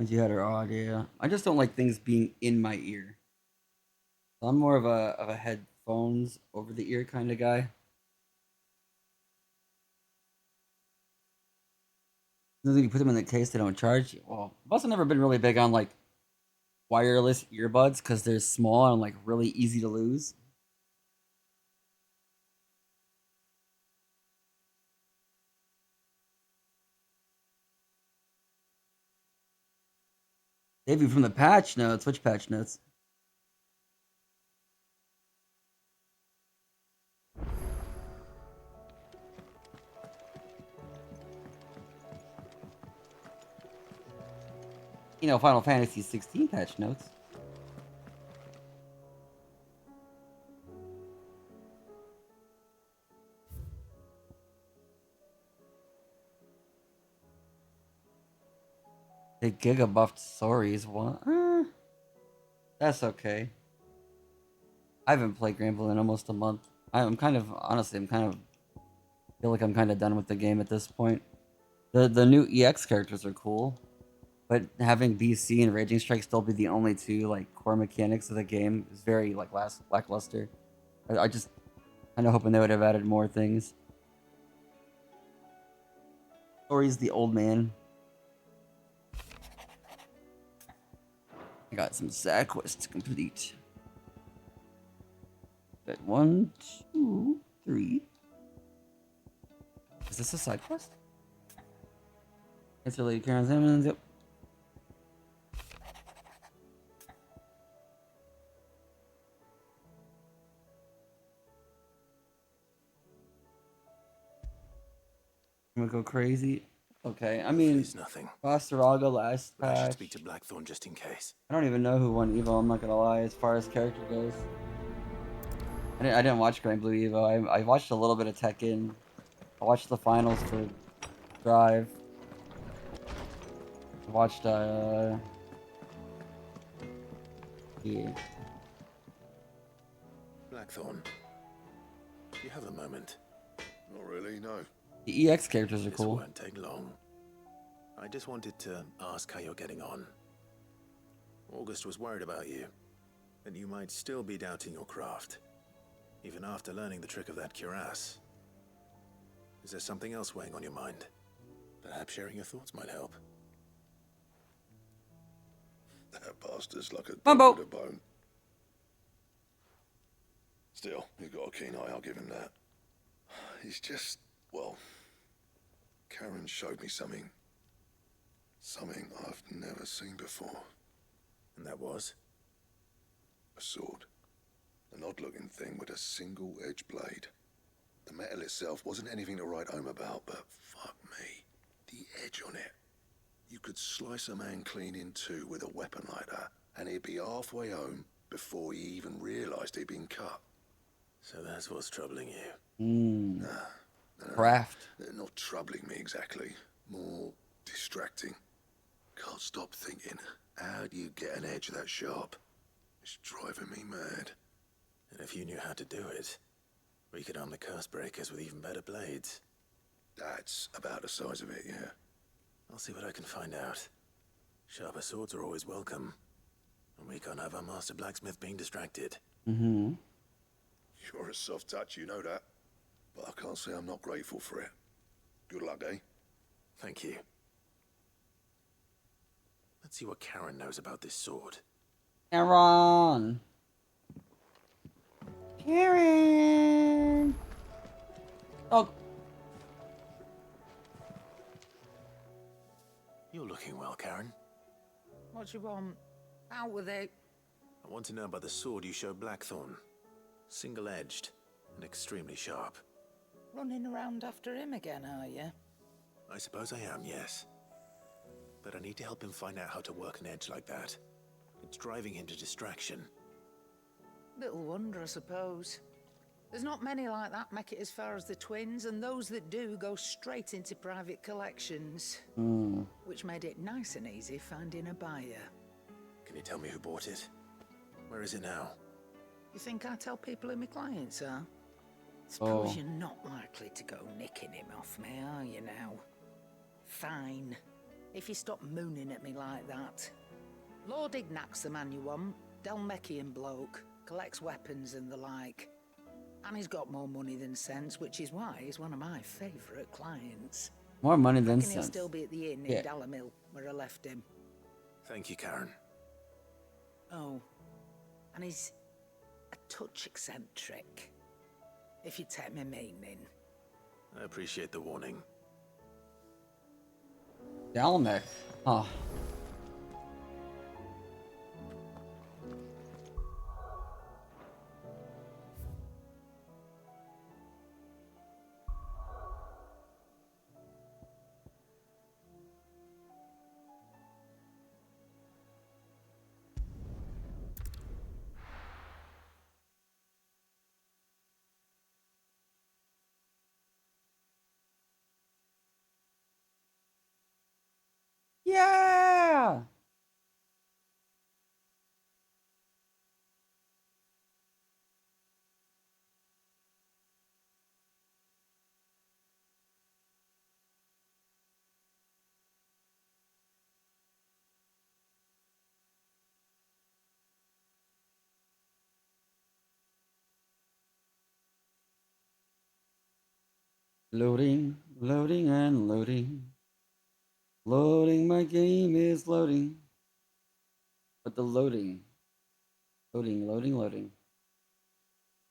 Once you had her odd, yeah. I just don't like things being in my ear. I'm more of a headphones over the ear kind of guy. As you put them in the case, they don't charge you. Well, I've also never been really big on like wireless earbuds because they're small and like really easy to lose. Save you from the patch notes. Which patch notes? Final Fantasy 16 patch notes. They giga buffed stories. What? That's okay. I haven't played Granblue in almost a month. I'm kind of honestly, feel like I'm kind of done with the game at this point. The new EX characters are cool, but having BC and Raging Strike still be the only two like core mechanics of the game is very like lackluster. I just kind of hoping they would have added more things. Story's the old man. I got some side quests to complete. But 1, 2, 3. Is this a side quest? It's related to Karen Simmons. Yep. I'm gonna go crazy. Okay, I mean, It's nothing. Bastaraga last But I should speak patch. to Blackthorn just in case. I don't even know who won Evo. I'm not gonna lie. As far as character goes, I didn't watch Grand Blue Evo. I watched a little bit of Tekken. I watched the finals for Drive. I watched yeah. Blackthorn, do you have a moment? Not really, no. The EX characters are This cool. won't take long. I just wanted to ask how you're getting on. August was worried about you, and you might still be doubting your craft, even after learning the trick of that cuirass. Is there something else weighing on your mind? Perhaps sharing your thoughts might help. That bastard's like a dog Mumbo. with a bone. Still, you got a keen eye, I'll give him that. He's just, well, Karen showed me something. Something I've never seen before. And that was? A sword. An odd-looking thing with a single-edged blade. The metal itself wasn't anything to write home about, but fuck me. The edge on it. You could slice a man clean in two with a weapon like that, and he'd be halfway home before he even realised he'd been cut. So that's what's troubling you. Mmm. No, Craft. not troubling me exactly. More distracting. Can't stop thinking, how do you get an edge that sharp? It's driving me mad. And if you knew how to do it, we could arm the curse breakers with even better blades. That's about the size of it, yeah. I'll see what I can find out. Sharper swords are always welcome. And we can't have our master blacksmith being distracted. Mm-hmm. You're a soft touch, you know that. But I can't say I'm not grateful for it. Good luck, eh? Thank you. Let's see what Karen knows about this sword. Karen. Karen. Oh. You're looking well, Karen. What you want? Out with it. I want to know about the sword you showed Blackthorn. Single-edged and extremely sharp. Running around after him again, are you? I suppose I am, yes. But I need to help him find out how to work an edge like that. It's driving him to distraction. Little wonder, I suppose. There's not many like that make it as far as the twins, and those that do go straight into private collections. Which made it nice and easy finding a buyer. Can you tell me who bought it? Where is it now? You think I tell people who my clients are? Suppose Oh. you're not likely to go nicking him off me, are you now? Fine. if you stop mooning at me like that. Lord Ignac's the man you want. Dalmekian bloke. Collects weapons and the like. And he's got more money than sense, which is why he's one of my favourite clients. More money than Reckon he'll sense. still be at the inn in Dalamil, where I left him. Thank you, Karen. Oh, and he's a touch eccentric, if you take my meaning. I appreciate the warning. Dalmek. Huh. Yeah. Loading, loading, and loading. Loading, my game is loading. But the loading. Loading, loading, loading.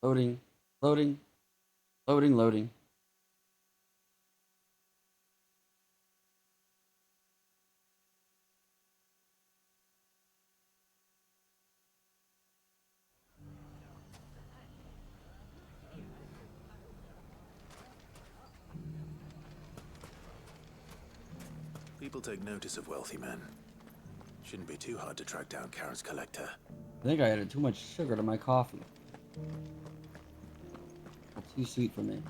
Loading, loading, loading, loading. People take notice of wealthy men. Shouldn't be too hard to track down Karen's collector. I think I added too much sugar to my coffee. That's too sweet for me.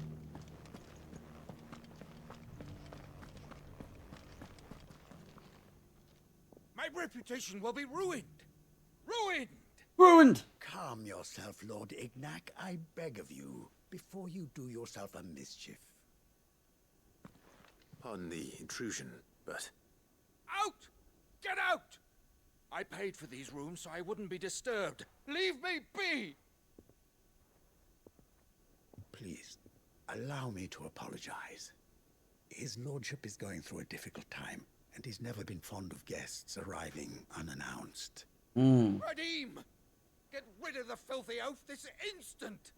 My reputation will be ruined! Ruined! Ruined! Calm yourself, Lord Ignac, I beg of you, before you do yourself a mischief. Pardon the intrusion, but Out! Get out! I paid for these rooms so I wouldn't be disturbed. Leave me be! Please, allow me to apologize. His lordship is going through a difficult time, and he's never been fond of guests arriving unannounced. Radim! Get rid of the filthy oaf this instant!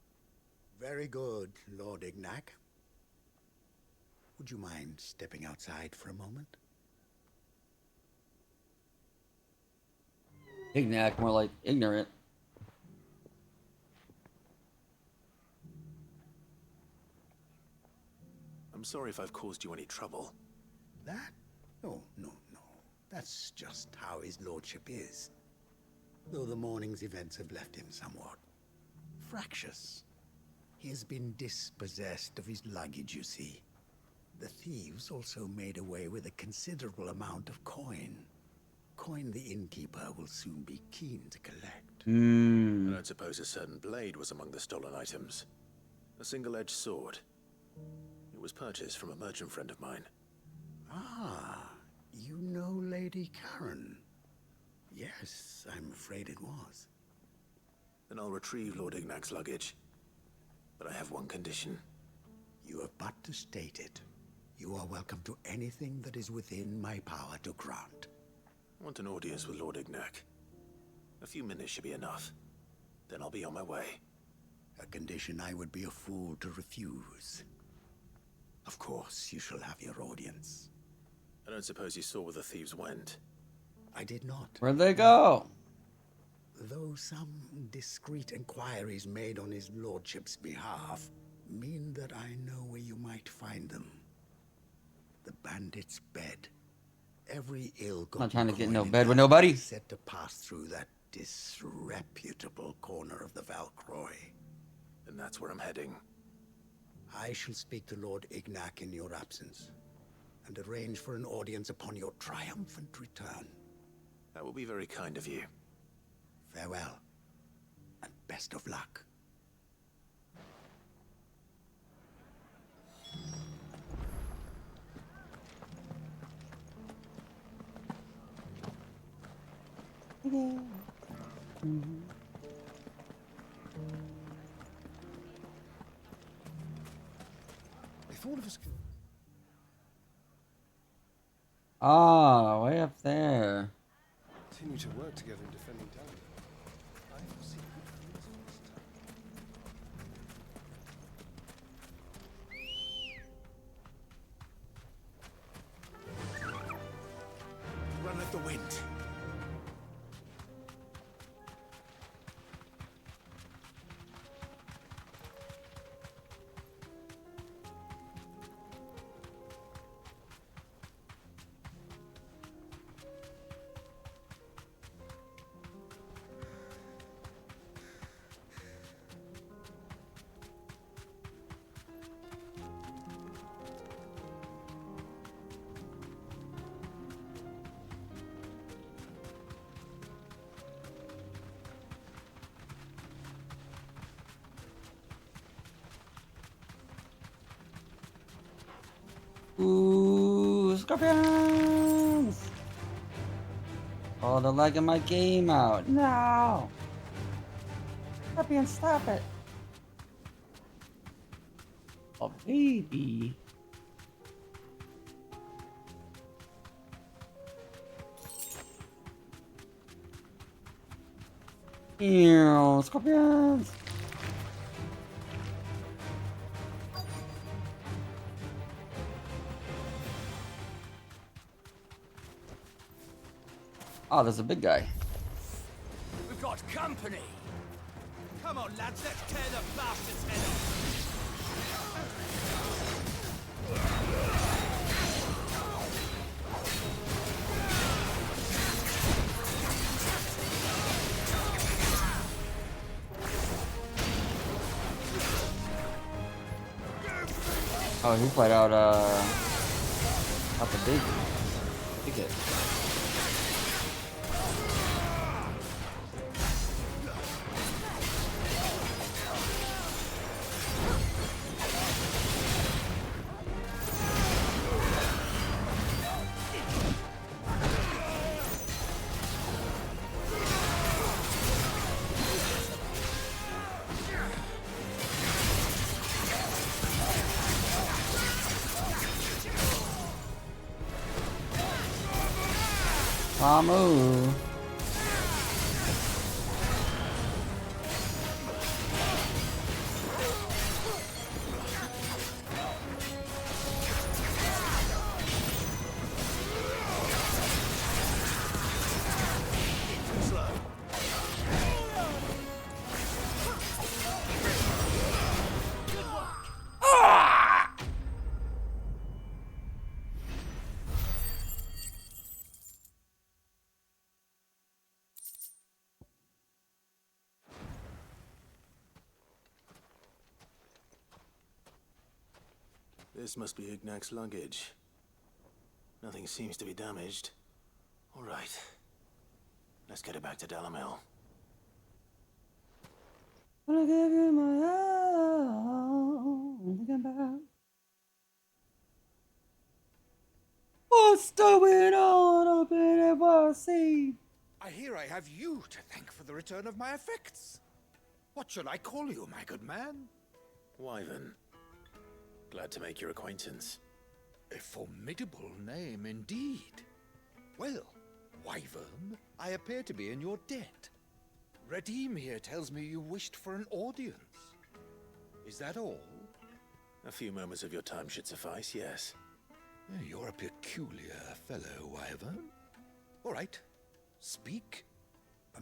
Very good, Lord Ignac. Would you mind stepping outside for a moment? Ignac, more like ignorant. I'm sorry if I've caused you any trouble. That? Oh, no. That's just how his lordship is. Though the morning's events have left him somewhat fractious. He has been dispossessed of his luggage, you see. The thieves also made away with a considerable amount of coin. Coin the innkeeper will soon be keen to collect. I don't suppose a certain blade was among the stolen items. A single-edged sword. It was purchased from a merchant friend of mine. Ah, you know Lady Karen. Yes, I'm afraid it was. Then I'll retrieve Lord Ignac's luggage. But I have one condition. You have but to state it. You are welcome to anything that is within my power to grant. I want an audience with Lord Ignac. A few minutes should be enough. Then I'll be on my way. A condition I would be a fool to refuse. Of course, you shall have your audience. I don't suppose you saw where the thieves went. I did not. Where'd they go? Though some discreet inquiries made on his lordship's behalf mean that I know where you might find them. The bandit's bed. Every ill-gotten Not trying to get coin no in bed with that nobody. is said to pass through that disreputable corner of the Valcroy. And that's where I'm heading. I shall speak to Lord Ignac in your absence, and arrange for an audience upon your triumphant return. That will be very kind of you. Farewell, and best of luck. again. If all of us can... Ah, way up there. continue to work together in defending Dalia, I foresee good things in this time. Run with the wind. Ooh, scorpions! Oh, they're lagging my game out. No! Scorpion, stop it! Oh, baby. Ew, scorpions! Oh, there's a big guy. We've got company. Come on, lads, let's tear the bastard's head off. Oh, he played out, the big hit. Mamu. This must be Ignac's luggage. Nothing seems to be damaged. All right. Let's get it back to Dalamel. Wanna give you my all. Thinking about what's going on up in FRC? I hear I have you to thank for the return of my effects. What shall I call you, my good man? Wyvern. Glad to make your acquaintance. A formidable name indeed. Well, Wyvern, I appear to be in your debt. Redeem here tells me you wished for an audience. Is that all? A few moments of your time should suffice, yes. You're a peculiar fellow, Wyvern. All right, speak.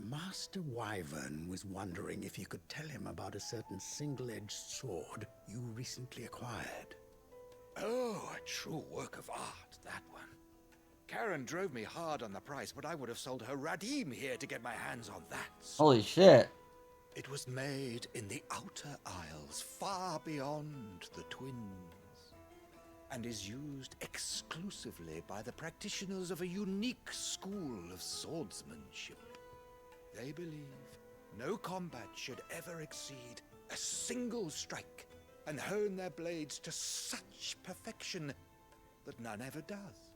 Master Wyvern was wondering if you could tell him about a certain single-edged sword you recently acquired. Oh, a true work of art, that one. Karen drove me hard on the price, but I would have sold her Radim here to get my hands on that sword. Holy shit. It was made in the Outer Isles, far beyond the Twins, and is used exclusively by the practitioners of a unique school of swordsmanship. They believe no combat should ever exceed a single strike, and hone their blades to such perfection that none ever does.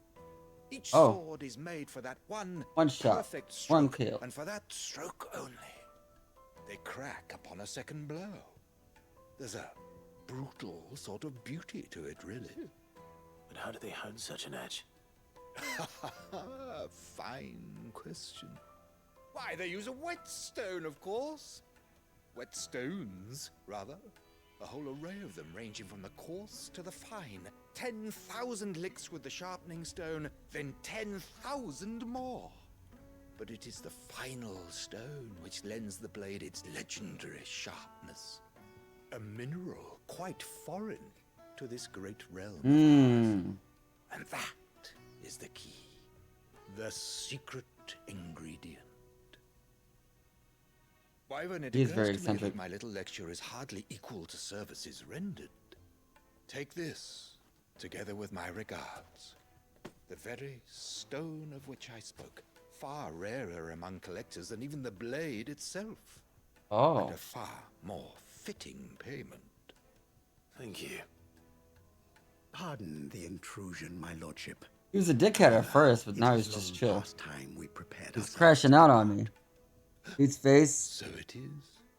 Each Oh. sword is made for that one shot, perfect stroke, one kill. and for that stroke only. They crack upon a second blow. There's a brutal sort of beauty to it, really. But how do they hone such an edge? Fine question. Why, they use a whetstone, of course. Whetstones, rather. A whole array of them, ranging from the coarse to the fine. 10,000 licks with the sharpening stone, then 10,000 more. But it is the final stone which lends the blade its legendary sharpness. A mineral quite foreign to this great realm. And that is the key. The secret ingredient. Wyvern, it He's occurs very to me eccentric. that my little lecture is hardly equal to services rendered. Take this, together with my regards. The very stone of which I spoke, far rarer among collectors than even the blade itself. Oh. And a far more fitting payment. Thank you. Pardon the intrusion, my lordship. He was a dickhead at first, but It now is he's just long chill. past time we prepared He's ourselves crashing to out on depart. me. Dude's face So it is.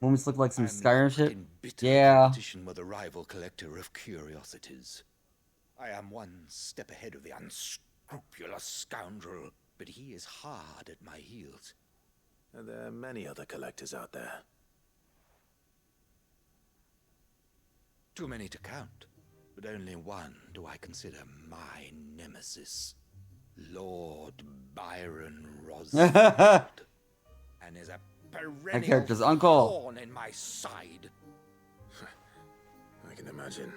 almost looked like some I'm Skyrim locked shit. in bitter Yeah. competition with a rival collector of curiosities. I am one step ahead of the unscrupulous scoundrel, but he is hard at my heels. And there are many other collectors out there. Too many to count, but only one do I consider my nemesis. Lord Byron Rosfield. And is a perennial character's uncle. thorn in my side. I can imagine.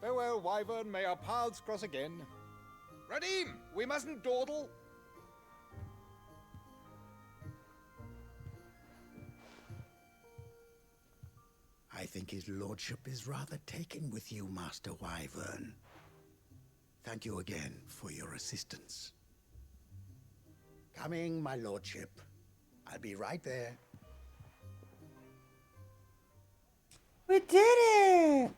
Farewell, Wyvern. May our paths cross again. Radim, we mustn't dawdle. I think his lordship is rather taken with you, Master Wyvern. Thank you again for your assistance. Coming, my lordship. I'll be right there. We did it!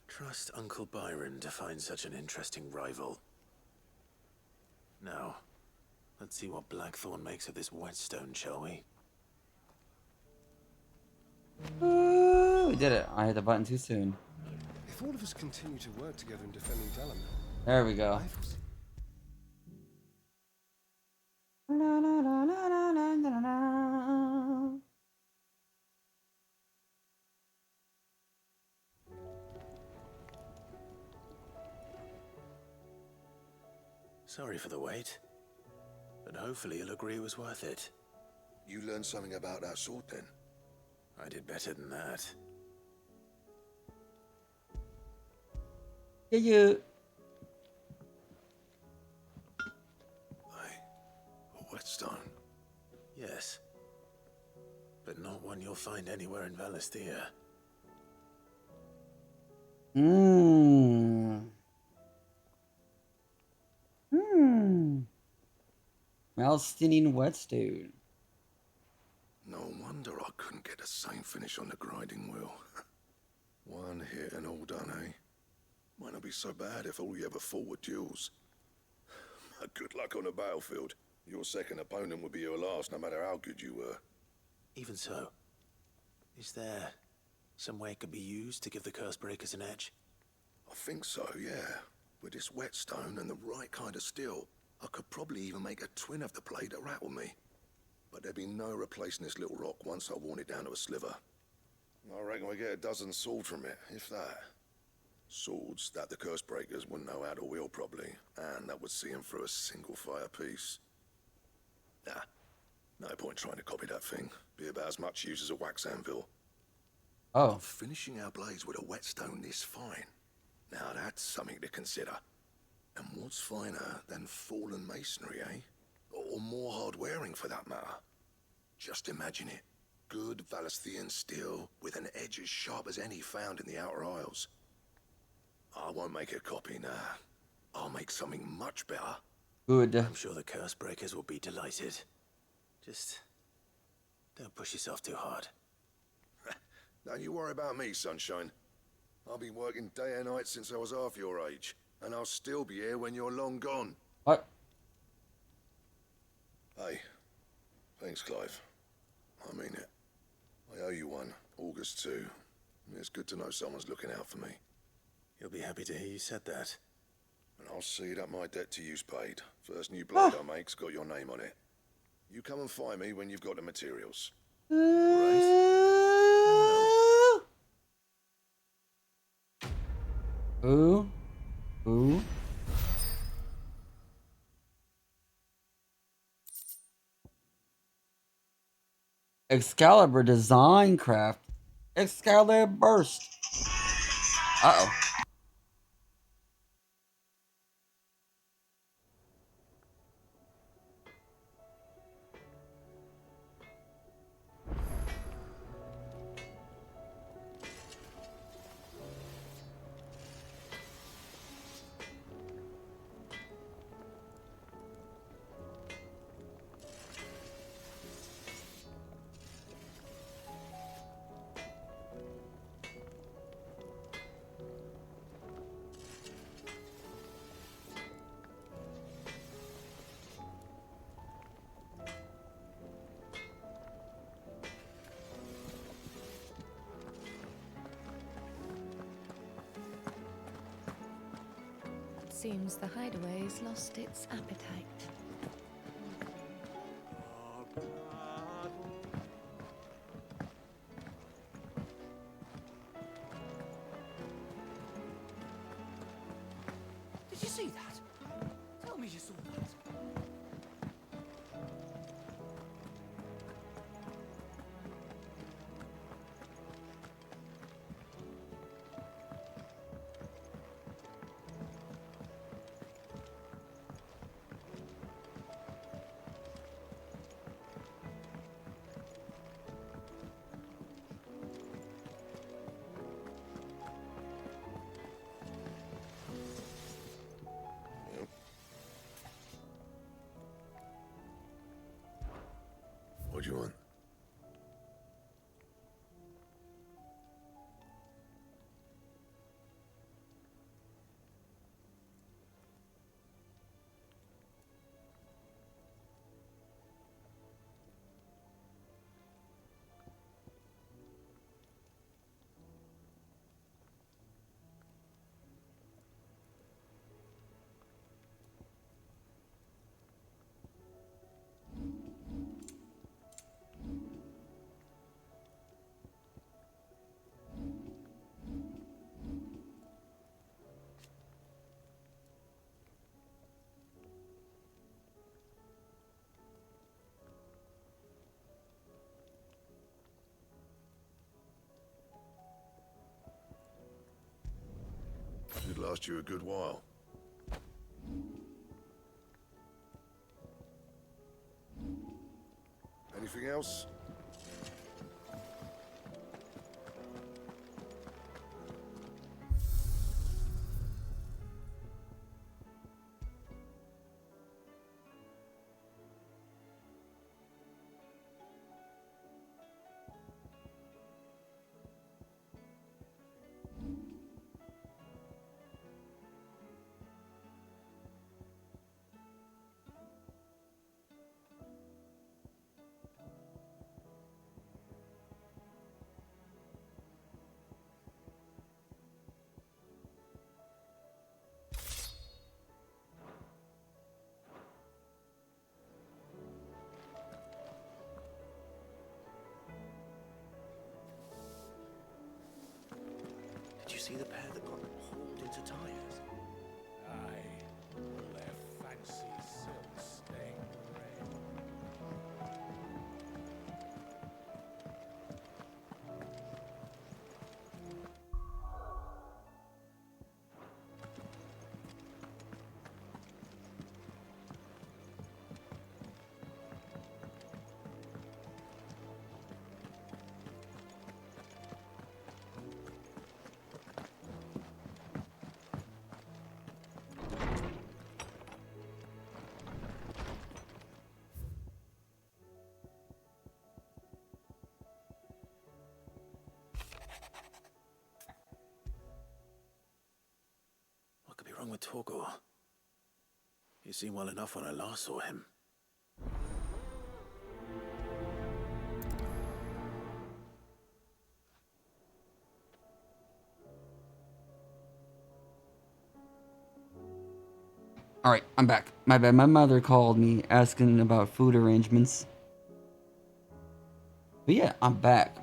Trust Uncle Byron to find such an interesting rival. Now, let's see what Blackthorn makes of this whetstone, shall we? Ooh, we did it. I hit the button too soon. If all of us continue to work together in defending Delaman, There we go. I foresee... Sorry for the wait, but hopefully you'll agree it was worth it. You learned something about that sword then? I did better than that. Yeah, you. A whetstone? Yes. But not one you'll find anywhere in Valisthea. Palestinian whetstone. No wonder I couldn't get the same finish on the grinding wheel. One hit and all done, eh? Might not be so bad if all you ever fought were duels. Good luck on the battlefield. Your second opponent would be your last, no matter how good you were. Even so, is there some way it could be used to give the curse breakers an edge? I think so, yeah. With this whetstone and the right kind of steel, I could probably even make a twin of the blade that rattled me. But there'd be no replacing this little rock once I worn it down to a sliver. I reckon we get a dozen swords from it, if that. Swords that the curse breakers wouldn't know how to wield properly, and that would see them through a single fire piece. Nah, no point trying to copy that thing. Be about as much use as a wax anvil. Oh. But finishing our blades with a whetstone this fine, now that's something to consider. And what's finer than fallen masonry, eh? Or more hard-wearing, for that matter. Just imagine it. Good Valisthean steel with an edge as sharp as any found in the Outer Isles. I won't make a copy, nah. I'll make something much better. Good. I'm sure the curse breakers will be delighted. Just don't push yourself too hard. Don't you worry about me, sunshine. I've been working day and night since I was half your age, and I'll still be here when you're long gone. What? Hey, thanks, Clive. I mean it. I owe you one. August too. It's good to know someone's looking out for me. He'll be happy to hear you said that. And I'll see that my debt to you's paid. First new blade I make's got your name on it. You come and find me when you've got the materials. Ooh. Ooh. Excalibur design craft. Excalibur burst. Uh-oh. Seems the hideaway's lost its appetite. Did you see that? Tell me you saw that. What do you want? Should last you a good while. Anything else? Did you see the pair that got hauled into tires? Aye, all their fancy silk stained red. wrong with Torgor? He seemed well enough when I last saw him. Alright, I'm back. My bad, my mother called me asking about food arrangements. But yeah, I'm back.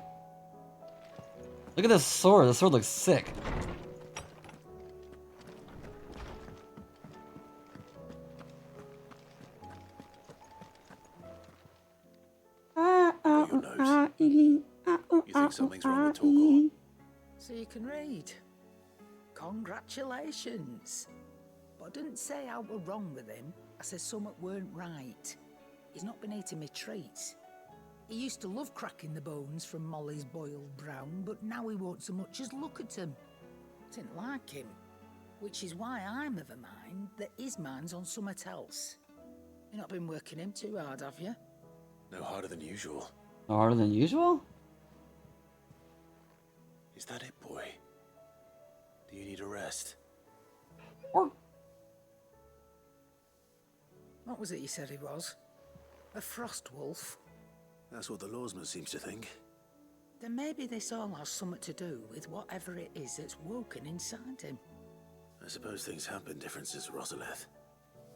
Look at this sword. The sword looks sick. Look at your nose. You think something's wrong with Torgor? So you can read. Congratulations. But I didn't say how we're wrong with him. I said something weren't right. He's not been eating me treats. He used to love cracking the bones from Molly's boiled brown, but now he won't so much as look at them. Didn't like him. Which is why I'm of a mind that his mind's on something else. You've not been working him too hard, have you? No harder than usual. Harder than usual? Is that it, boy? Do you need a rest? Or What was it you said he was? A frost wolf? That's what the lawsman seems to think. Then maybe this all has something to do with whatever it is that's woken inside him. I suppose things have been different since Rosalith.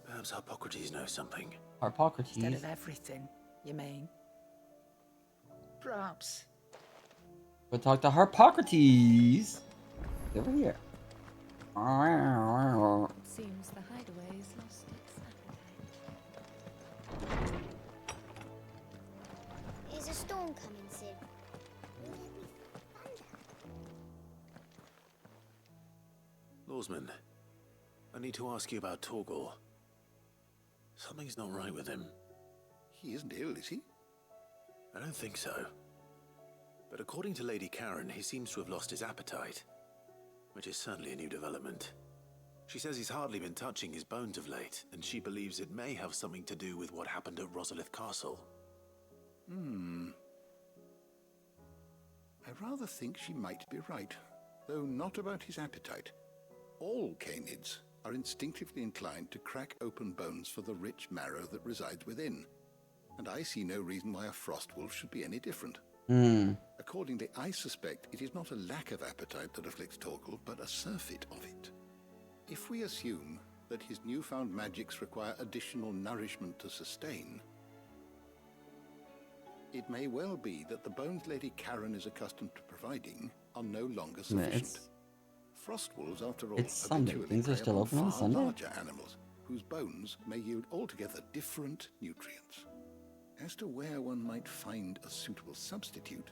Perhaps Hippocrates knows something. Hippocrates. Instead of everything, you mean? Perhaps. Go talk to Hippocrates. Over here. Seems the hideaway's lost its appetite. Is a storm coming soon? Will there be thunder? Lawsman, I need to ask you about Torgor. Something's not right with him. He isn't ill, is he? I don't think so. But according to Lady Karen, he seems to have lost his appetite, which is certainly a new development. She says he's hardly been touching his bones of late, and she believes it may have something to do with what happened at Rosalith Castle. I rather think she might be right, though not about his appetite. All canids are instinctively inclined to crack open bones for the rich marrow that resides within, and I see no reason why a frost wolf should be any different. Accordingly, I suspect it is not a lack of appetite that afflicts Torgor, but a surfeit of it. If we assume that his newfound magics require additional nourishment to sustain, it may well be that the bones Lady Karen is accustomed to providing are no longer sufficient. Frost wolves, after all, It's Sunday. habitually Things are prey still upon open on far Sunday? larger animals, whose bones may yield altogether different nutrients. As to where one might find a suitable substitute,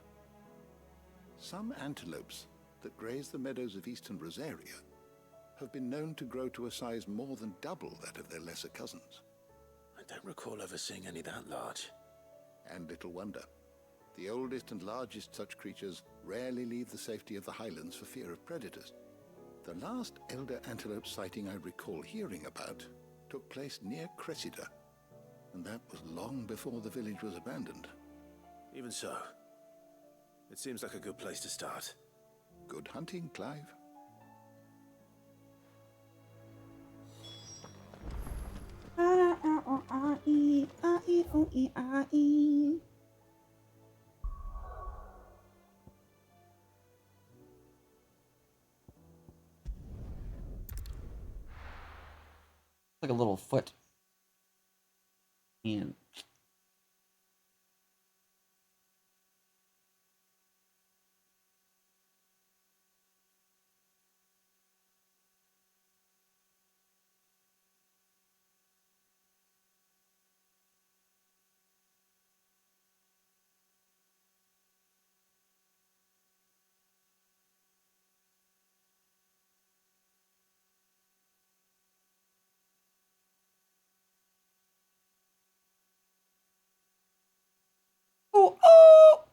some antelopes that graze the meadows of eastern Rosaria have been known to grow to a size more than double that of their lesser cousins. I don't recall ever seeing any that large. And little wonder. The oldest and largest such creatures rarely leave the safety of the highlands for fear of predators. The last elder antelope sighting I recall hearing about took place near Cressida, and that was long before the village was abandoned. Even so, it seems like a good place to start. Good hunting, Clive. Like a little foot. And oh, oh!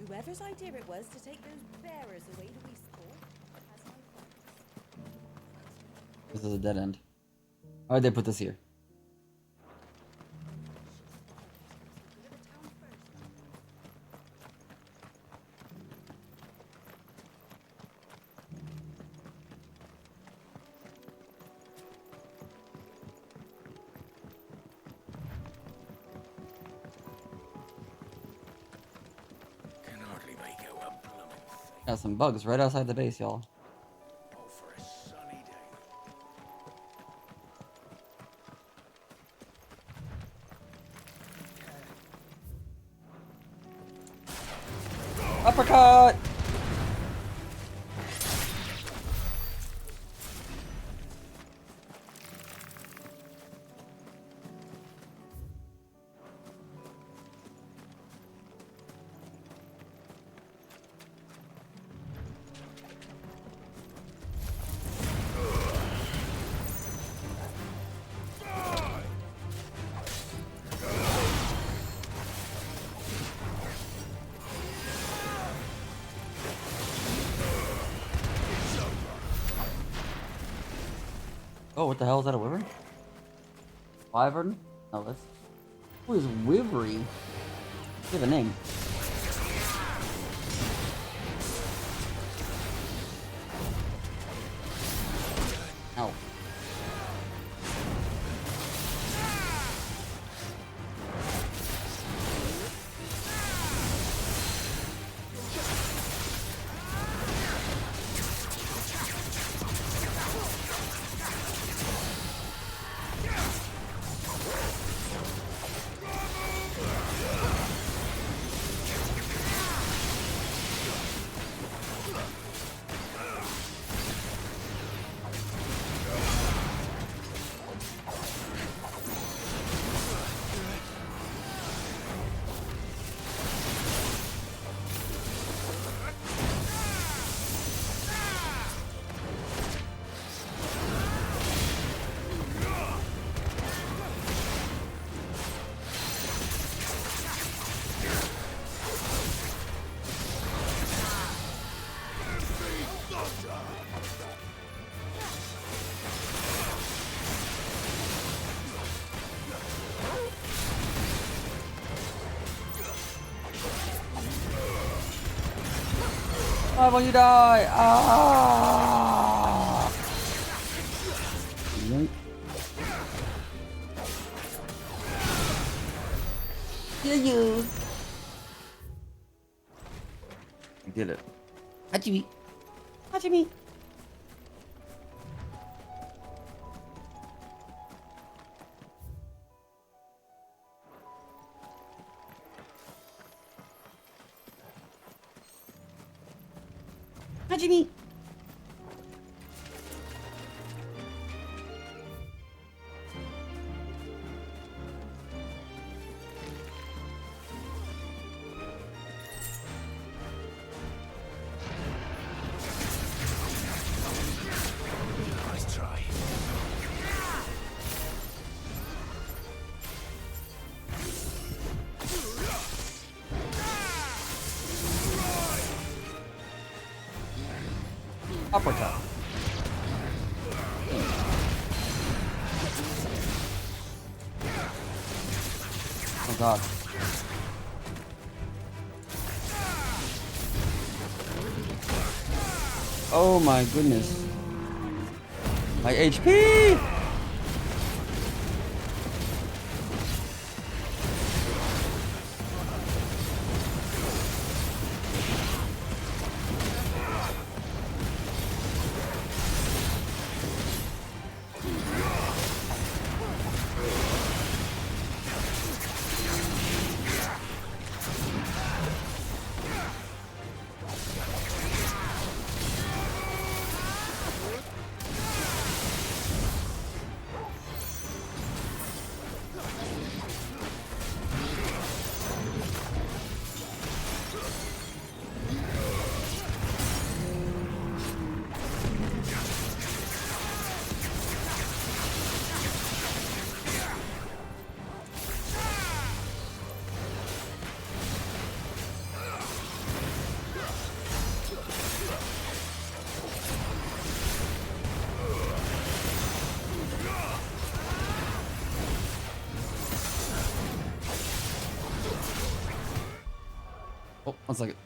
Whoever's idea it was to take those bearers away to Eastport has my thanks. This is a dead end. Why'd they put this here? Got some bugs right outside the base, y'all. Oh, for a sunny day. Uppercut! Oh, what the hell is that, a wyvern? Wyvern? No, that's... Who is Wivery? Give a name. Ow. Why won't you die? Ah! Yoink. Yeah, you. You did it. Hachimi. Hachimi. Hachimi. Nice try. Uppercut. Oh god. Oh my goodness. My HP! Oh, 1 second.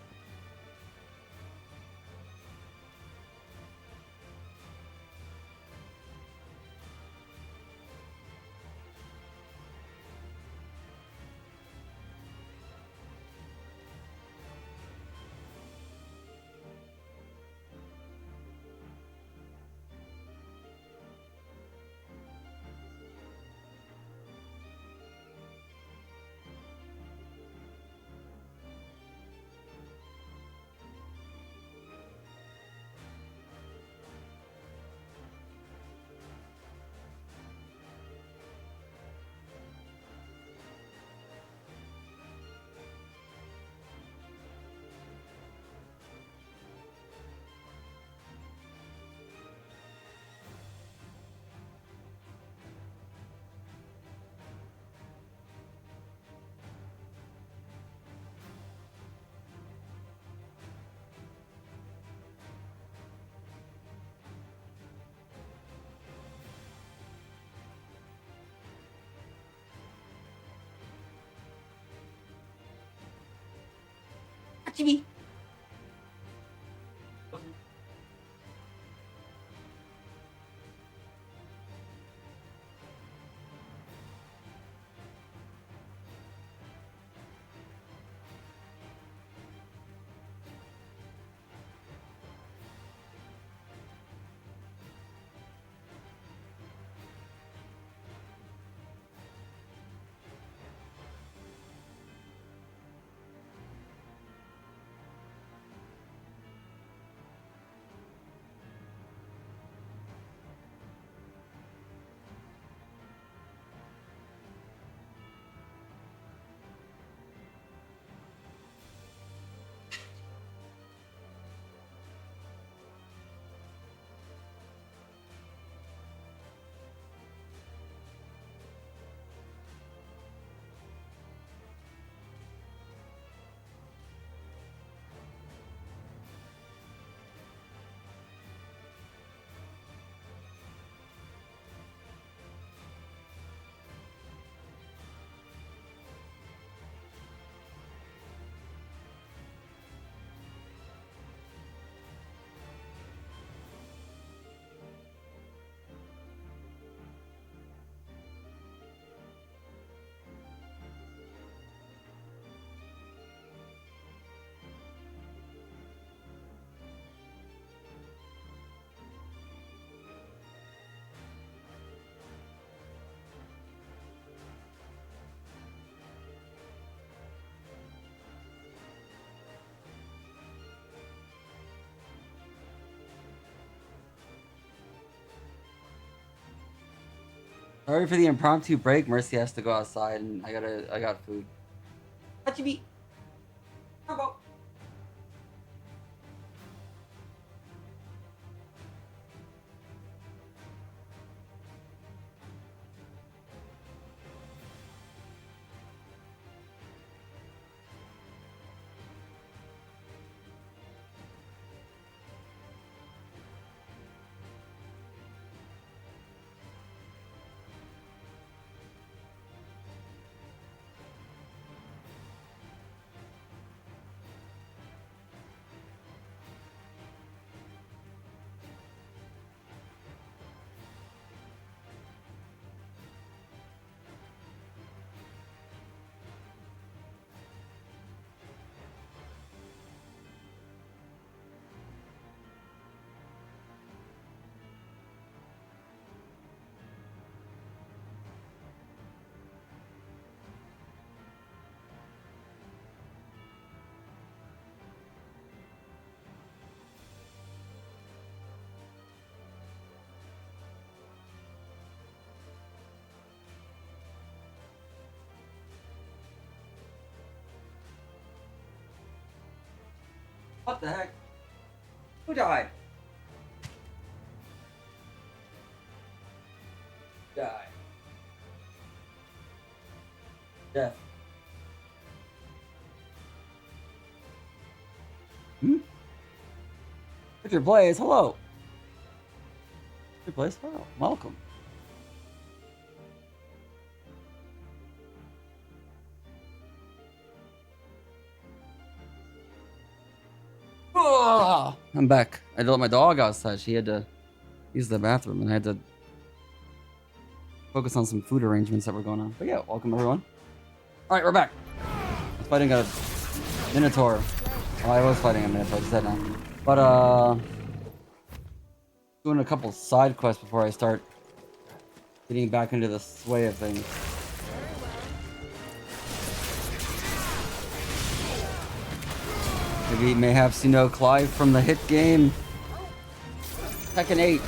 Chibi. Sorry for the impromptu break. Mercy has to go outside, and I got food. Hachibi. Turbo. What the heck? Who died? Die. Death. Hmm? Richard Blaze, hello. Richard Blaze, hello. Welcome. Oh, I'm back. I had to let my dog outside. She had to use the bathroom, and I had to focus on some food arrangements that were going on. But yeah, welcome everyone. All right, we're back. I was fighting a Minotaur. Well, I was fighting a Minotaur, just said now. But doing a couple side quests before I start getting back into the sway of things. Maybe mayhaps you know Clive from the hit game Tekken 8.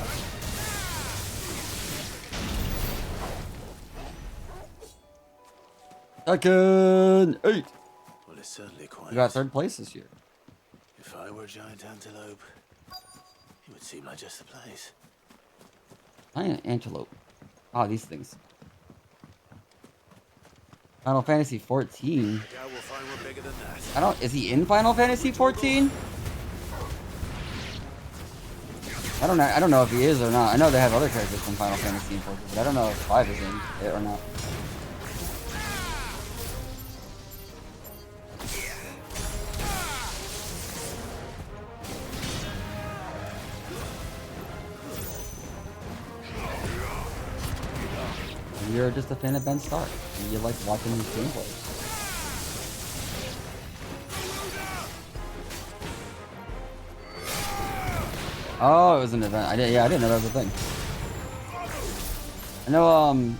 Tekken 8! Well, it's certainly quiet. We got third place this year. If I were a giant antelope, it would seem like just the place. Giant antelope. Ah, these things. Final Fantasy 14. I doubt we'll find one bigger than that. I don't. Is he in Final Fantasy 14? I don't know if he is or not. I know they have other characters from Final Fantasy 14, but I don't know if Clive is in it or not. And you're just a fan of Ben Stark, and you like watching these gameplays. Oh, it was an event. I didn't know that was a thing. I know,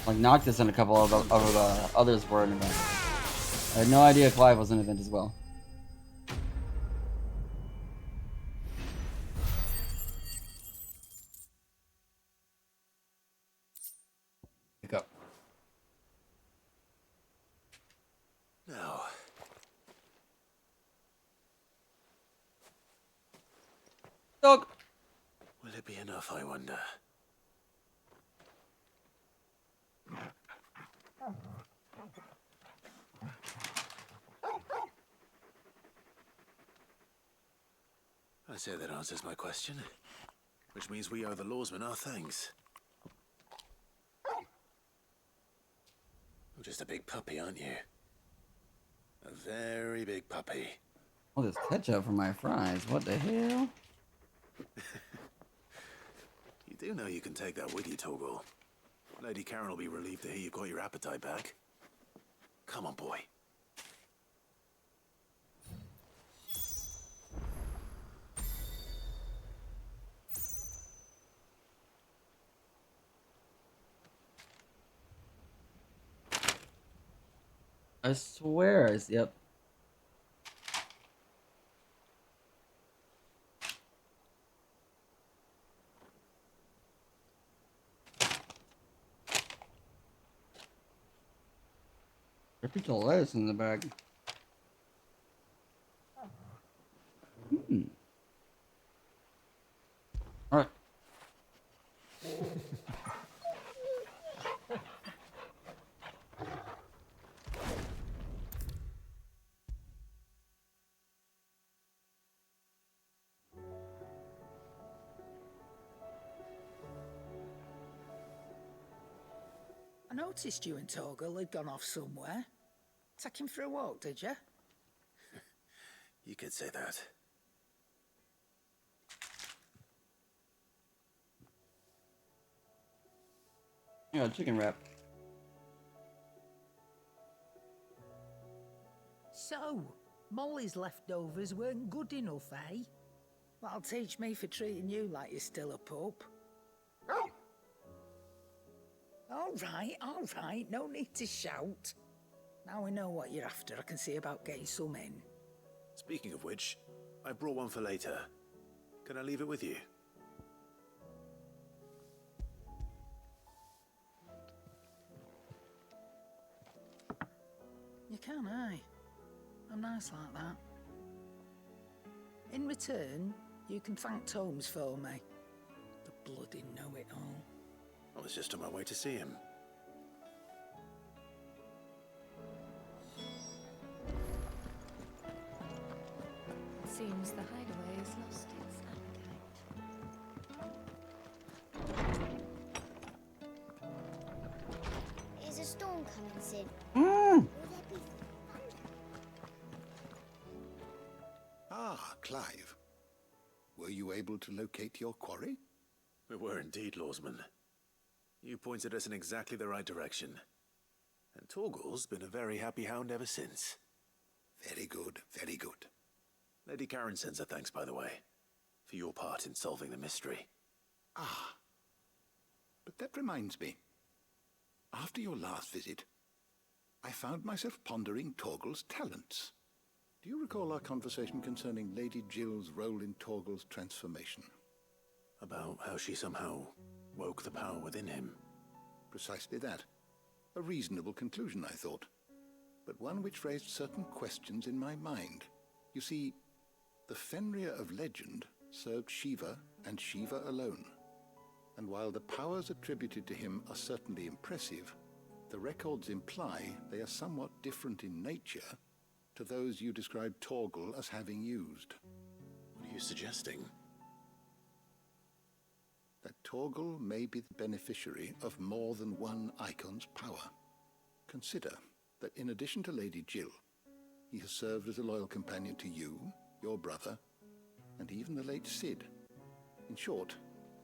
like Noctis and a couple of the others were an event. I had no idea Clive was an event as well. Pick up. Now, Dog. will it be enough, I wonder? I say that answers my question. Which means we owe the lawsman our thanks. You're just a big puppy, aren't you? A very big puppy. All this ketchup for my fries. What the hell? You do know you can take that with you, Torgal. Lady Karen will be relieved to hear you've got your appetite back. Come on, boy. I swear, yep. There's a piece of lettuce in the bag. Alright. I noticed you and Torgal had gone off somewhere. Take him for a walk, did you? You could say that. Yeah, chicken wrap. So, Molly's leftovers weren't good enough, eh? That'll teach me for treating you like you're still a pup. All right, no need to shout. Now we know what you're after, I can see about getting some in. Speaking of which, I brought one for later. Can I leave it with you? You can, aye. I'm nice like that. In return, you can thank Tomes for me. The bloody know-it-all. I was just on my way to see him. It seems the hideaway has lost its appetite. Is a storm coming, Sid? Mm. Will there be thunder? Ah, Clive. Were you able to locate your quarry? We were indeed, lawsman. You pointed us in exactly the right direction. And Torgal's been a very happy hound ever since. Very good, very good. Lady Karen sends her thanks, by the way, for your part in solving the mystery. Ah. But that reminds me. After your last visit, I found myself pondering Torgal's talents. Do you recall our conversation concerning Lady Jill's role in Torgal's transformation? About how she somehow woke the power within him. Precisely that. A reasonable conclusion, I thought, but one which raised certain questions in my mind. You see, the Fenrir of legend served Shiva and Shiva alone. And while the powers attributed to him are certainly impressive, the records imply they are somewhat different in nature to those you described Torgal as having used. What are you suggesting? That Torgal may be the beneficiary of more than one icon's power. Consider that in addition to Lady Jill, he has served as a loyal companion to you, your brother, and even the late Sid. In short,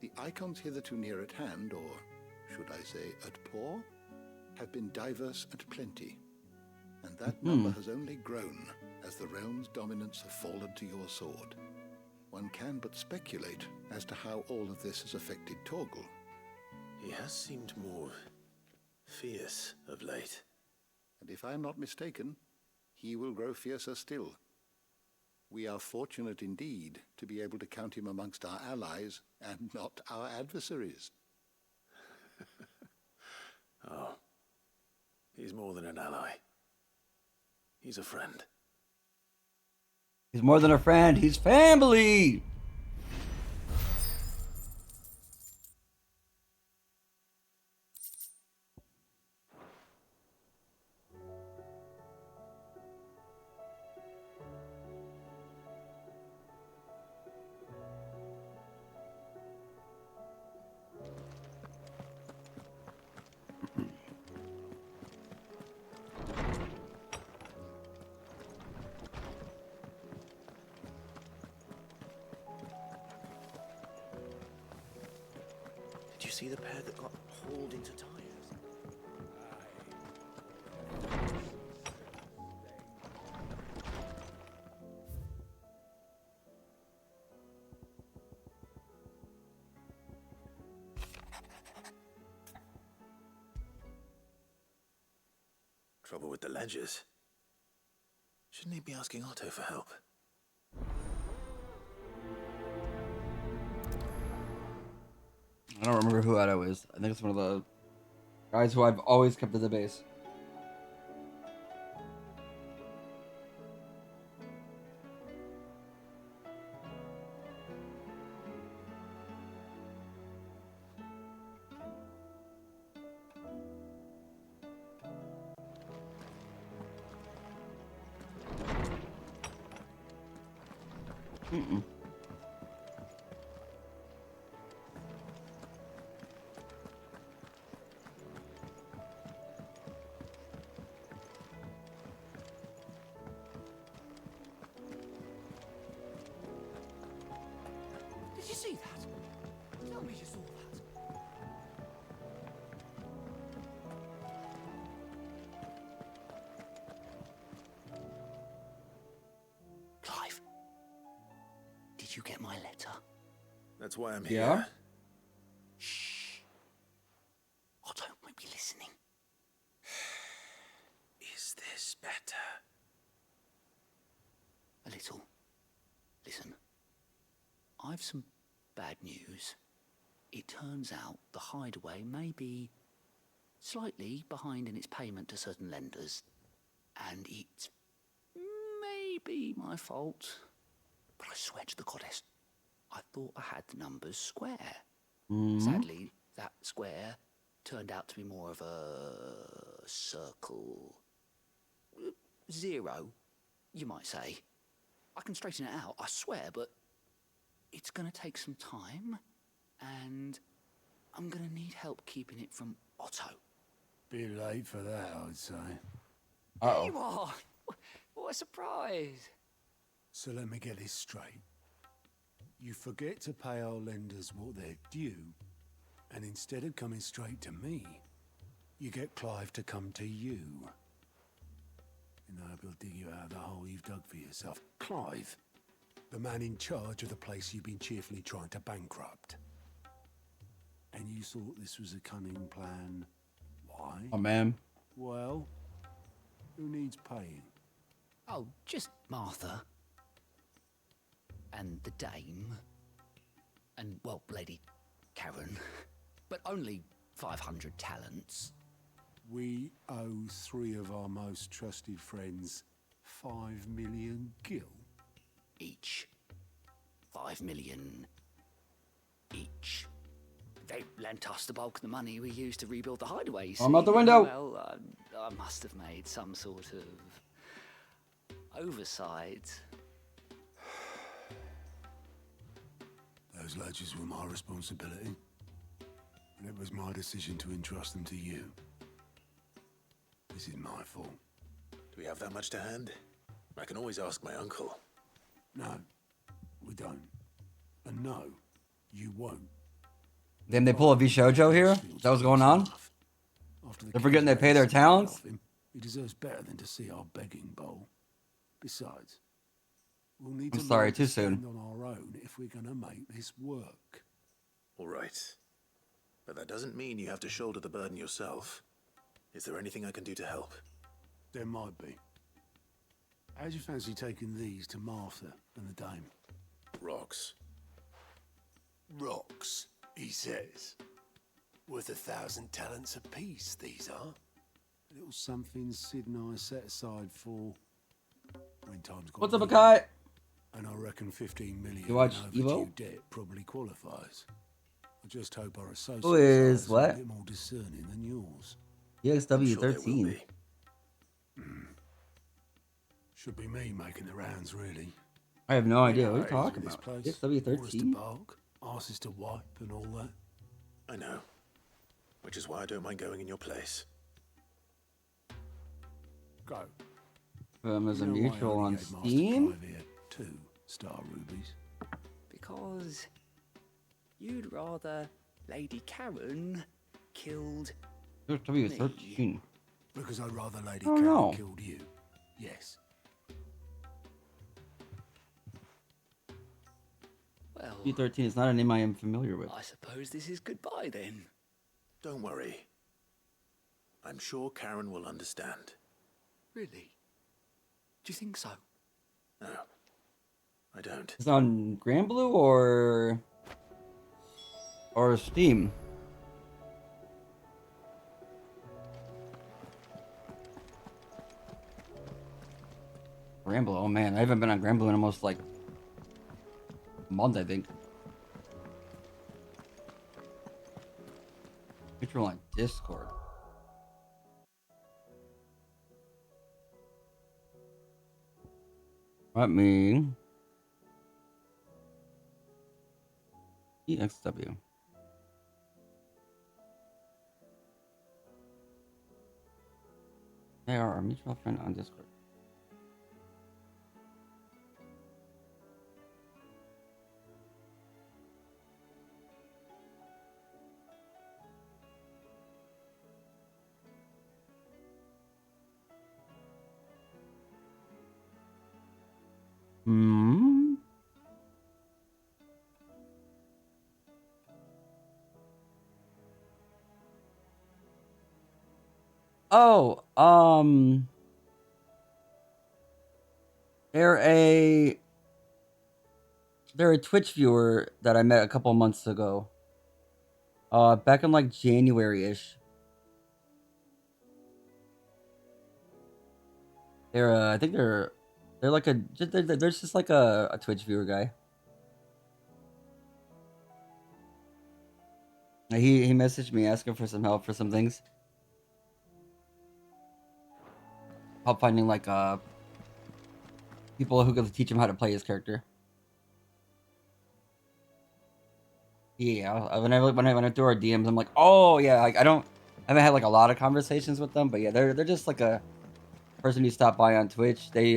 the icons hitherto near at hand, or should I say, at poor, have been diverse and plenty, and that number has only grown as the realm's dominance have fallen to your sword. One can but speculate as to how all of this has affected Torgal. He has seemed more fierce of late. And if I am not mistaken, he will grow fiercer still. We are fortunate indeed to be able to count him amongst our allies and not our adversaries. Oh, he's more than an ally. He's a friend. He's more than a friend. He's family. Did you see the pair that got hauled into tires? Trouble with the ledgers. Shouldn't he be asking Otto for help? I don't remember who Otto is. I think it's one of the guys who I've always kept at the base. Did you see that? Tell me you saw that. Clive, did you get my letter? That's why I'm Yeah? here. Shh. Otto might be listening. Is this better? A little. Listen, I've some bad news. It turns out the hideaway may be slightly behind in its payment to certain lenders, and it may be my fault. But I swear to the goddess, I thought I had the numbers square. Sadly, that square turned out to be more of a circle. Zero, you might say. I can straighten it out, I swear, but it's going to take some time, and I'm going to need help keeping it from Otto. Bit late for that, I'd say. There you are! What a surprise! So let me get this straight. You forget to pay our lenders what they're due, and instead of coming straight to me, you get Clive to come to you. And I hope he'll dig you out of the hole you've dug for yourself. Clive, the man in charge of the place you've been cheerfully trying to bankrupt. And you thought this was a cunning plan. Why? Oh, man. Well, who needs paying? Oh, just Martha. And the dame. And, well, Lady Karen. But only 500 talents. We owe 3 of our most trusted friends 5 million gil. Each. 5 million each. They lent us the bulk of the money we used to rebuild the hideaway. You I'm out see. the window. Well, I must have made some sort of oversight. Those ledgers were my responsibility, and it was my decision to entrust them to you. This is my fault. Do we have that much to hand? I can always ask my uncle. No, we don't. And no, you won't. Then they pull a Vishojo here? Is that what's going on? They're forgetting they pay their talents? He deserves better than to see our begging bowl. Besides, we'll need I'm to sorry, learn too to soon. stand on our own if we're gonna make this work. All right. But that doesn't mean you have to shoulder the burden yourself. Is there anything I can do to help? There might be. How'd you fancy taking these to Martha and the dame? Rocks. Rocks, he says. Worth 1,000 talents apiece, these are. A little something Sid and I set aside for when times got What's up, lean. Akai? And I reckon 15 million You watch in overdue Evo? debt probably qualifies. I just hope our associates Who is are what? a bit more discerning than yours. EXW13. Should be me making the rounds, really. I have no idea. know What are you how it is talking with this about? place. Orders to EXW13? bark, asses to wipe, and all that. I know. Which is why I don't mind going in your place. Go. There's a You know why I mutual only on gave Master Steam? Clive here 2 star rubies. Because you'd rather Lady Karen killed EXW13. Because I'd rather Lady Oh, Karen no. killed you. Yes. Well, EXW13 is not a name I am familiar with. I suppose this is goodbye then. Don't worry. I'm sure Karen will understand. Really? Do you think so? No. I don't. It's on Granblue or Steam? Granblue, oh man, I haven't been on Granblue in almost like a month, I think. Mutual on Discord. Let me EXW. They are our mutual friend on Discord. Hmm. Oh, they're a Twitch viewer that I met a couple months ago. Back in like January-ish. I think they're like they're just like a Twitch viewer guy. He messaged me asking for some help for some things. Help finding like people who could teach him how to play his character. Yeah, when I do our DMs, I'm like, oh yeah, like I haven't had like a lot of conversations with them, but yeah, they're just like a person who stopped by on Twitch. They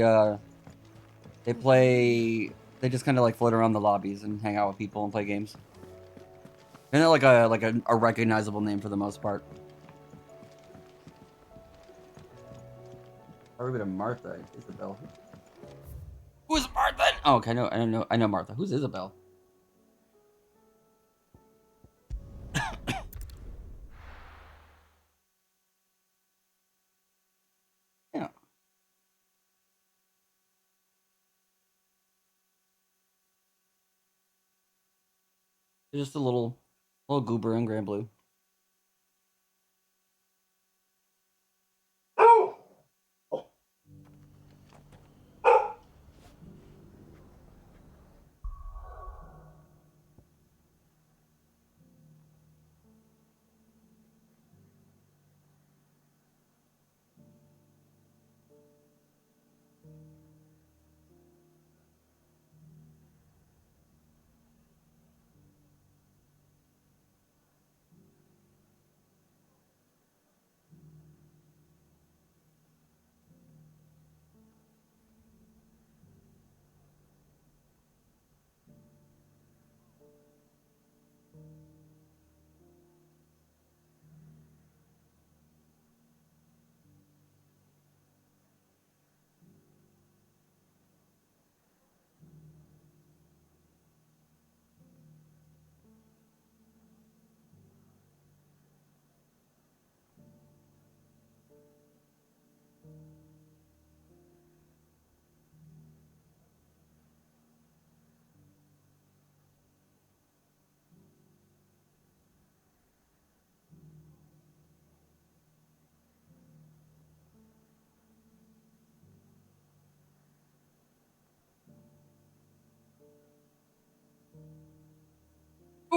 just kind of like float around the lobbies and hang out with people and play games. And they're like a recognizable name for the most part. Probably bit of Martha, Isabel. Who's Martha? Oh, okay, I know Martha. Who's Isabel? Yeah. They're just a little goober in Grand Blue.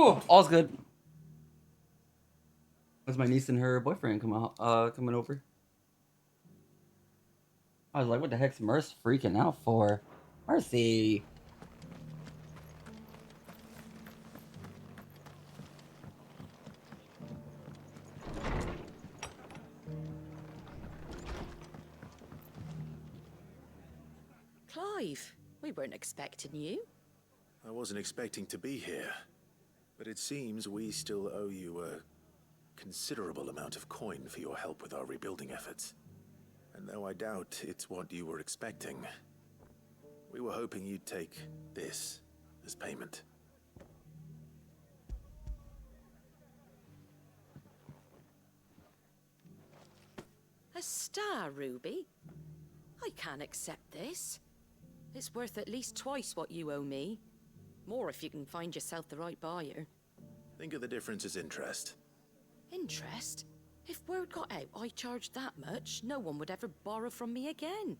Oh, all's good. That's my niece and her boyfriend coming over. I was like, what the heck's Merce freaking out for? Mercy. Clive, we weren't expecting you. I wasn't expecting to be here, but it seems we still owe you a considerable amount of coin for your help with our rebuilding efforts. And though I doubt it's what you were expecting, we were hoping you'd take this as payment. A star ruby? I can't accept this. It's worth at least twice what you owe me. More if you can find yourself the right buyer. Think of the difference as interest. Interest? If word got out I charged that much, no one would ever borrow from me again.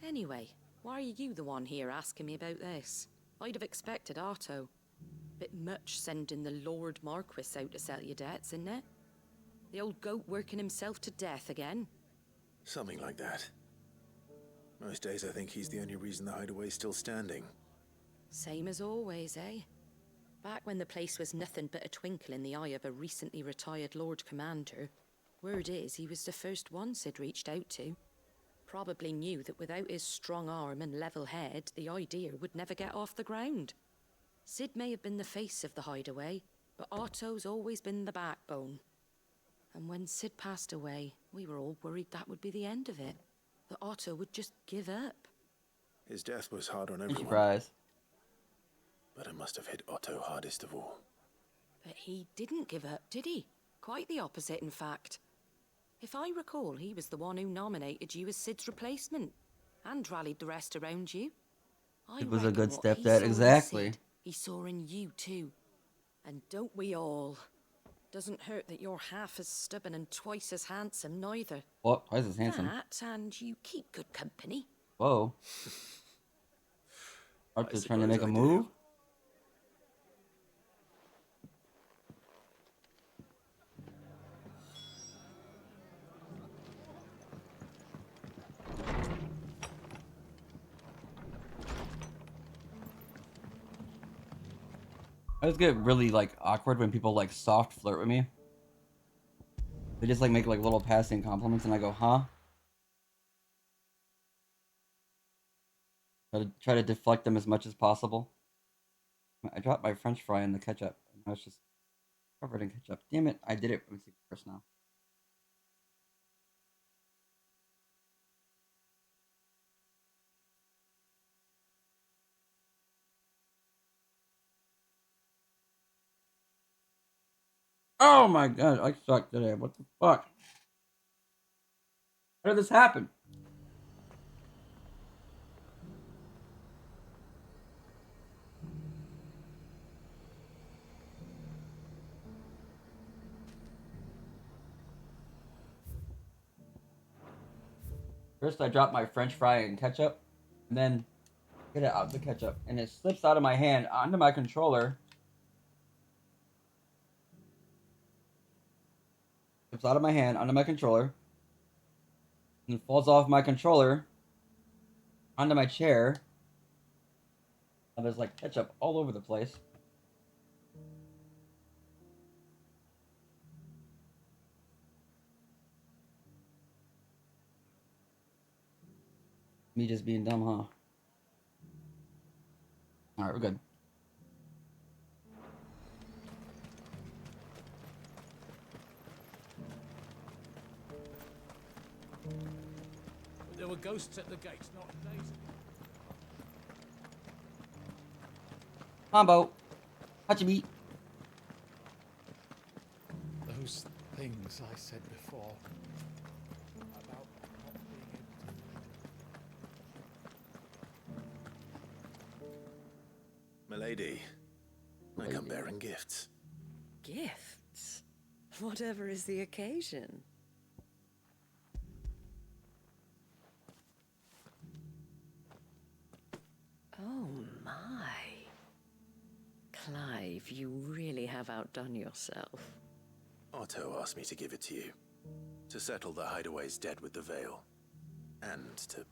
Anyway, why are you the one here asking me about this? I'd have expected Otto. Bit much sending the Lord Marquis out to sell your debts, isn't it? The old goat working himself to death again? Something like that. Most days I think he's the only reason the hideaway's still standing. Same as always, eh? Back when the place was nothing but a twinkle in the eye of a recently retired Lord Commander, word is he was the first one Sid reached out to. Probably knew that without his strong arm and level head, the idea would never get off the ground. Sid may have been the face of the hideaway, but Otto's always been the backbone. And when Sid passed away, we were all worried that would be the end of it. That Otto would just give up. His death was hard on Thank everyone. you, fries. But it must have hit Otto hardest of all. But he didn't give up, did he? Quite the opposite, in fact. If I recall, he was the one who nominated you as Sid's replacement, and rallied the rest around you. It was a reckon good what step he dad, saw in exactly. Sid, he saw in you too. And don't we all? Doesn't hurt that you're half as stubborn and twice as handsome, neither. What? Twice as handsome. That, and you keep good company. Whoa. Arthur's trying to suppose make a I move? do. I just get really like awkward when people like soft flirt with me. They just like make like little passing compliments and I go, huh? Try to deflect them as much as possible. I dropped my French fry in the ketchup and I was just covered in ketchup. Damn it, I did it. Let me see first now. Oh my god, I suck today. What the fuck? How did this happen? First I drop my French fry in ketchup, and then get it out of the ketchup, and it slips out of my hand onto my controller. Slips out of my hand onto my controller, and falls off my controller onto my chair. And there's like ketchup all over the place. Me just being dumb, huh? Alright, we're good. There were ghosts at the gates, not days. Combo. Hachibi. Those things I said before about not being able to... Milady, I come bearing gifts. Gifts? Whatever is the occasion. Oh my. Clive, you really have outdone yourself. Otto asked me to give it to you. To settle the Hideaway's debt with the Veil. And to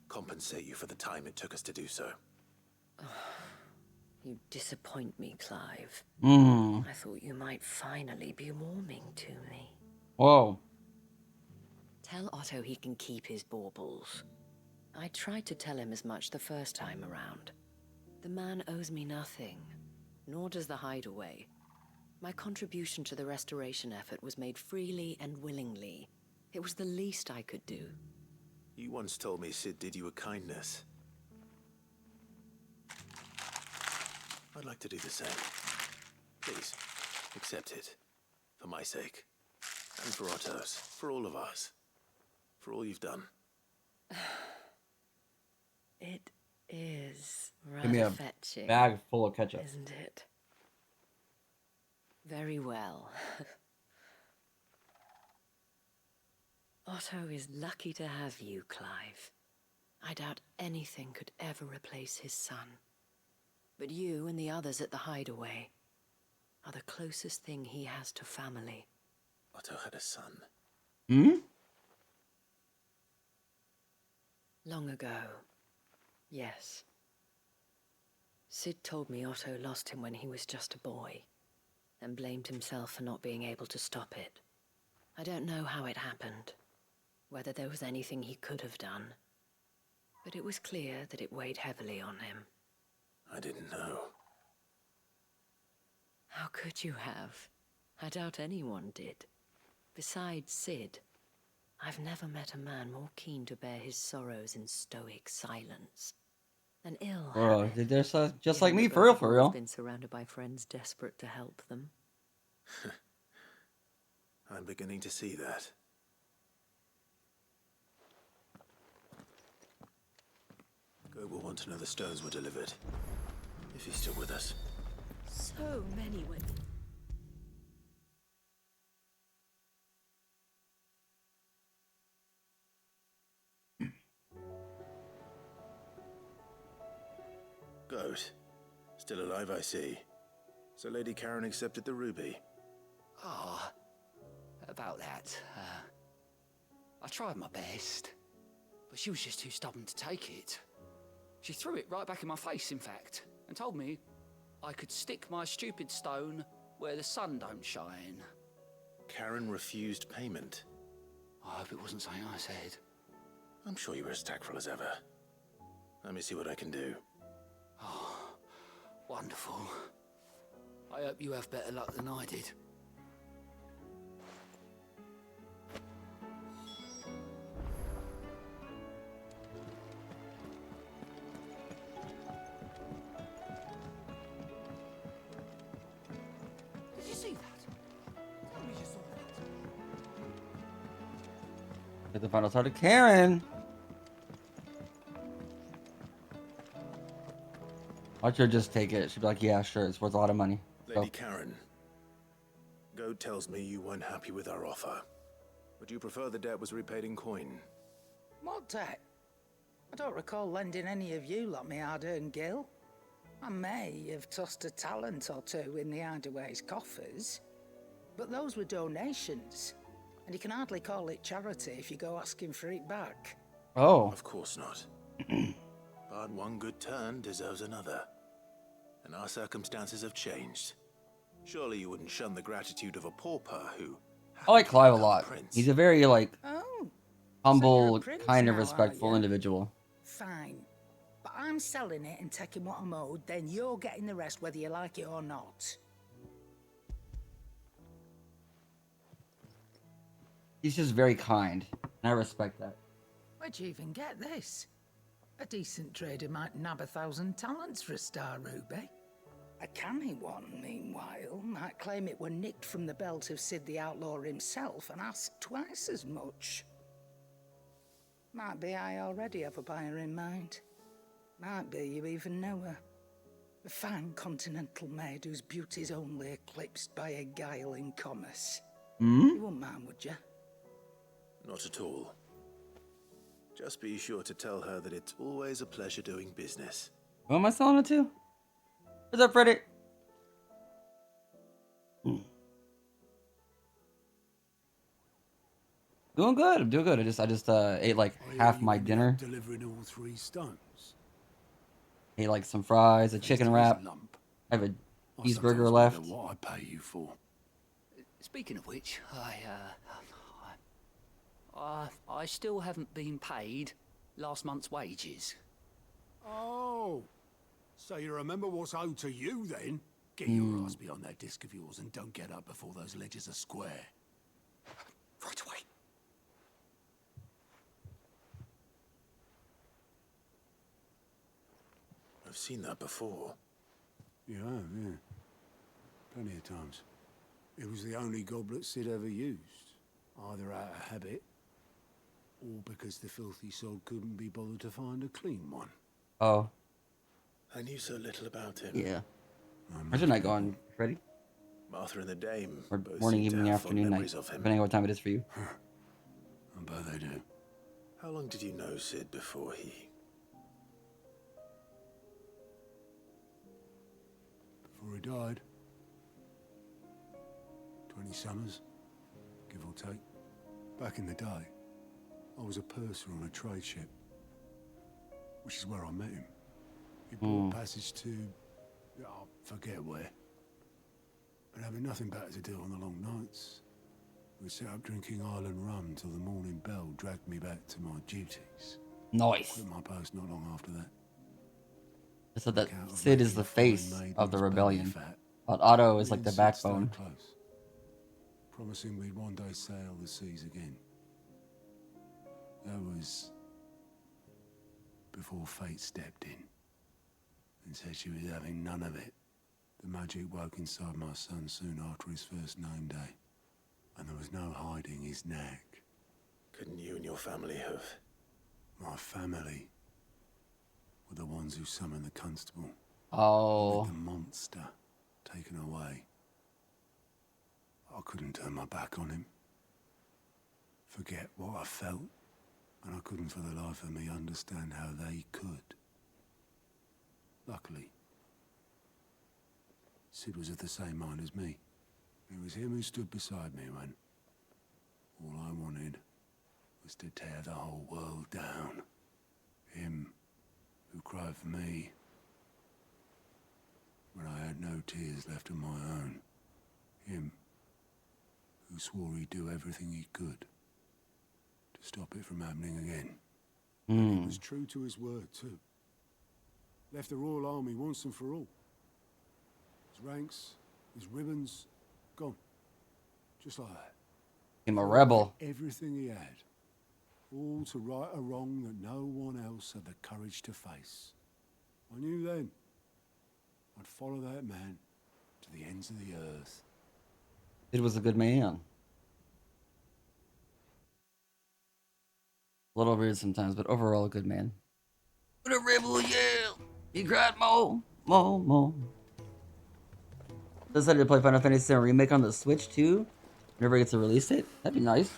compensate you for the time it took us to do so. You disappoint me, Clive. Hmm. I thought you might finally be warming to me. Whoa. Tell Otto he can keep his baubles. I tried to tell him as much the first time around. The man owes me nothing, nor does the Hideaway. My contribution to the restoration effort was made freely and willingly. It was the least I could do. You once told me Sid did you a kindness. I'd like to do the same. Please, accept it. For my sake. And for Otto's. For all of us. For all you've done. It is Give me rather a fetching, bag full of ketchup. isn't it? Very well. Otto is lucky to have you, Clive. I doubt anything could ever replace his son. But you and the others at the Hideaway are the closest thing he has to family. Otto had a son. Hmm? Long ago, yes. Sid told me Otto lost him when he was just a boy, and blamed himself for not being able to stop it. I don't know how it happened, whether there was anything he could have done, but it was clear that it weighed heavily on him. I didn't know. How could you have? I doubt anyone did. Besides Sid, I've never met a man more keen to bear his sorrows in stoic silence. An ill Bro, habit, they're just given like me, that for real, both for have real. been surrounded by friends desperate to help them. I'm beginning to see that. Goat will want to know the stones were delivered. If he's still with us. So many women. Goat. Still alive, I see. So Lady Karen accepted the ruby. Ah, about that. I tried my best, but she was just too stubborn to take it. She threw it right back in my face, in fact, and told me I could stick my stupid stone where the sun don't shine. Karen refused payment. I hope it wasn't something I said. I'm sure you were as tactful as ever. Let me see what I can do. Oh, wonderful. I hope you have better luck than I did. Did you see that? Tell me you saw that. Get the final side of Karen. Watch her just take it. She'd be like, yeah, sure, it's worth a lot of money. Lady Karen. Goat tells me you weren't happy with our offer. Would you prefer the debt was repaid in coin? What debt? I don't recall lending any of you lot me hard-earned gil. I may have tossed a talent or two in the Hideaway's coffers, but those were donations, and you can hardly call it charity if you go asking for it back. Oh. Of course not. But one good turn deserves another. And our circumstances have changed. Surely you wouldn't shun the gratitude of a pauper who... I like Clive a lot. He's a very, like, Oh, humble, prince kind of now, are respectful ya? individual. Fine. But I'm selling it and taking what I'm owed, then you're getting the rest whether you like it or not. He's just very kind, and I respect that. Where'd you even get this? A decent trader might nab 1,000 talents for a star ruby. A canny one, meanwhile, might claim it were nicked from the belt of Sid the Outlaw himself and ask twice as much. Might be I already have a buyer in mind. Might be you even know her. A fine continental maid whose beauty's only eclipsed by a guile in commerce. You wouldn't mind, would you? Not at all. Just be sure to tell her that it's always a pleasure doing business. Who am I selling it to? What's up, Reddit? Doing good. I'm doing good. I just ate like half my dinner. Delivering all 3 stones. Ate like some fries, a Thanks chicken to his wrap. lump. I have a I cheeseburger sometimes left. wonder what I pay you for. Speaking of which, I still haven't been paid last month's wages. Oh, so you remember what's owed to you then? Get your ass behind that disc of yours and don't get up before those ledgers are square. Right away. I've seen that before. Yeah, yeah. Plenty of times. It was the only goblet Sid ever used. Either out of habit, or because the filthy sod couldn't be bothered to find a clean one. Oh. I knew so little about him. Yeah. Where's your night going, Freddy? Martha and the Dame Or both morning, seem to evening, have fond afternoon, night, memories of him. depending on what time it is for you. I bet they do. How long did you know Sid before he... Before he died. 20 summers, give or take. Back in the day, I was a purser on a trade ship, which is where I met him. He bought passage to, I forget where. But having nothing better to do on the long nights, we set up drinking island rum till the morning bell dragged me back to my duties. Nice. Quit my post not long after that. I said that Sid is the face of the rebellion, but Otto is like the backbone. Close, promising we'd one day sail the seas again. That was before fate stepped in and said she was having none of it. The magic woke inside my son soon after his first name day, and there was no hiding his knack. Couldn't you and your family have... My family were the ones who summoned the constable. Oh. With the monster taken away. I couldn't turn my back on him. Forget what I felt, and I couldn't for the life of me understand how they could. Luckily, Sid was of the same mind as me. It was him who stood beside me when all I wanted was to tear the whole world down. Him who cried for me when I had no tears left of my own. Him who swore he'd do everything he could to stop it from happening again. And he was true to his word too. Left the Royal Army once and for all. His ranks, his ribbons, gone. Just like that. I'm a rebel. Everything he had. All to right a wrong that no one else had the courage to face. I knew then I'd follow that man to the ends of the earth. It was a good man. A little weird sometimes, but overall a good man. What a rebel, yeah! He cried more. Decided to play Final Fantasy VII Remake on the Switch too. Whenever it gets a release date, that'd be nice.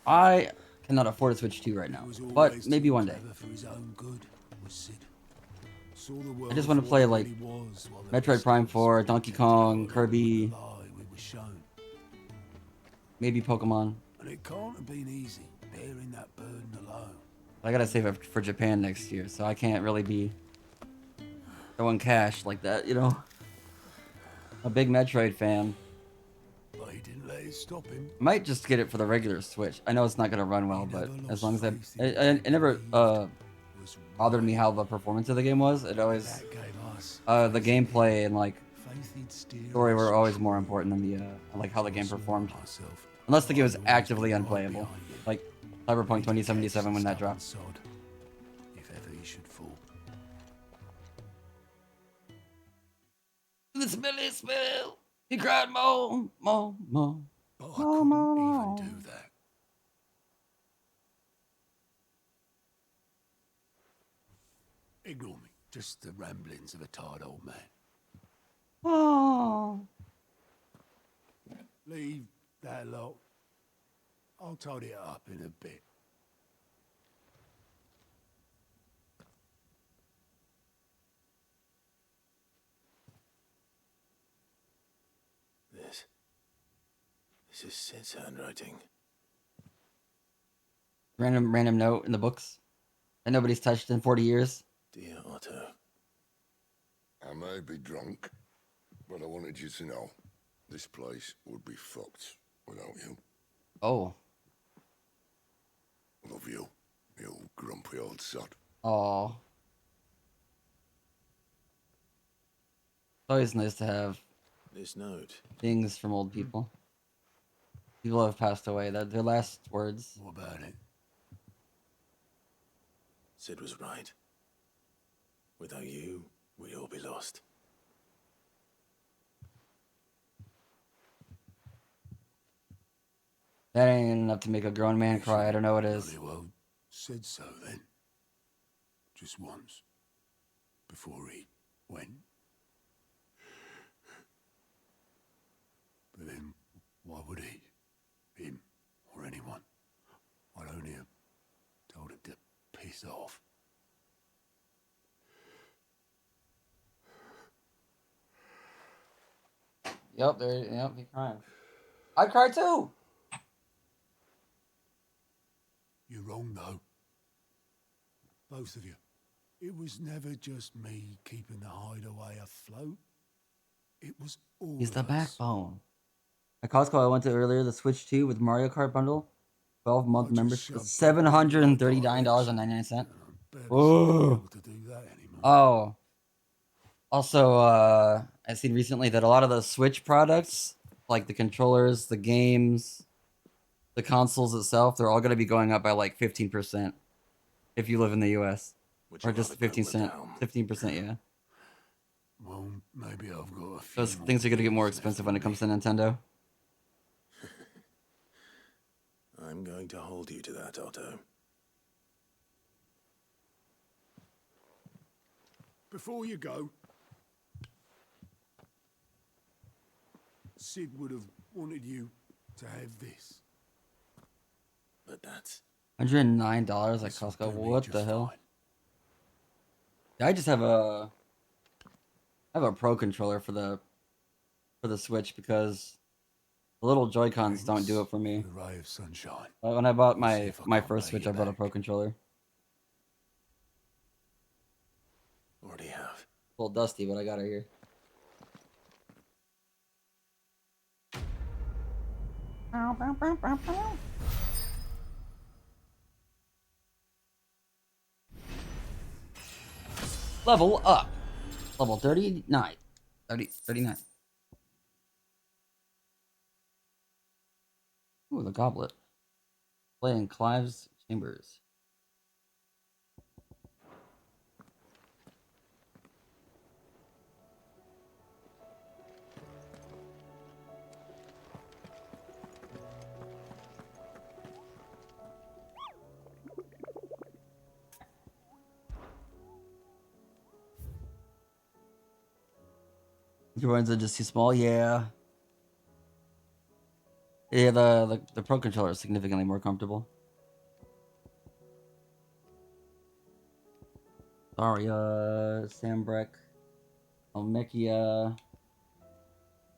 I cannot afford a Switch 2 right now, but maybe one day. I just want to play like Metroid Prime 4, Donkey Kong, Kirby, maybe Pokemon. And it can't have been easy bearing that burden alone. I gotta save up for Japan next year, so I can't really be throwing cash like that, you know? A big Metroid fan. But he didn't let it stop him. I might just get it for the regular Switch. I know it's not gonna run well, but as long as it never bothered me how the performance of the game was. It always the gameplay and like story were always more important than the like how the game performed. Unless the game was actively unplayable, like Cyberpunk 2077 when that dropped. If ever he should fall. The smelly smell. He cried more. But I couldn't even do that. Ignore me. Just the ramblings of a tired old man. Oh. Leave that lot. I'll tidy it up in a bit. This is Sid's handwriting. Random note in the books that nobody's touched in 40 years. Dear Otto. I may be drunk, but I wanted you to know this place would be fucked without you. Oh. Love you, you grumpy old sod. Oh. It's always nice to have this note. Things from old people. People have passed away. That their last words. What about it? Sid was right. Without you, we'd all be lost. That ain't enough to make a grown man cry. I don't know what it is. Bloody well said so then. Just once. Before he went. But then, why would he? Him, or anyone? I'd only have told him to piss off. Yep, he's crying. I cried too! You're wrong, though. Both of you. It was never just me keeping the hideaway afloat. It was all He's the of us. backbone. At Costco I went to earlier, the Switch 2 with Mario Kart bundle, 12-month membership, $739.99. Oh. Oh. Also, I've seen recently that a lot of the Switch products, like the controllers, the games, the consoles itself, they're all going to be going up by like 15% if you live in the US. Or just 15%. 15%, yeah. Well, maybe I've got a few Those things are going to get more expensive when it comes to Nintendo. I'm going to hold you to that, Otto. Before you go, Sid would have wanted you to have this. But that's $109 at Costco. What the hell? Yeah, I just have a Pro controller for the Switch because the little Joy-Cons don't do it for me. Ray of sunshine. When I bought my first Switch, I bought a Pro controller. Already have. A little dusty, but I got it here. Level up. Level 39. 39. Ooh, the goblet. Play in Clive's chambers. Your ones are just too small, yeah. Yeah, the Pro controller is significantly more comfortable. Daria, Sambrek, Almekia.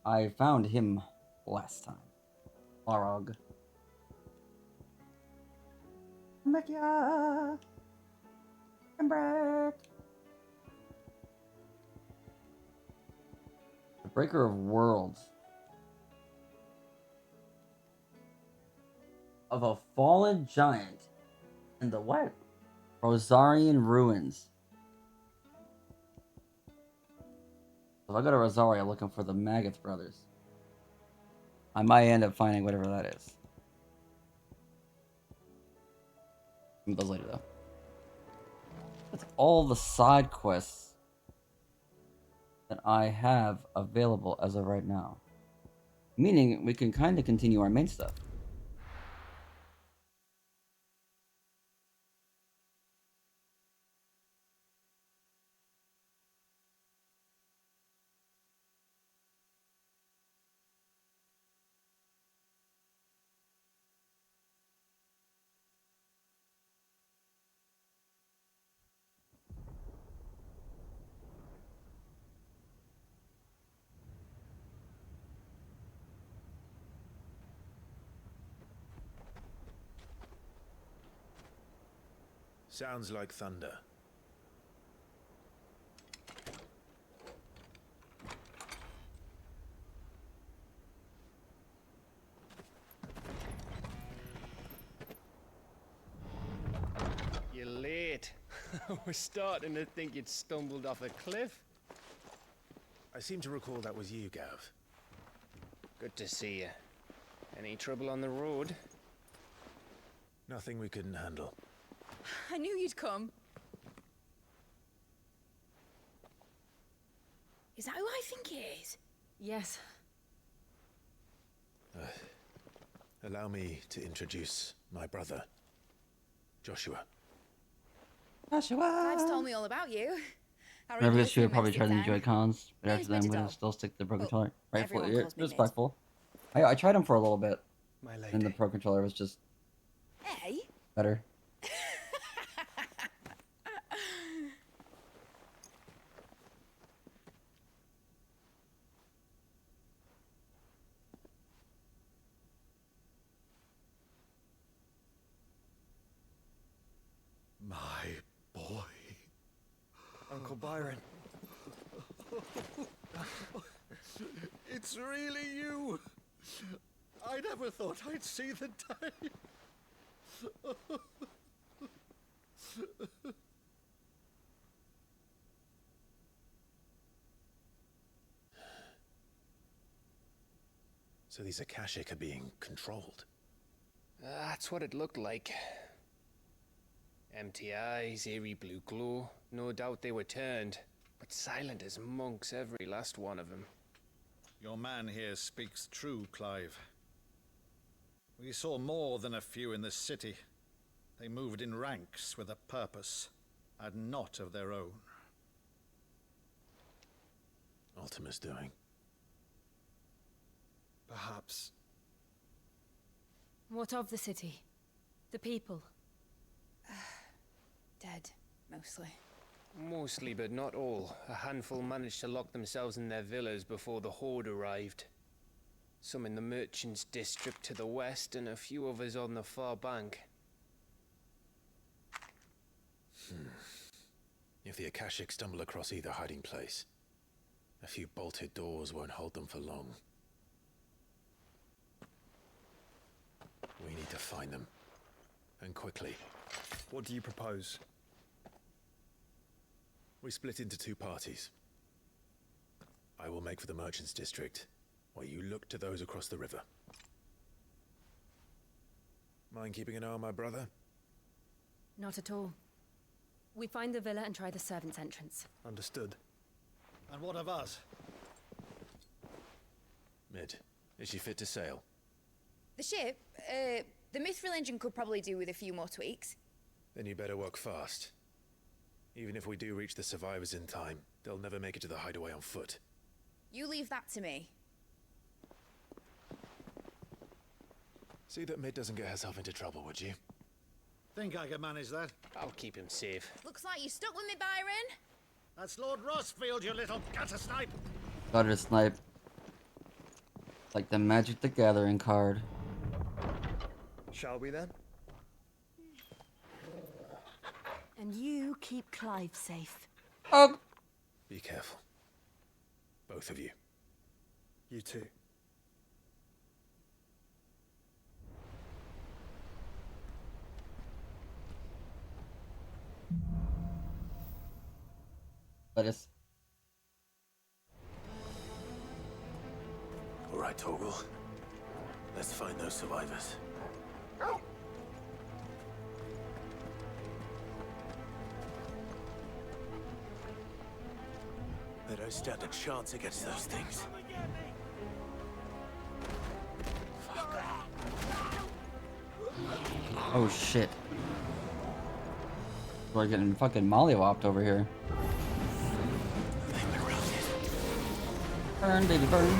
I found him last time. Larog. Almekia! Sambrek! The Breaker of Worlds. Of a fallen giant in the what? Rosarian ruins. If I go to Rosaria looking for the Magath brothers, I might end up finding whatever that is. Those later though. That's all the side quests that I have available as of right now. Meaning we can kind of continue our main stuff. Sounds like thunder. You're late. We're starting to think you'd stumbled off a cliff. I seem to recall that was you, Gav. Good to see you. Any trouble on the road? Nothing we couldn't handle. I knew you'd come. Is that who I think it is? Yes. Allow me to introduce my brother, Joshua. Clive's told me all about you. Whenever this year, probably try to enjoy cons, but after that, I'm gonna still stick to the Pro Controller. Rightfully, everyone calls me Mid. respectful. I tried them for a little bit, My lady. and the Pro Controller was just Hey? better. My boy. Uncle Byron. It's really you. I never thought I'd see the day. So these Akashic are being controlled. That's what it looked like. Empty eyes, eerie blue glow. No doubt they were turned, but silent as monks, every last one of them. Your man here speaks true, Clive. We saw more than a few in this city. They moved in ranks with a purpose, and not of their own. Ultima's doing. Perhaps. What of the city? The people? Dead, mostly. Mostly, but not all. A handful managed to lock themselves in their villas before the Horde arrived. Some in the Merchants' District to the west, and a few others on the far bank. If the Akashic stumble across either hiding place, a few bolted doors won't hold them for long. We need to find them. And quickly. What do you propose? We split into two parties. I will make for the Merchants' District, while you look to those across the river. Mind keeping an eye on my brother? Not at all. We find the villa and try the servants' entrance. Understood. And what of us? Mid, is she fit to sail? The ship, the Mithril engine could probably do with a few more tweaks. Then you better work fast. Even if we do reach the survivors in time, they'll never make it to the hideaway on foot. You leave that to me. See that Mid doesn't get herself into trouble, would you? Think I can manage that? I'll keep him safe. Looks like you stuck with me, Byron. That's Lord Rossfield, you little gutter snipe! Got her snipe. Like the Magic the Gathering card. Shall we then? And you keep Clive safe. Oh! Be careful. Both of you. You too. Let us. All right, Torgal. Let's find those survivors. They don't stand a chance against those things. Oh shit. We're getting fucking mollywopped over here. Burn, baby, burn.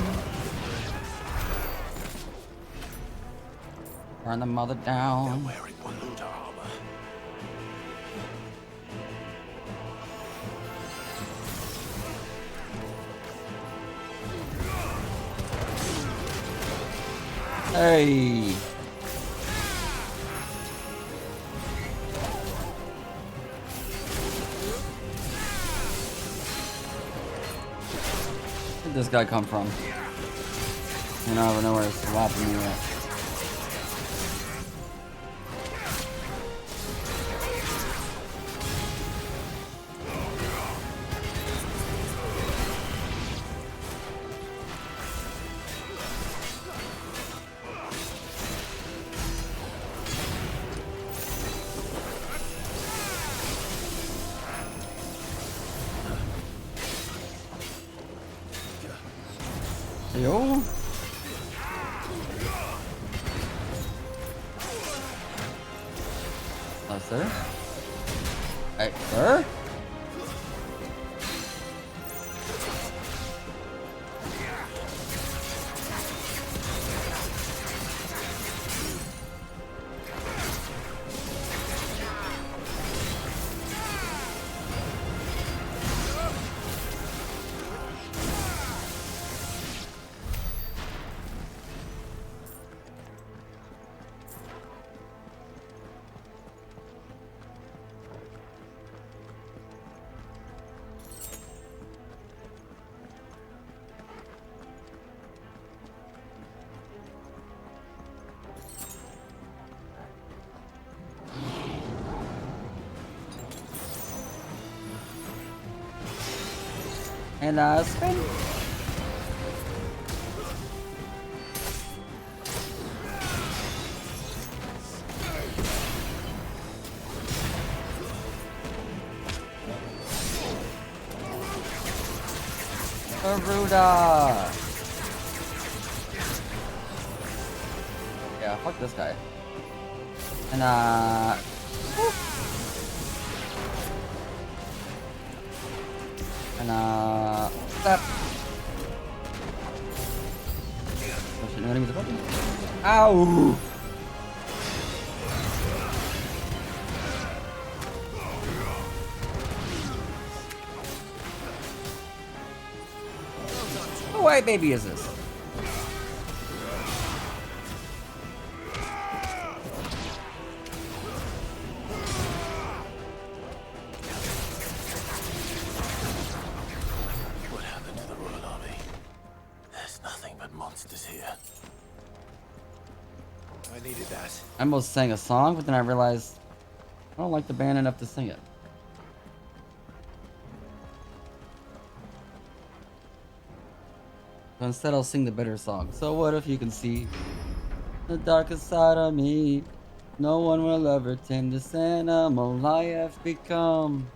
Burn the mother down. They're wearing Waluda armor. Hey. this guy come from? And I don't know where it's slapping me at. Yo. Sir? Hey, sir? And spin. Garuda. Yeah, fuck this guy. And woo. And step. Oh shit, no enemies above me. Ow! Who white baby is this? I almost sang a song, but then I realized I don't like the band enough to sing it. So instead, I'll sing the better song. So what if you can see the darkest side of me? No one will ever tame this animal I have become.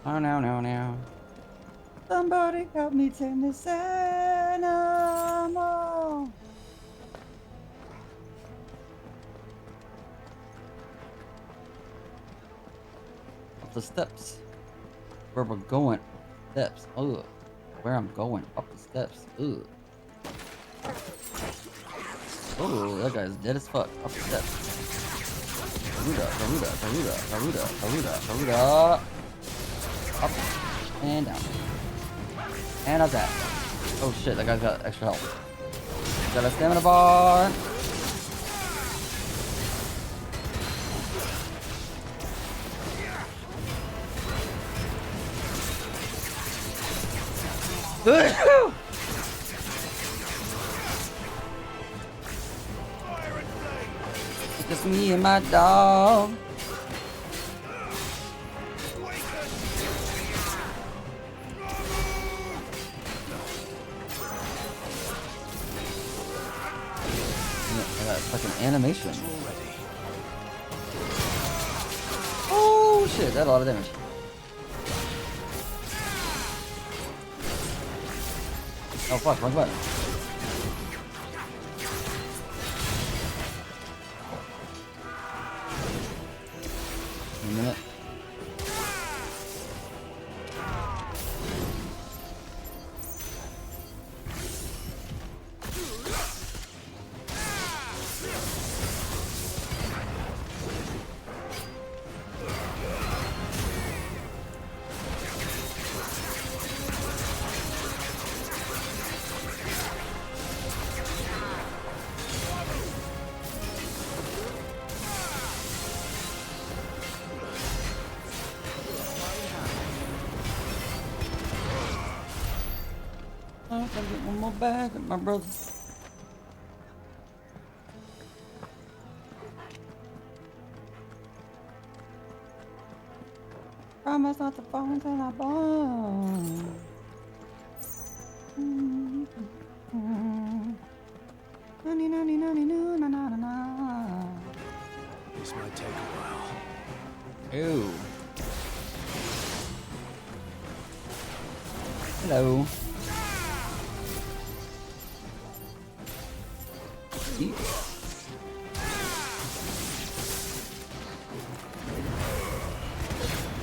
Oh, no. Somebody help me tame this animal. The steps where we're going. Steps. Ugh. Where I'm going. Up the steps. Ugh. Oh, that guy's dead as fuck. Up the steps. Garuda. Up and down. And how's that? Oh shit, that guy's got extra health. Got a stamina bar. Just me and my dog. I got a fucking animation. Oh shit, that's a lot of damage. Oh fuck, wrong button. A minute. Gotta get one more bag, my brother. Promise not to fall until I burn. This might take a while. Ew. Hello. Eat.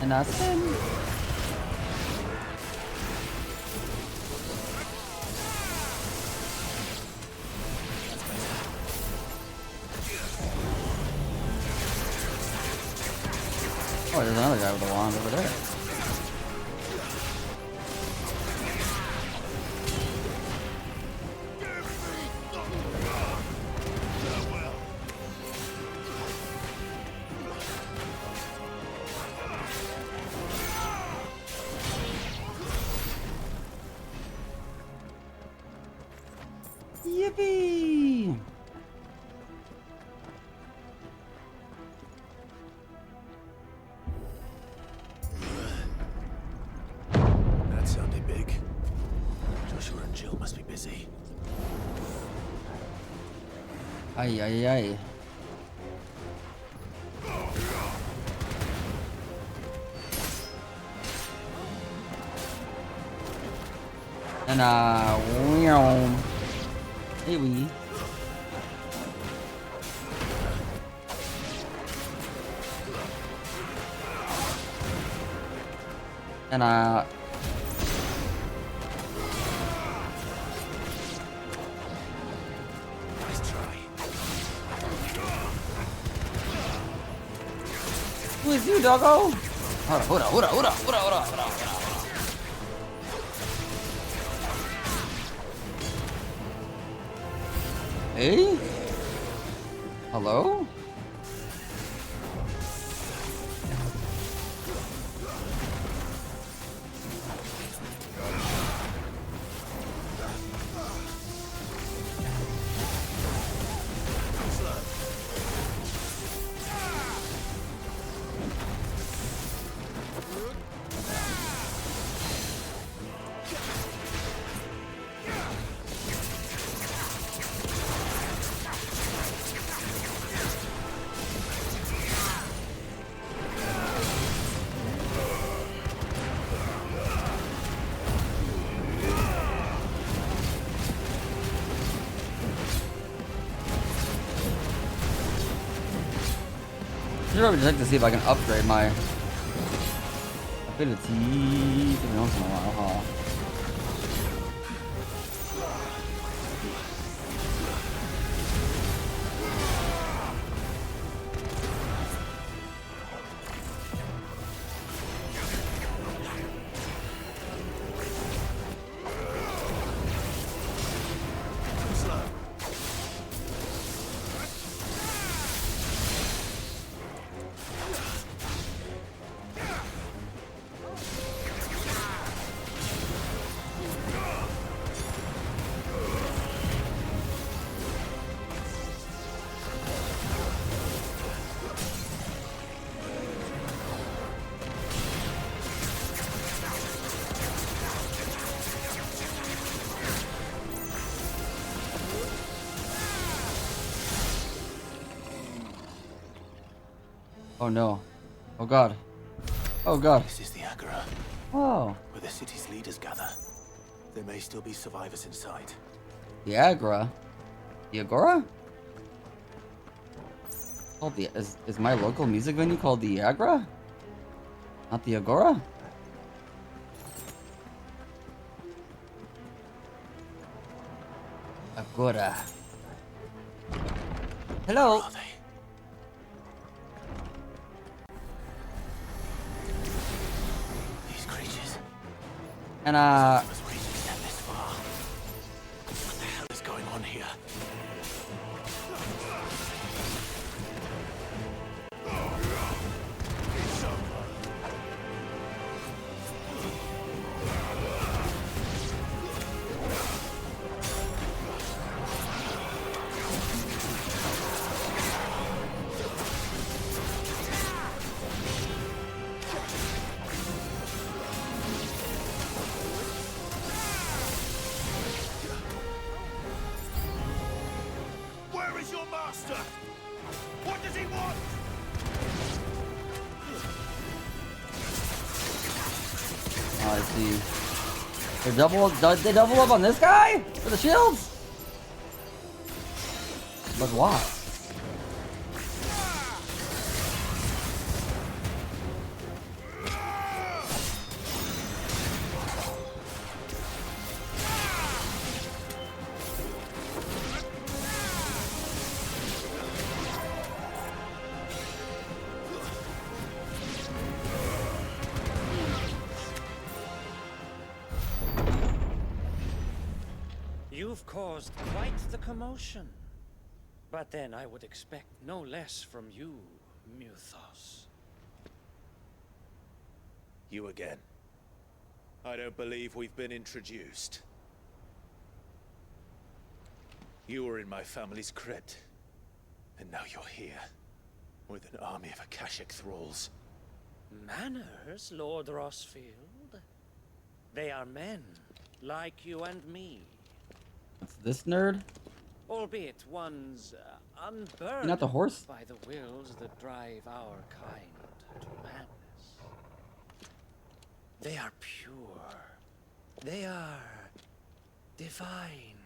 And I said, oh, there's another guy with a wand over there. Yippee! That sounded big. Joshua and Jill must be busy. Ay, ay, ay. And hey we. And Nice try. who is you, doggo? Hold up. Hey? Hello? I should probably check to see if I can upgrade my ability every once in a while, huh? Oh no. Oh god. Oh god. This is the Agora, Oh. where the city's leaders gather. There may still be survivors inside. The Agora? The Agora? Called the is my local music venue called the Agora? Not the Agora? Agora. Hello. These creatures. And Was ready to stand this far. What the hell is going on here? Oh, I see. They double up on this guy for the shields? But why? You've caused quite the commotion. But then I would expect no less from you, Muthos. You again. I don't believe we've been introduced. You were in my family's crypt. And now you're here. With an army of Akashic thralls. Manners, Lord Rossfield? They are men, like you and me. What's this nerd? Albeit one's unburdened You're not the horse? by the wills that drive our kind to madness. They are pure. They are divine.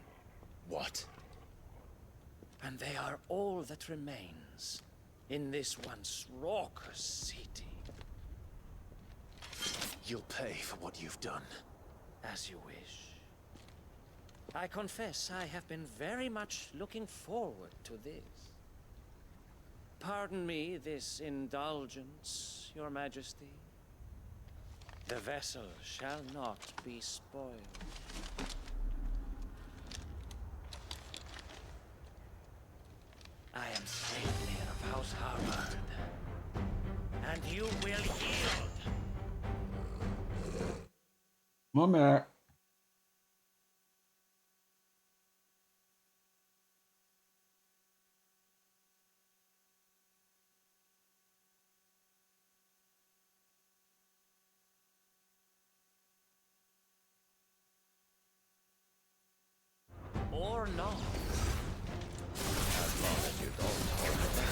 What? And they are all that remains in this once raucous city. You'll pay for what you've done. As you wish. I confess I have been very much looking forward to this. Pardon me this indulgence, Your Majesty. The vessel shall not be spoiled. I am Saintlier of House Harvard, and you will yield. 1 minute. Or not. As long as you don't hold it back.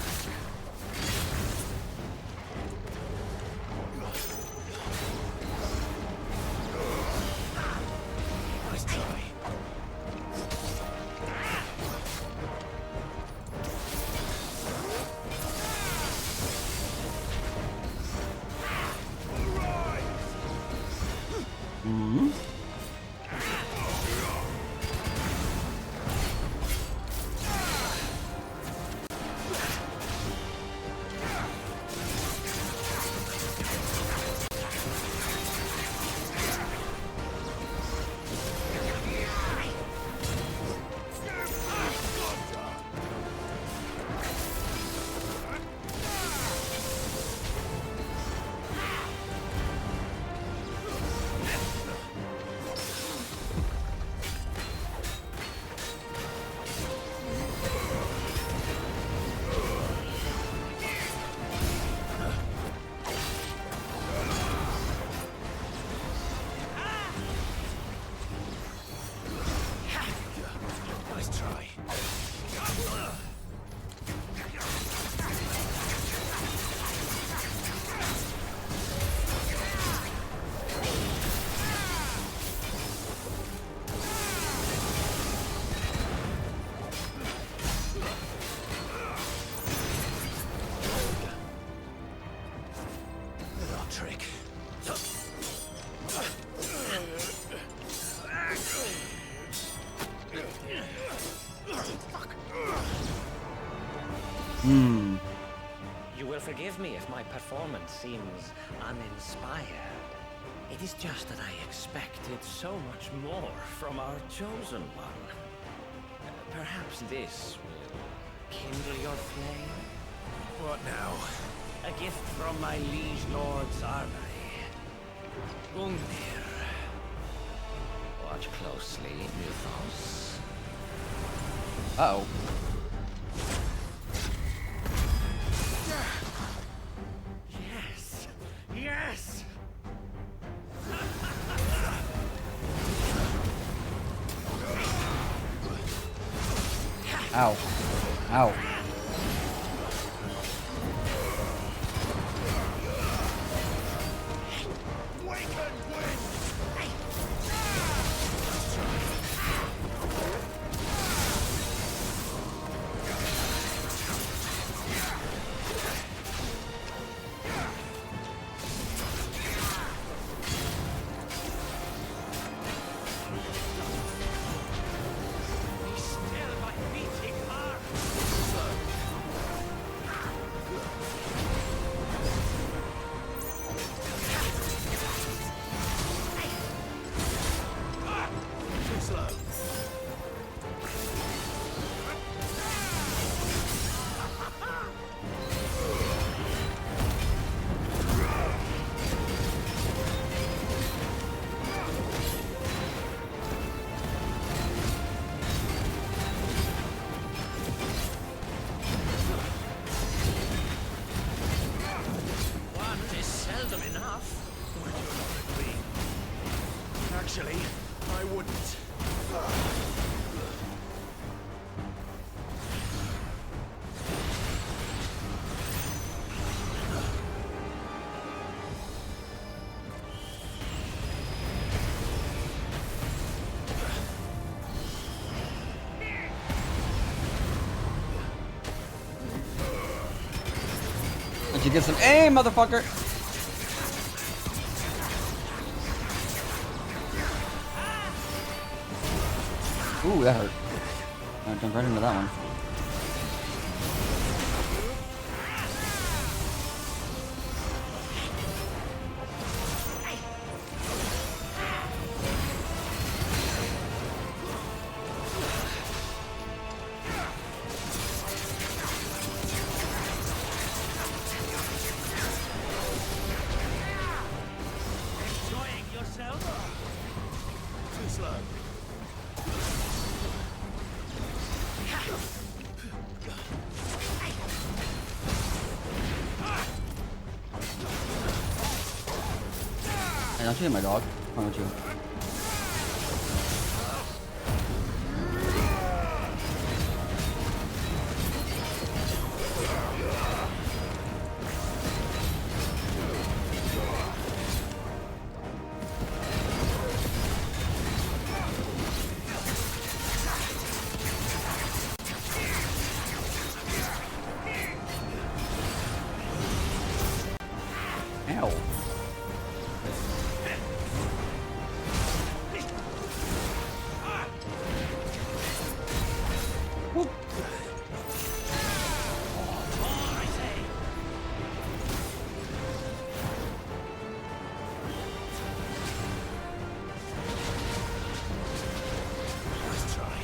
Nice try. Mm-hmm. You will forgive me if my performance seems uninspired. It is just that I expected so much more from our chosen one. Perhaps this will kindle your flame? What now? A gift from my liege lord's armory. Gungnir. Watch closely, Muthos. Uh-oh. Yes! Yes! Ow. Ow. Actually, I wouldn't. Did you get some aim, motherfucker? Ooh, that hurt. I jumped right into that one. Enjoying yourself? Too slow. Hey, don't you hit my dog. Why don't you? Ow. Nice try.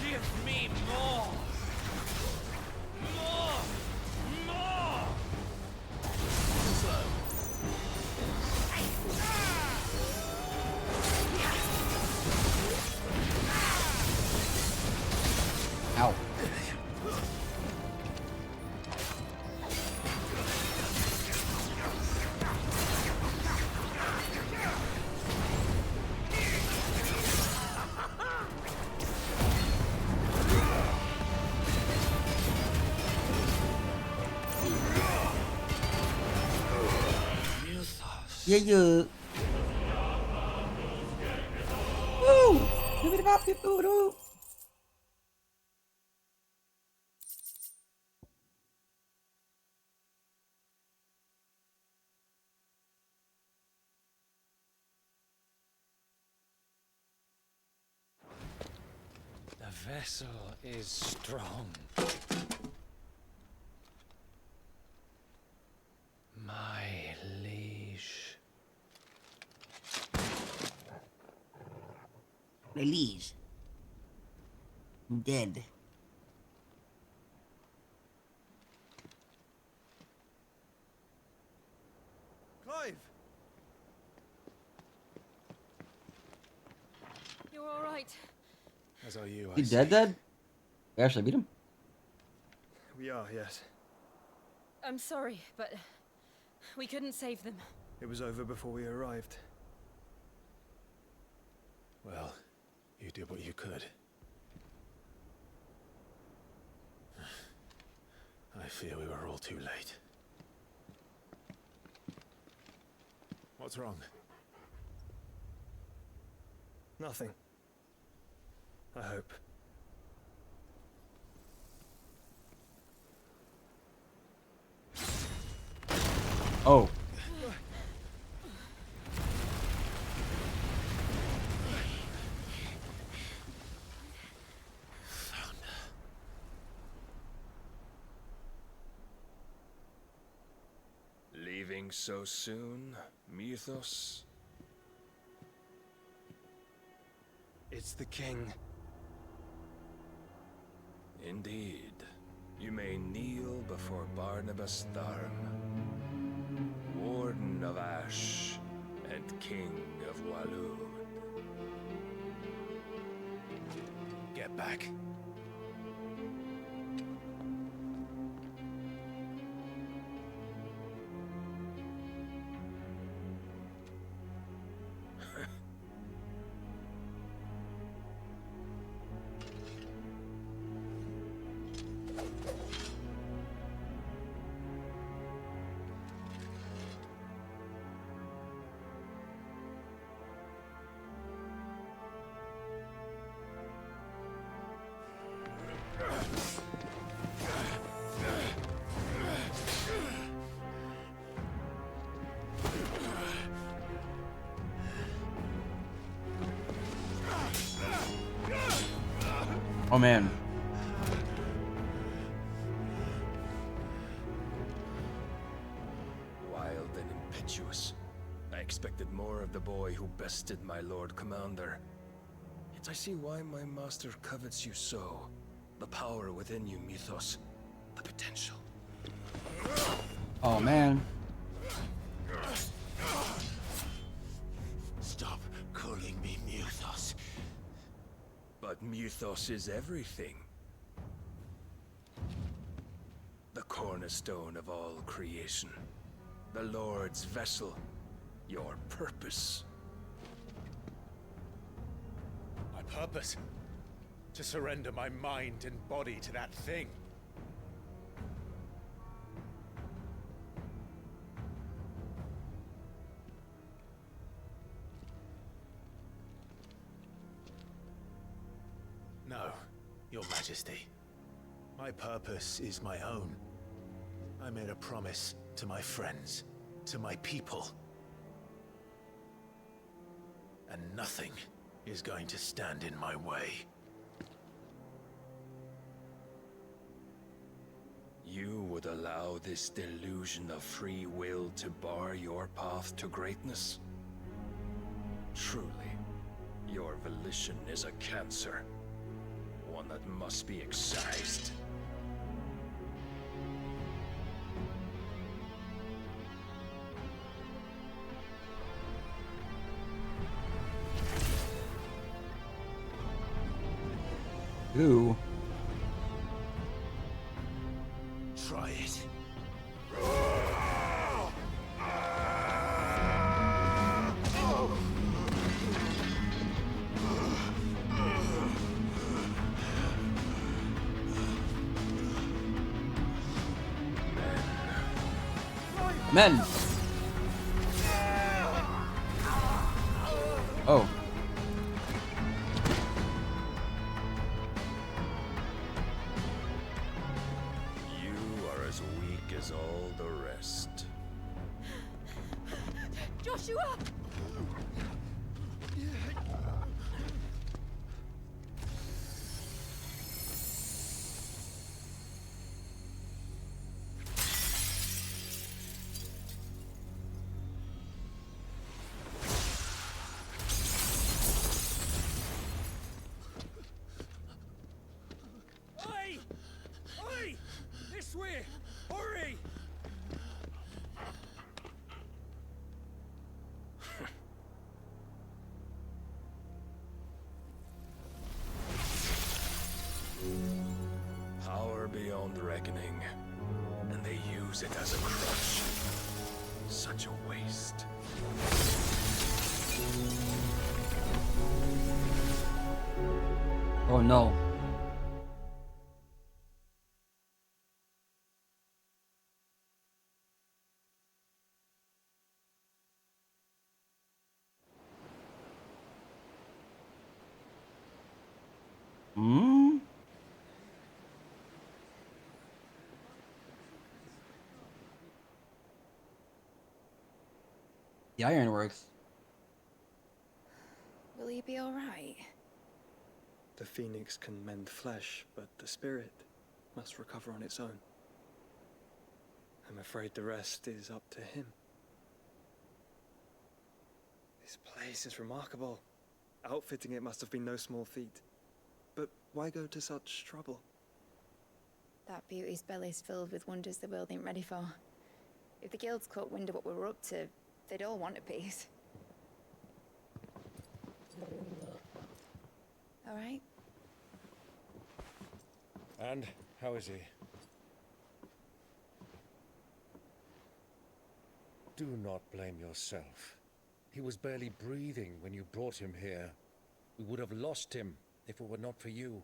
Give me more! More! More! Too slow. Ow. Yeah, yeah. Woo! Doobity-bop-doo-doo-doo. The vessel is strong. My liege. My liege. I'm dead. Clive! You're all right. As are you, He dead? We actually beat him? We are, yes. I'm sorry, but we couldn't save them. It was over before we arrived. Well, you did what you could. I fear we were all too late. What's wrong? Nothing. I hope. Oh. Leaving so soon, Mythos? It's the king. Indeed. You may kneel before Barnabas Tharm, Ward Warden of Ash and King of Walud. Get back. Oh man. Wild and impetuous. I expected more of the boy who bested my Lord Commander. Yet I see why my master covets you so. The power within you, Mythos. The potential. Oh man. Stop calling me Mythos. But Mythos is everything. The cornerstone of all creation. The Lord's vessel. Your purpose. My purpose? To surrender my mind and body to that thing. No, Your Majesty. My purpose is my own. I made a promise to my friends, to my people. And nothing is going to stand in my way. You would allow this delusion of free will to bar your path to greatness? Truly, your volition is a cancer. One that must be excised. Ooh. Try it. Men. Oh. You are as weak as all the rest. Joshua! Oi! Oi! This way! Hurry! Power beyond reckoning, and they use it as a crutch. Such a waste. Oh no. Hmm? The ironworks. Will you be all right? The phoenix can mend flesh, but the spirit must recover on its own. I'm afraid the rest is up to him. This place is remarkable. Outfitting it must have been no small feat. But why go to such trouble? That beauty's belly's filled with wonders the world ain't ready for. If the guilds caught wind of what we were up to, they'd all want a piece. All right? And how is he? Do not blame yourself. He was barely breathing when you brought him here. We would have lost him if it were not for you.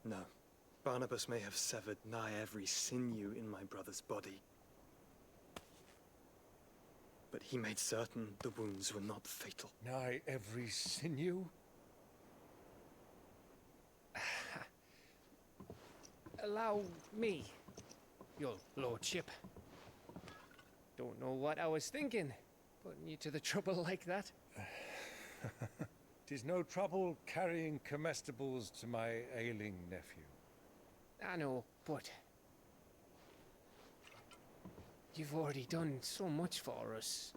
No. Barnabas may have severed nigh every sinew in my brother's body. But he made certain the wounds were not fatal. Nigh every sinew? Allow me, your lordship. Don't know what I was thinking, putting you to the trouble like that. 'Tis no trouble carrying comestibles to my ailing nephew. I know, but you've already done so much for us.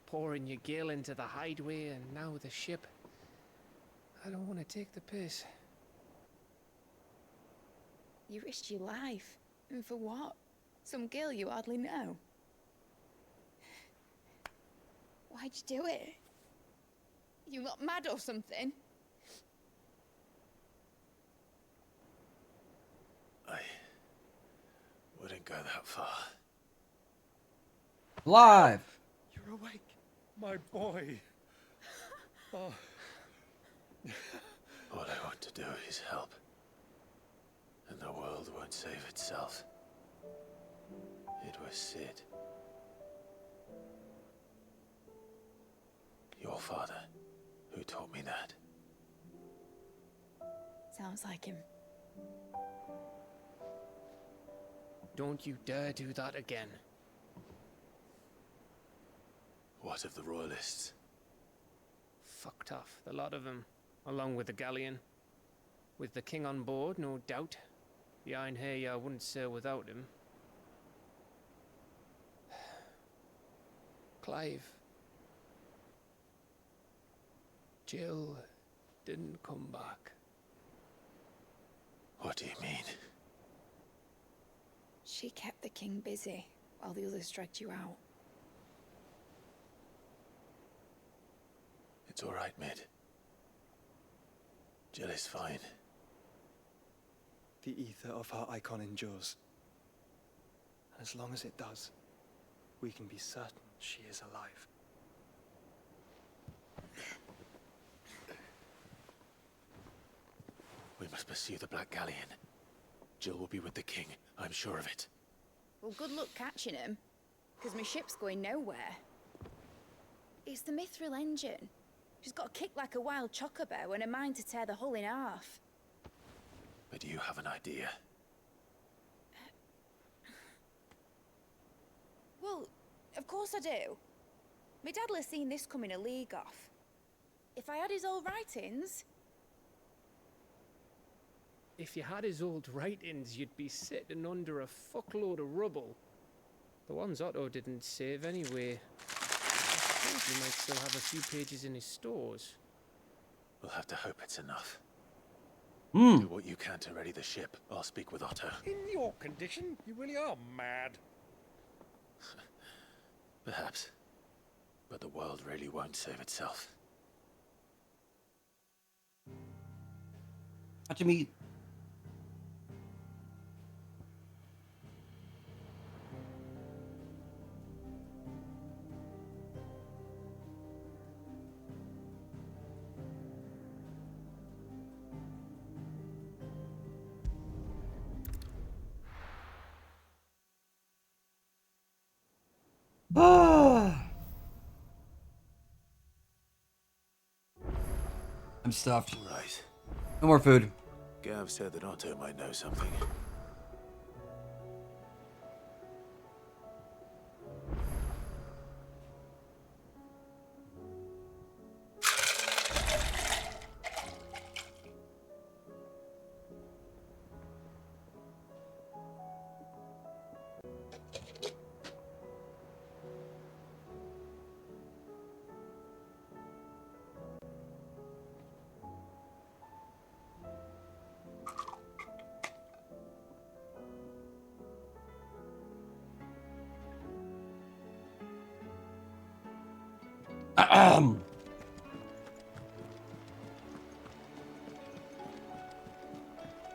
Pouring your gil into the hideaway and now the ship. I don't want to take the piss. You risked your life. And for what? Some girl you hardly know. Why'd you do it? You lot mad or something? I wouldn't go that far. Live! You're awake, my boy. Oh. All I want to do is help. And the world won't save itself. It was Sid. Your father, who taught me that. Sounds like him. Don't you dare do that again. What of the Royalists? Fucked off, the lot of them, along with the galleon. With the king on board, no doubt. Behind here, I wouldn't sail without him. Clive. Jill didn't come back. What do you mean? She kept the king busy while the others dragged you out. It's all right, Mid. Jill is fine. The ether of her icon endures. And as long as it does, we can be certain she is alive. We must pursue the Black Galleon. Jill will be with the king, I'm sure of it. Well, good luck catching him, because my ship's going nowhere. It's the Mithril engine. She's got a kick like a wild chocobo and a mind to tear the hull in half. But do you have an idea? Well, of course I do. My dad'll have seen this coming a league off. If I had his old writings... If you had his old writings, you'd be sitting under a fuckload of rubble. The ones Otto didn't save anyway. I suppose he might still have a few pages in his stores. We'll have to hope it's enough. Hmm. Do what you can to ready the ship. I'll speak with Otto. In your condition, you really are mad. Perhaps. But the world really won't save itself. Watch me. I'm stuffed. Right. No more food. Gav said that Otto might know something.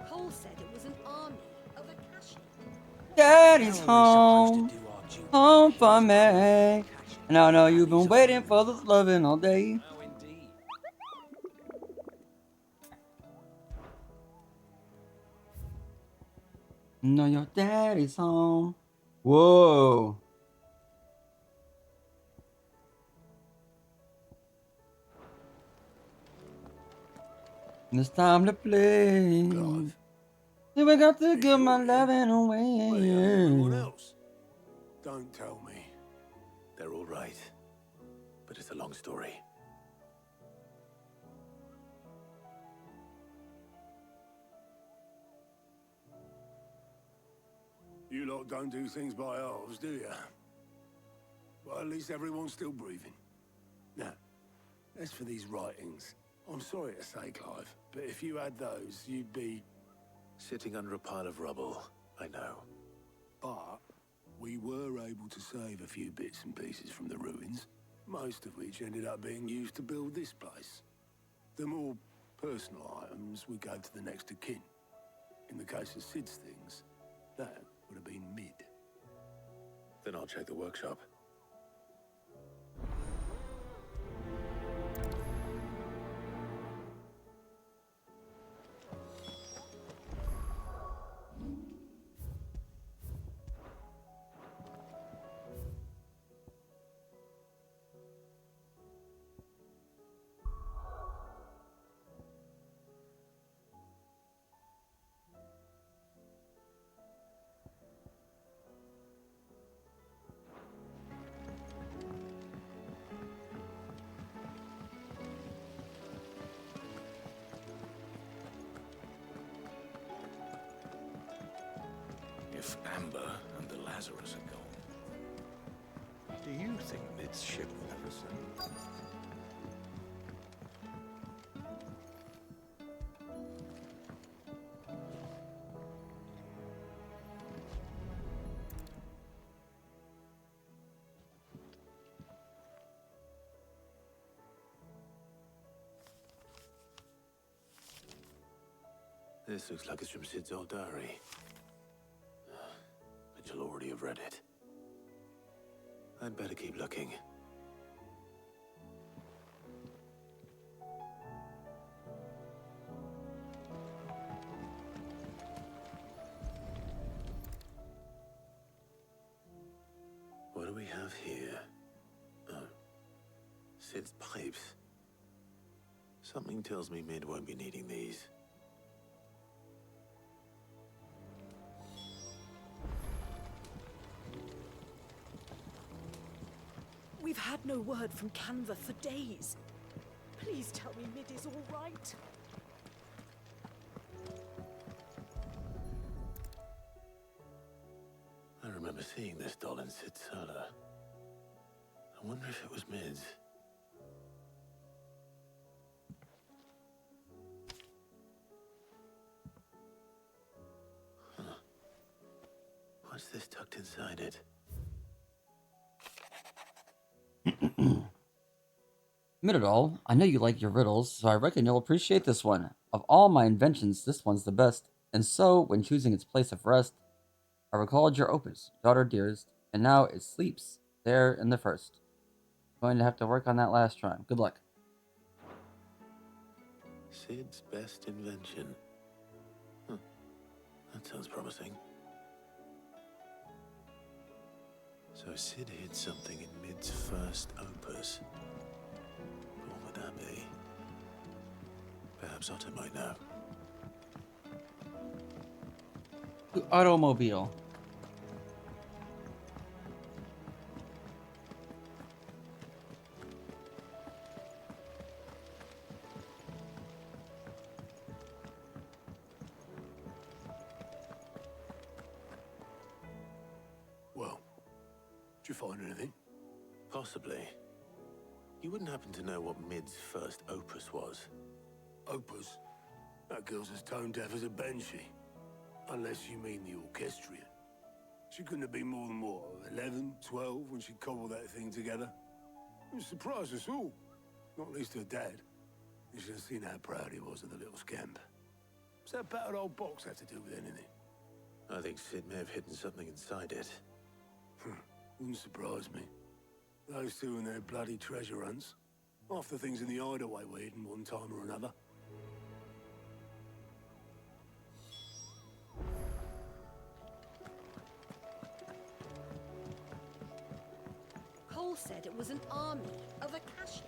Cole said it was an army of Akashi. Daddy's home, home for me. And I know you've been waiting for this loving all day. Oh, indeed. No, your daddy's home. Whoa. It's time to play. Clive. We got to give my loving away. Where the hell is everyone else? Don't tell me. They're all right. But it's a long story. You lot don't do things by halves, do you? Well, at least everyone's still breathing. Now, as for these writings, I'm sorry to say, Clive, but if you had those, you'd be... Sitting under a pile of rubble, I know. But we were able to save a few bits and pieces from the ruins, most of which ended up being used to build this place. The more personal items we gave to the next of kin. In the case of Sid's things, that would have been mid. Then I'll check the workshop. If Amber and the Lazarus are gone, do you think Mid's ship will ever sail? This looks like it's from Sid's old diary. But you'll already have read it. I'd better keep looking. What do we have here? Oh. Sid's pipes. Something tells me Mid won't be needing these. We've had no word from Canva for days. Please tell me Mid is all right. I remember seeing this doll in Sid's cellar. I wonder if it was Mid's. Huh. What's this tucked inside it? Admit it all, I know you like your riddles, so I reckon you'll appreciate this one. Of all my inventions, this one's the best. And so, when choosing its place of rest, I recalled your opus, daughter dearest, and now it sleeps there in the first. Going to have to work on that last rhyme. Good luck. Sid's best invention. Huh. That sounds promising. So Sid hid something in Mid's first opus. What would that be? Perhaps Otto might know. Automobile. Well, did you find anything? Possibly. You wouldn't happen to know what Mid's first opus was? Opus? That girl's as tone deaf as a banshee. Unless you mean the orchestrion. She couldn't have been more than, what, 11, 12 when she cobbled that thing together? It surprised us all. Not least her dad. You should have seen how proud he was of the little scamp. What's that battered old box have to do with anything? I think Sid may have hidden something inside it. Wouldn't surprise me. Those two and their bloody treasure hunts. Half the things in the hideaway were hidden one time or another. Cole said it was an army of Akashi.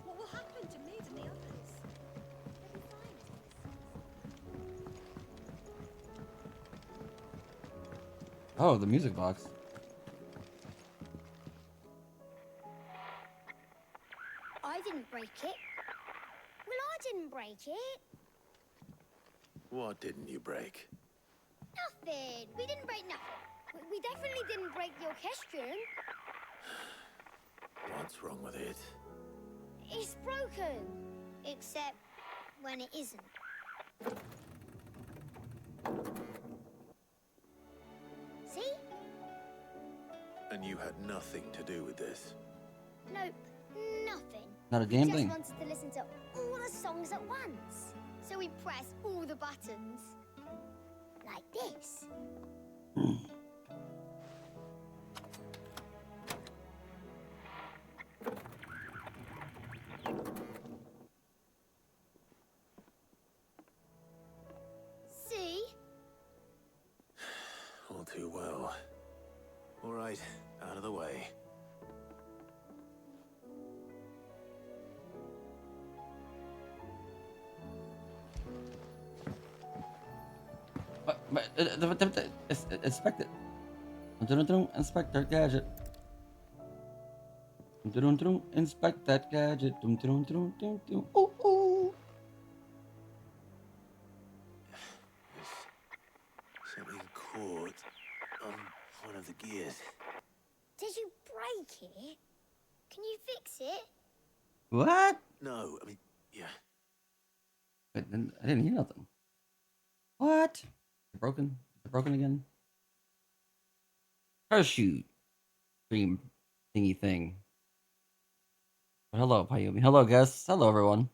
What will happen to Mid and the others? Oh, the music box. I didn't break it. Well, I didn't break it. What didn't you break? Nothing. We didn't break nothing. We definitely didn't break the orchestrion. What's wrong with it? It's broken. Except when it isn't. See? And you had nothing to do with this? Nope. Nothing. Not a damn we thing. just wanted to listen to all the songs at once. So we pressed all the buttons. Like this. See? All too well. All right, out of the way. Inspect it. Inspector Gadget. Inspect that gadget. Ooh, ooh. Something caught on one of the gears. Did you break it? Can you fix it? What? No, I mean, yeah. I didn't hear nothing. What? Broken? Broken again? Parachute. Dream thingy thing. But hello, Payumi. Hello, guests. Hello, everyone.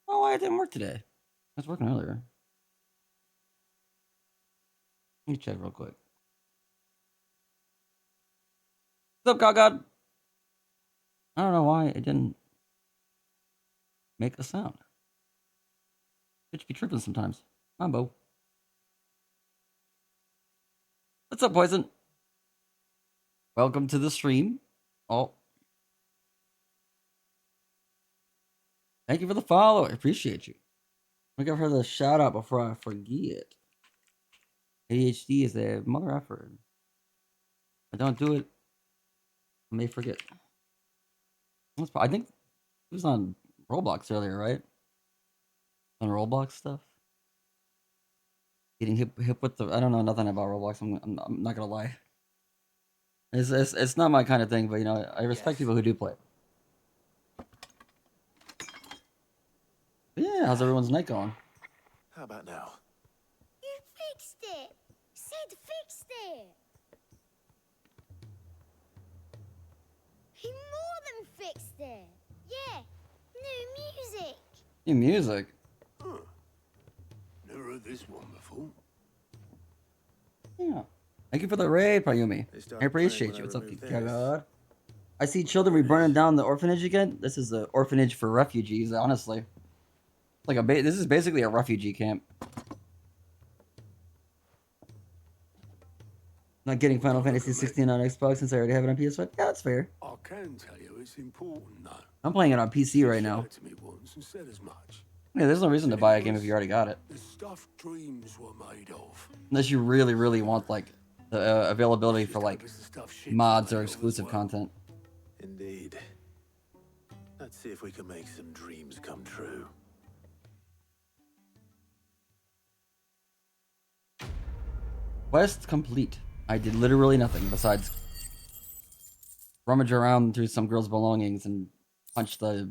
Oh, why it didn't work today? I was working earlier. Let me check real quick. What's up, God? I don't know why it didn't make a sound. Bitch be tripping sometimes. Mambo. What's up, Poison? Welcome to the stream. Oh. Thank you for the follow. I appreciate you. I'll give her the shout out before I forget. ADHD is a mother effort. If I don't do it, I may forget. I think it was on Roblox earlier, right? On Roblox stuff. Getting hip with the. I don't know nothing about Roblox. I'm not gonna lie. It's not my kind of thing, but you know I respect people who do play. Yeah, how's everyone's night going? How about now? You fixed it. Sid fixed it. He more than fixed it. Yeah, new music. New music. Huh. Never heard this one before. Yeah. Thank you for the raid, Payumi. I appreciate you. What's up, God? I see children be burning down the orphanage again. This is the orphanage for refugees, honestly. Like this is basically a refugee camp. Not getting Final Fantasy 16 on Xbox since I already have it on PS5. Yeah, that's fair. I can tell you it's important, though. I'm playing it on PC right now. To me once and said as much. Yeah, there's no reason to buy a game if you already got it. The stuff dreams were made of. Unless you really, really want like the availability for like mods or exclusive content. Indeed. Let's see if we can make some dreams come true. Quest complete. I did literally nothing besides rummage around through some girl's belongings and punch the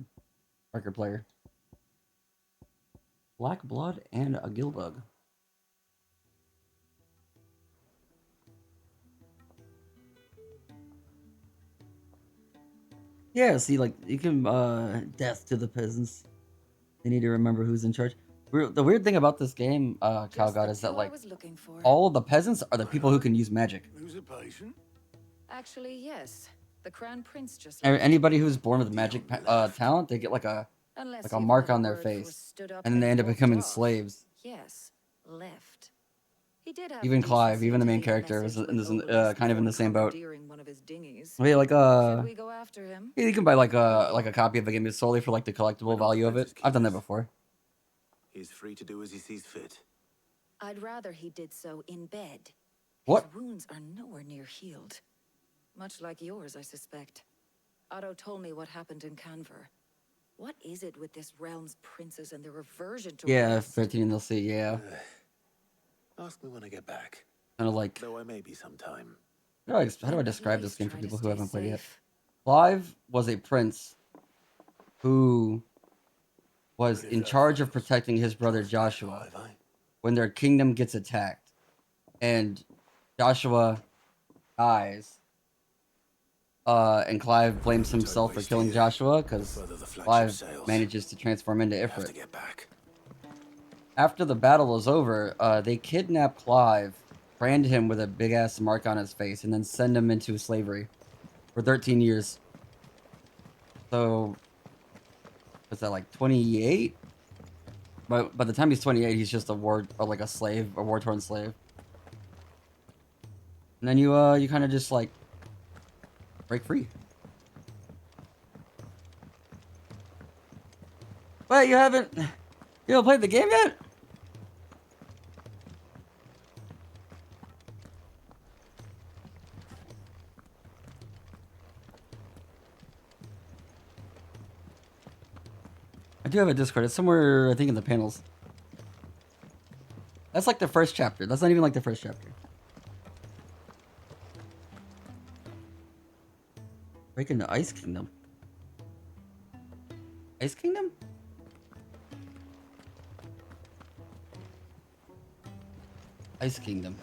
record player. Black blood and a gill bug. Yeah, see, like, you can, death to the peasants. They need to remember who's in charge. The weird thing about this game, Cow God, is that, like, all of the peasants are the people who can use magic. Who's a patient? Actually, yes. The Crown Prince just Anybody who's born with magic talent, they get, like a mark on their face. And then they end up becoming slaves. Yes, left. He did have Even the Clive, decency even the to main leave a character, was message in with this, Obelisk kind of in before the same boat. commandeering one of his dinghies. Yeah, like Should we go after him? yeah, you can buy like a copy of the game solely for like the collectible value of it. I've done that before. He's free to do as he sees fit. I'd rather he did so in bed. What? His wounds are nowhere near healed. Much like yours, I suspect. Otto told me what happened in Canver. What is it with this realm's princes and their aversion to Yeah, rest? 13 they'll see, yeah. Ask me when I get back. Kind of like... Though I may be sometime. How do I describe this game for people who haven't played it yet? Clive was a prince who was in charge of protecting his brother Joshua when their kingdom gets attacked. And Joshua dies. And Clive blames himself for killing Joshua because Clive manages to transform into Ifrit. After the battle is over, they kidnap Clive, brand him with a big-ass mark on his face, and then send him into slavery for 13 years. So, what's that, like 28? But by the time he's 28, he's just a war-torn slave. And then you kind of just, like, break free. Wait, you haven't played the game yet? I do have a Discord. It's somewhere, I think, in the panels. That's like the first chapter. That's not even like the first chapter. Break into Ice Kingdom. Ice Kingdom? Ice Kingdom.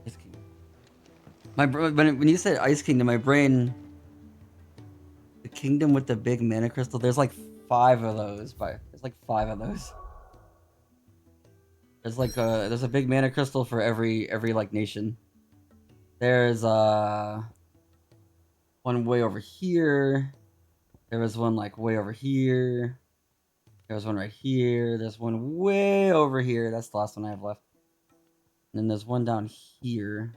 Ice Kingdom. When you said Ice Kingdom, my brain... The kingdom with the big mana crystal. There's like 5 of those. There's like 5 of those. There's like there's a big mana crystal for every like nation. There's one way over here. There was one like way over here. There's one right here. There's one way over here. That's the last one I have left. And then there's one down here.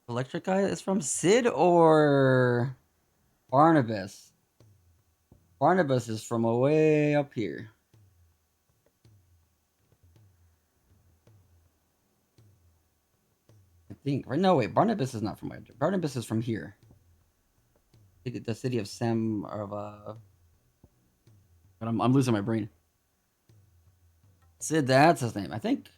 Electric guy is from Sid or Barnabas? Barnabas is from way up here. I think. Right? No, wait. Barnabas is not from way. Barnabas is from here. The city of Sam of But I'm losing my brain. Sid, that's his name. I think.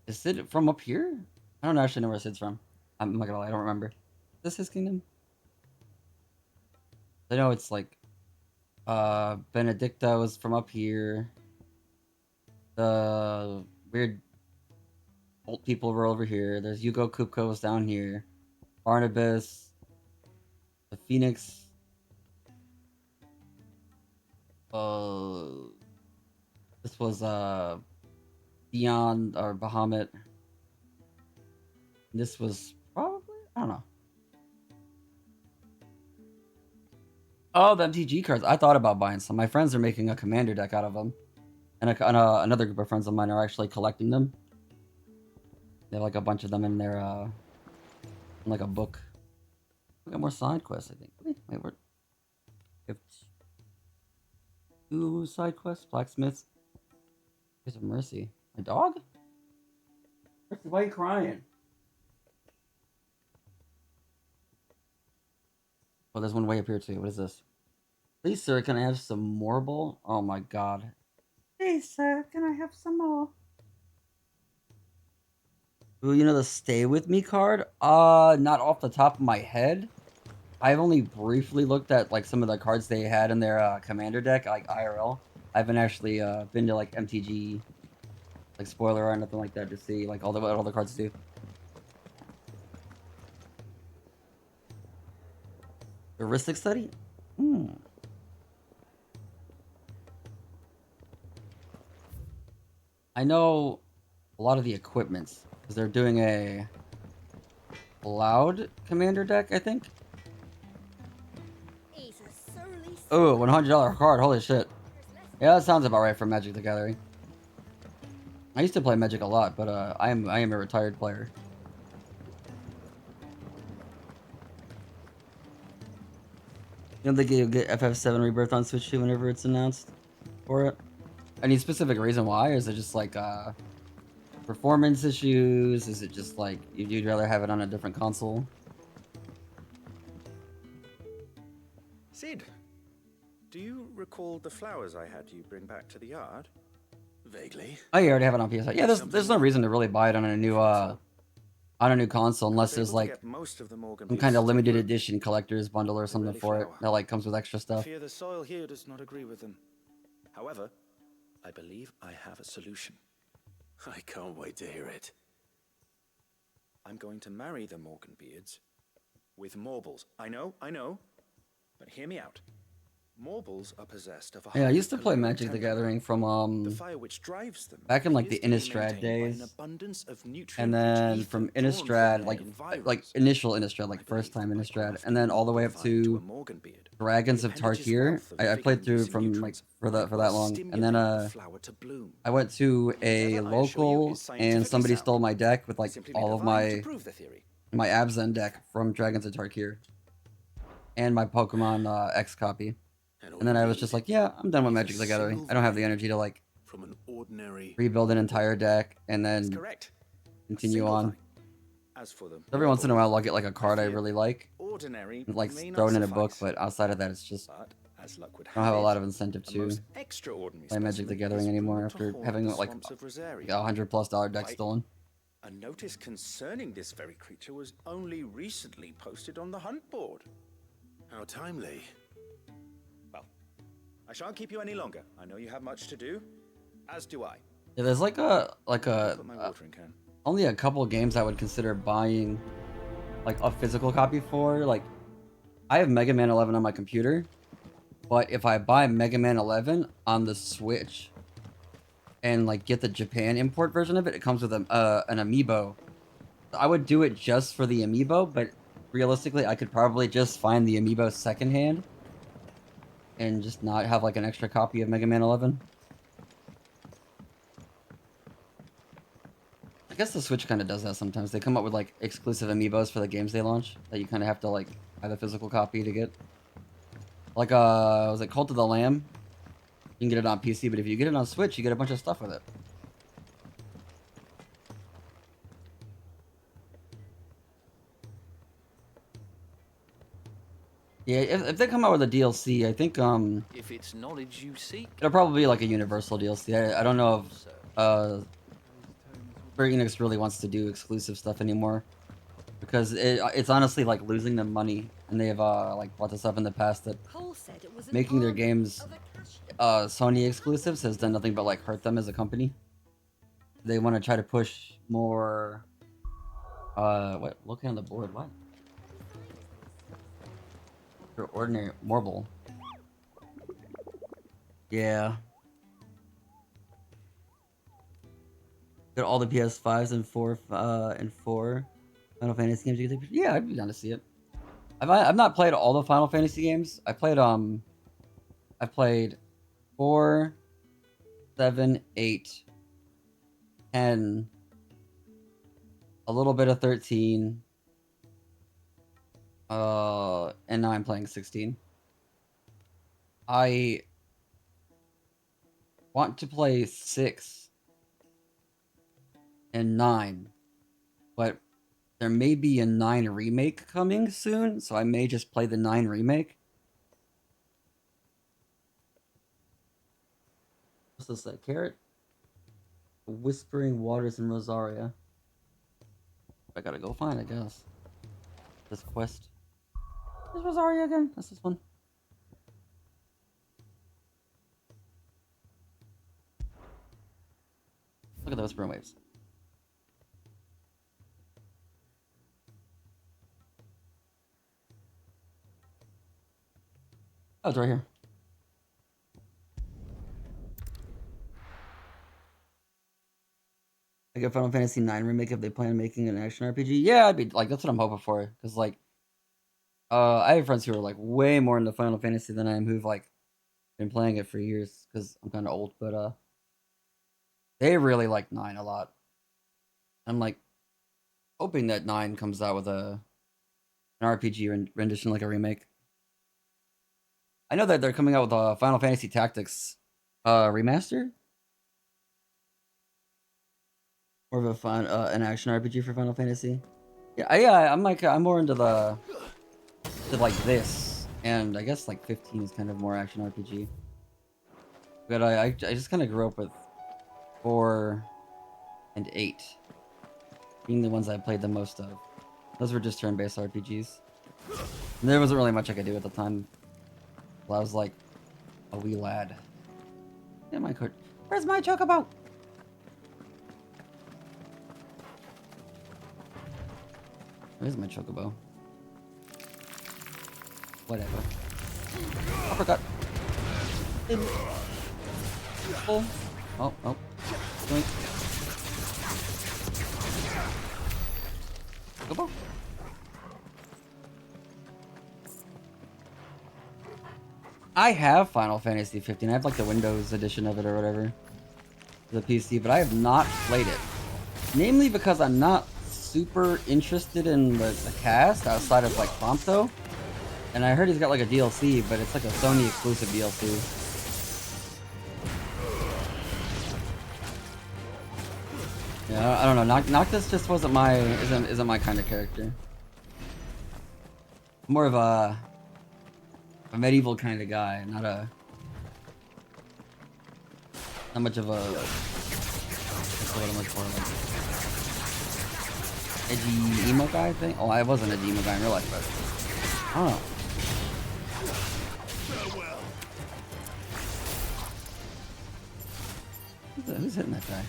Is Sid from up here? I don't actually know where Sid's from. I'm not gonna lie, I don't remember. Is this his kingdom? I know it's like Benedicta was from up here. The weird old people were over here. There's Hugo Kupko was down here. Barnabas. The Phoenix. This was Beyond or Bahamut. This was probably, I don't know. Oh, the MTG cards. I thought about buying some. My friends are making a commander deck out of them. And another group of friends of mine are actually collecting them. They have like a bunch of them in their, in like a book. We got more side quests, I think. Wait, we have 2 side quests. Blacksmiths. Here's a Mercy. My dog? Mercy, why are you crying? Oh, there's one way up here too. What is this? Please, sir, can I have some marble? Oh my god. Please, sir, can I have some more? Ooh, you know the Stay With Me card? Not off the top of my head. I've only briefly looked at like some of the cards they had in their commander deck, like IRL. I haven't actually been to like MTG, like spoiler or nothing like that to see like what all the cards do. Heuristic study? Hmm. I know a lot of the equipments because they're doing a Loud commander deck, I think. Oh, $100 card. Holy shit. Yeah, that sounds about right for Magic the Gathering. I used to play Magic a lot, but I am a retired player. You don't think you'll get FF7 Rebirth on Switch 2 whenever it's announced for it? Any specific reason why? Or is it just like performance issues? Is it just like you'd rather have it on a different console? Sid, do you recall the flowers I had you bring back to the yard? Vaguely. Oh, you already have it on PS5. Yeah, there's no reason to really buy it on a new console unless there's like some kind of limited edition collector's bundle or something for it that like comes with extra I stuff. fear the soil here does not agree with them. However, I believe I have a solution. I can't wait to hear it. I'm going to marry the Morganbeards with Morbles. I know, but hear me out. Morbles are possessed of a Yeah, I used to play Magic the Gathering from the fire which drives them back in like the appears to be Innistrad maintained by an days, abundance of and nutrient-rich then ether from drawn Innistrad from like their environs. like initial Innistrad, like first time Innistrad, and then all the way up to Dragons of Tarkir. I played through from like for that long, and then I went to a local and somebody stole my deck with like all of my Abzan deck from Dragons of Tarkir and my Pokemon X copy. And then I was just like, yeah, I'm done with Magic the Gathering. I don't have the energy to like from an ordinary rebuild an entire deck and then continue on. As for them, Every once in a while, I'll get like a card I really like, ordinary and, like may throw it not in a book. suffice. But outside of that, it's just But as luck would I don't have a have lot it, of incentive a to most extraordinary play Magic the specimen Gathering is anymore brought to after haunt having the like swamps of Rosaria. $100+ deck Why, stolen. A notice concerning this very creature was only recently posted on the hunt board. How timely. Well, I shan't keep you any longer. I know you have much to do, as do I. Yeah, there's like Put my watering can. only a couple games I would consider buying like a physical copy for. Like I have Mega Man 11 on my computer, but if I buy Mega Man 11 on the Switch and like get the Japan import version of it, it comes with an amiibo. I would do it just for the amiibo, but realistically, I could probably just find the amiibo secondhand and just not have like an extra copy of Mega Man 11. I guess the Switch kind of does that sometimes. They come up with like exclusive amiibos for the games they launch that you kind of have to like buy the physical copy to get. Like was it Cult of the Lamb? You can get it on PC, but if you get it on Switch, you get a bunch of stuff with it. Yeah, if they come out with a DLC, I think If it's knowledge you seek, it'll probably be like a Universal DLC. I don't know if Square Enix really wants to do exclusive stuff anymore, because it's honestly like losing them money, and they have like brought this up in the past that making their games Sony exclusives has done nothing but like hurt them as a company. They want to try to push more. What? Looking on the board, what? Your ordinary marble. Yeah. Got all the PS5s and four Final Fantasy games. You can take. Yeah, I'd be down to see it. I've not played all the Final Fantasy games. I've played 4, 7, 8, 10, a little bit of 13, and now I'm playing 16. I want to play 6 and 9, but there may be a 9 remake coming soon, so I may just play the 9 remake. What's this, like, Carrot? Whispering Waters in Rosaria. I gotta go find, I guess. This quest. This was Arya again? That's this one. Look at those burn waves. Oh, it's right here. Like a Final Fantasy IX remake if they plan on making an action RPG. Yeah, I'd be like, that's what I'm hoping for. Cause like, I have friends who are like way more into Final Fantasy than I am, who've like been playing it for years. Cause I'm kind of old, but they really like 9 a lot. I'm like hoping that 9 comes out with an RPG rendition, like a remake. I know that they're coming out with a Final Fantasy Tactics remaster. More of a fun an action RPG for Final Fantasy. Yeah, I'm more into like this, and I guess like 15 is kind of more action RPG. But I just kind of grew up with 4 and 8 being the ones I played the most of. Those were just turn-based RPGs. And there wasn't really much I could do at the time. Well, I was like a wee lad. Yeah, my coat. Where's my chocobo? Where's my chocobo? Whatever. Uppercut. Oh, oh. Doink. Chocobo? I have Final Fantasy 15. I have like the Windows edition of it or whatever. The PC, but I have not played it. Namely because I'm not super interested in the cast outside of like Prompto. And I heard he's got like a DLC, but it's like a Sony exclusive DLC. Yeah, I don't know. Noctis just wasn't isn't my kind of character. More of a medieval kind of guy, not much of a what's the word I'm looking for, like edgy emo guy thing. Oh, I wasn't an edgy emo guy in real life, but I don't know. Who's hitting that guy?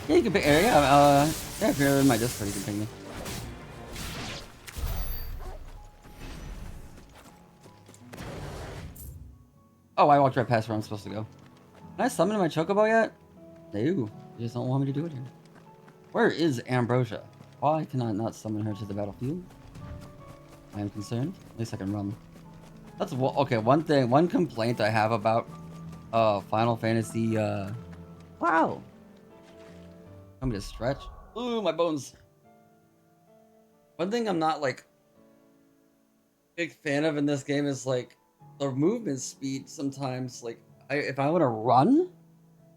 Yeah, you can pick. Yeah, if you're in my Discord, you can pick me. Oh, I walked right past where I'm supposed to go. Can I summon my chocobo yet? No, you just don't want me to do it here. Where is Ambrosia? Why can I not summon her to the battlefield? I am concerned. At least I can run. That's okay. One complaint I have about Final Fantasy. Wow. I'm gonna stretch. Ooh, my bones. One thing I'm not like big fan of in this game is like the movement speed. Sometimes, like if I want to run,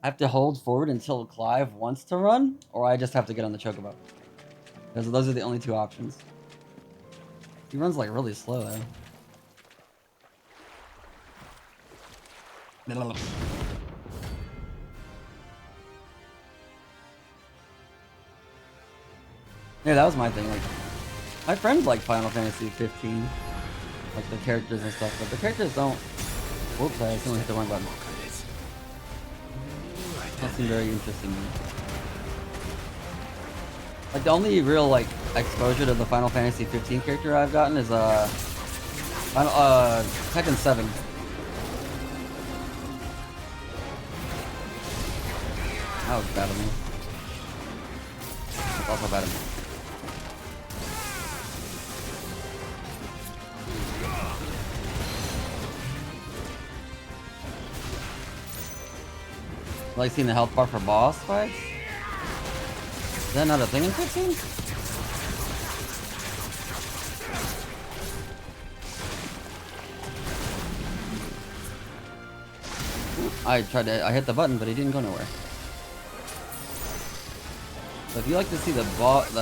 I have to hold forward until Clive wants to run, or I just have to get on the chocobo. Because those are the only 2 options. He runs like really slow though. Yeah, that was my thing. Like, my friends like Final Fantasy 15, like the characters and stuff, but the characters don't. Whoops! I accidentally hit the wrong button. That seemed very interesting to me. Like the only real like exposure to the Final Fantasy 15 character I've gotten is Tekken 7. That was bad of me. That's also bad of me. Like seeing the health bar for boss fights? Is that not a thing in 15? I hit the button, but it didn't go nowhere. So if you like to see the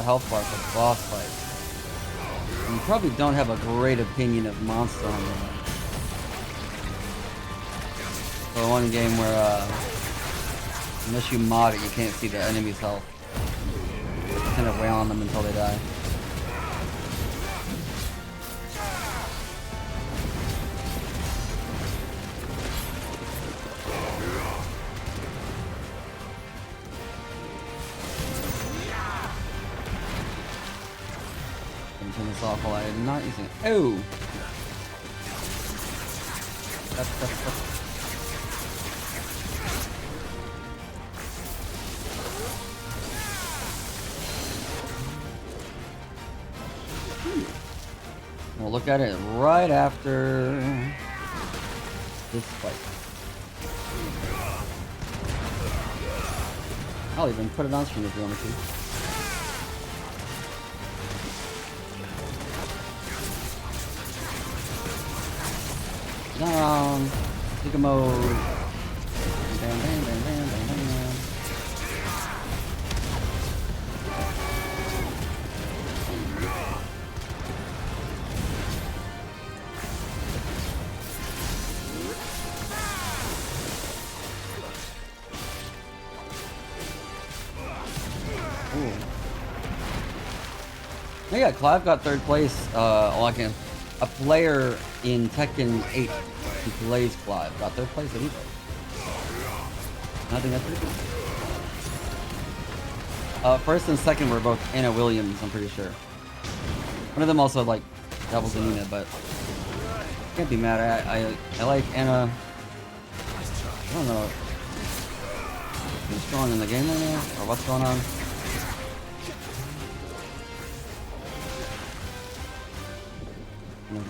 health bar for boss fights, you probably don't have a great opinion of Monster Hunter. So one game where Unless you mod it, you can't see the enemy's health. You kind of rail on them until they die. Turn this off while I'm not using it. Oh! That's. We'll look at it right after this fight. I'll even put it on screen if you want me to. Down. Take a mode. Bam, bam, bam, bam, bam, bam. Oh yeah, Clive got third place. A player in Tekken 8 who plays Clive got third place at Evo. I think that's pretty cool. First and second were both Anna Williams, I'm pretty sure. One of them also like doubles in Nina, but can't be mad. I like Anna. I don't know. She's strong in the game right now, or what's going on?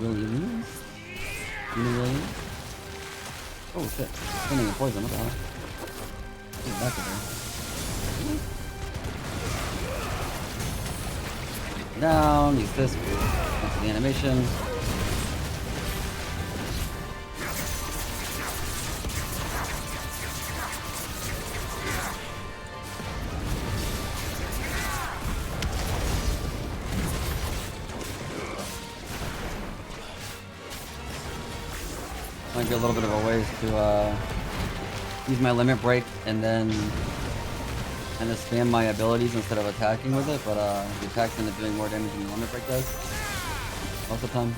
Williams? Williams? Oh shit. Spinning a poison, what the hell? Get back of there. Down, use this. That's the animation. Might be a little bit of a waste to use my limit break and then kind of spam my abilities instead of attacking with it, but the attacks end up doing more damage than the limit break does most of the time.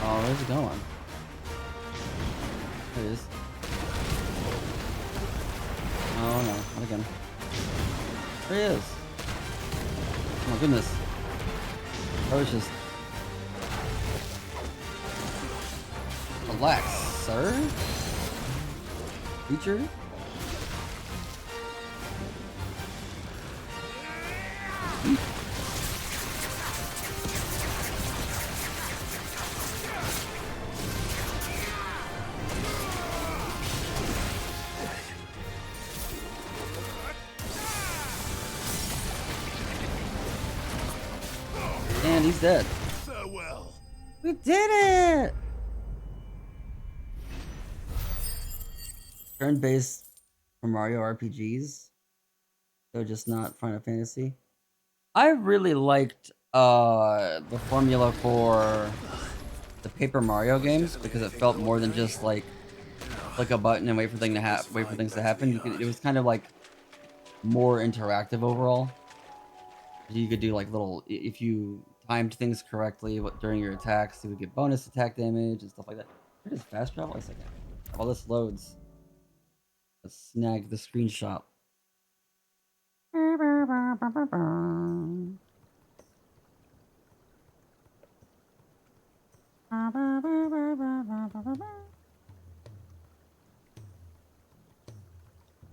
Oh, where's it going? There it is. Oh no, not again. There he is. Oh my goodness. That was just... Relax, sir. Creature? And he's dead. Farewell. We did it! Turn-based for Mario RPGs. So just not Final Fantasy. I really liked the formula for the Paper Mario games because it felt more than just like click a button and wait for things to happen. It was kind of like more interactive overall. You could do like little, if you timed things correctly during your attacks, you would get bonus attack damage and stuff like that. Where does fast travel? A second. While this loads, let's snag the screenshot.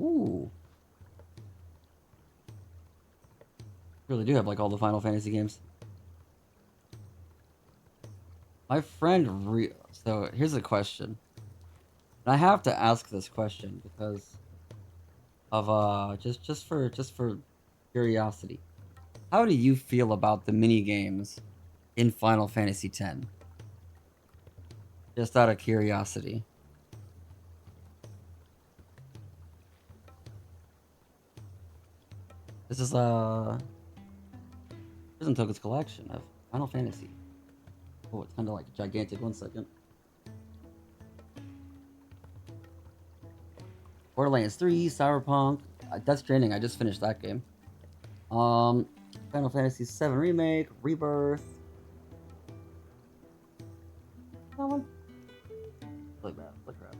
Ooh. Really do have like all the Final Fantasy games. My friend so here's a question. And I have to ask this question because of just for curiosity. How do you feel about the mini games in Final Fantasy X? Just out of curiosity. This is Prison Tokens collection of Final Fantasy. Oh, it's kind of like gigantic. 1 second. Borderlands 3, Cyberpunk, Death Stranding. I just finished that game. Final Fantasy 7 Remake, Rebirth. That one. Really bad. Look crap.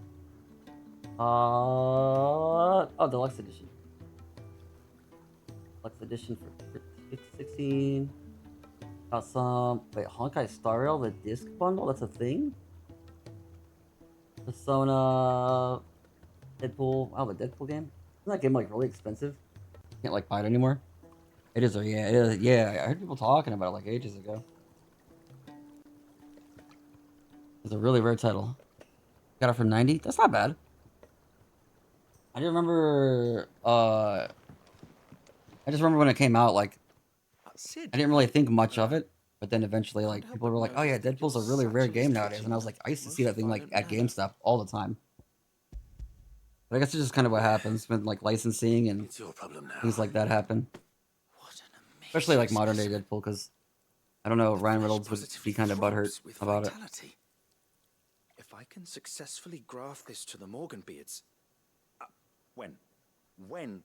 Oh, Deluxe Edition. Deluxe Edition for 16. Got some. Wait, Honkai Star Rail, the disc bundle. That's a thing. Persona. Deadpool. Wow, the Deadpool game. Isn't that game like really expensive? Can't like buy it anymore. It is, or yeah, it is. Yeah, I heard people talking about it like ages ago. It's a really rare title. Got it for 90. That's not bad. I just remember. I just remember when it came out. Like, I didn't really think much of it, but then eventually, like, people were like, "Oh yeah, Deadpool's a really rare game nowadays," and I was like, I used to see that thing like at GameStop all the time. But I guess it's just kind of what happens when like licensing and things like that happen. Especially like modern day Deadpool, because I don't know, Ryan Reynolds would be kind of butthurt about it. If I can successfully graft this to the Morganbeards, when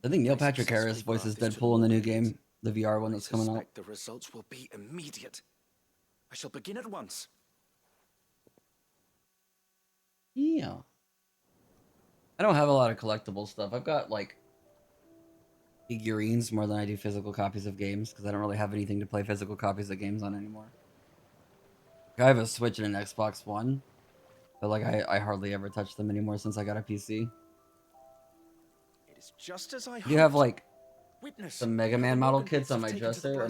I think Neil Patrick Harris voices Deadpool in the new game, the VR one that's coming out. The results will be immediate. I shall begin at once. Yeah. I don't have a lot of collectible stuff. I've got like figurines more than I do physical copies of games, because I don't really have anything to play physical copies of games on anymore. I have a Switch and an Xbox One, but like I hardly ever touch them anymore since I got a PC. It is just as I You have like Witness some Mega Man model kits on my dresser or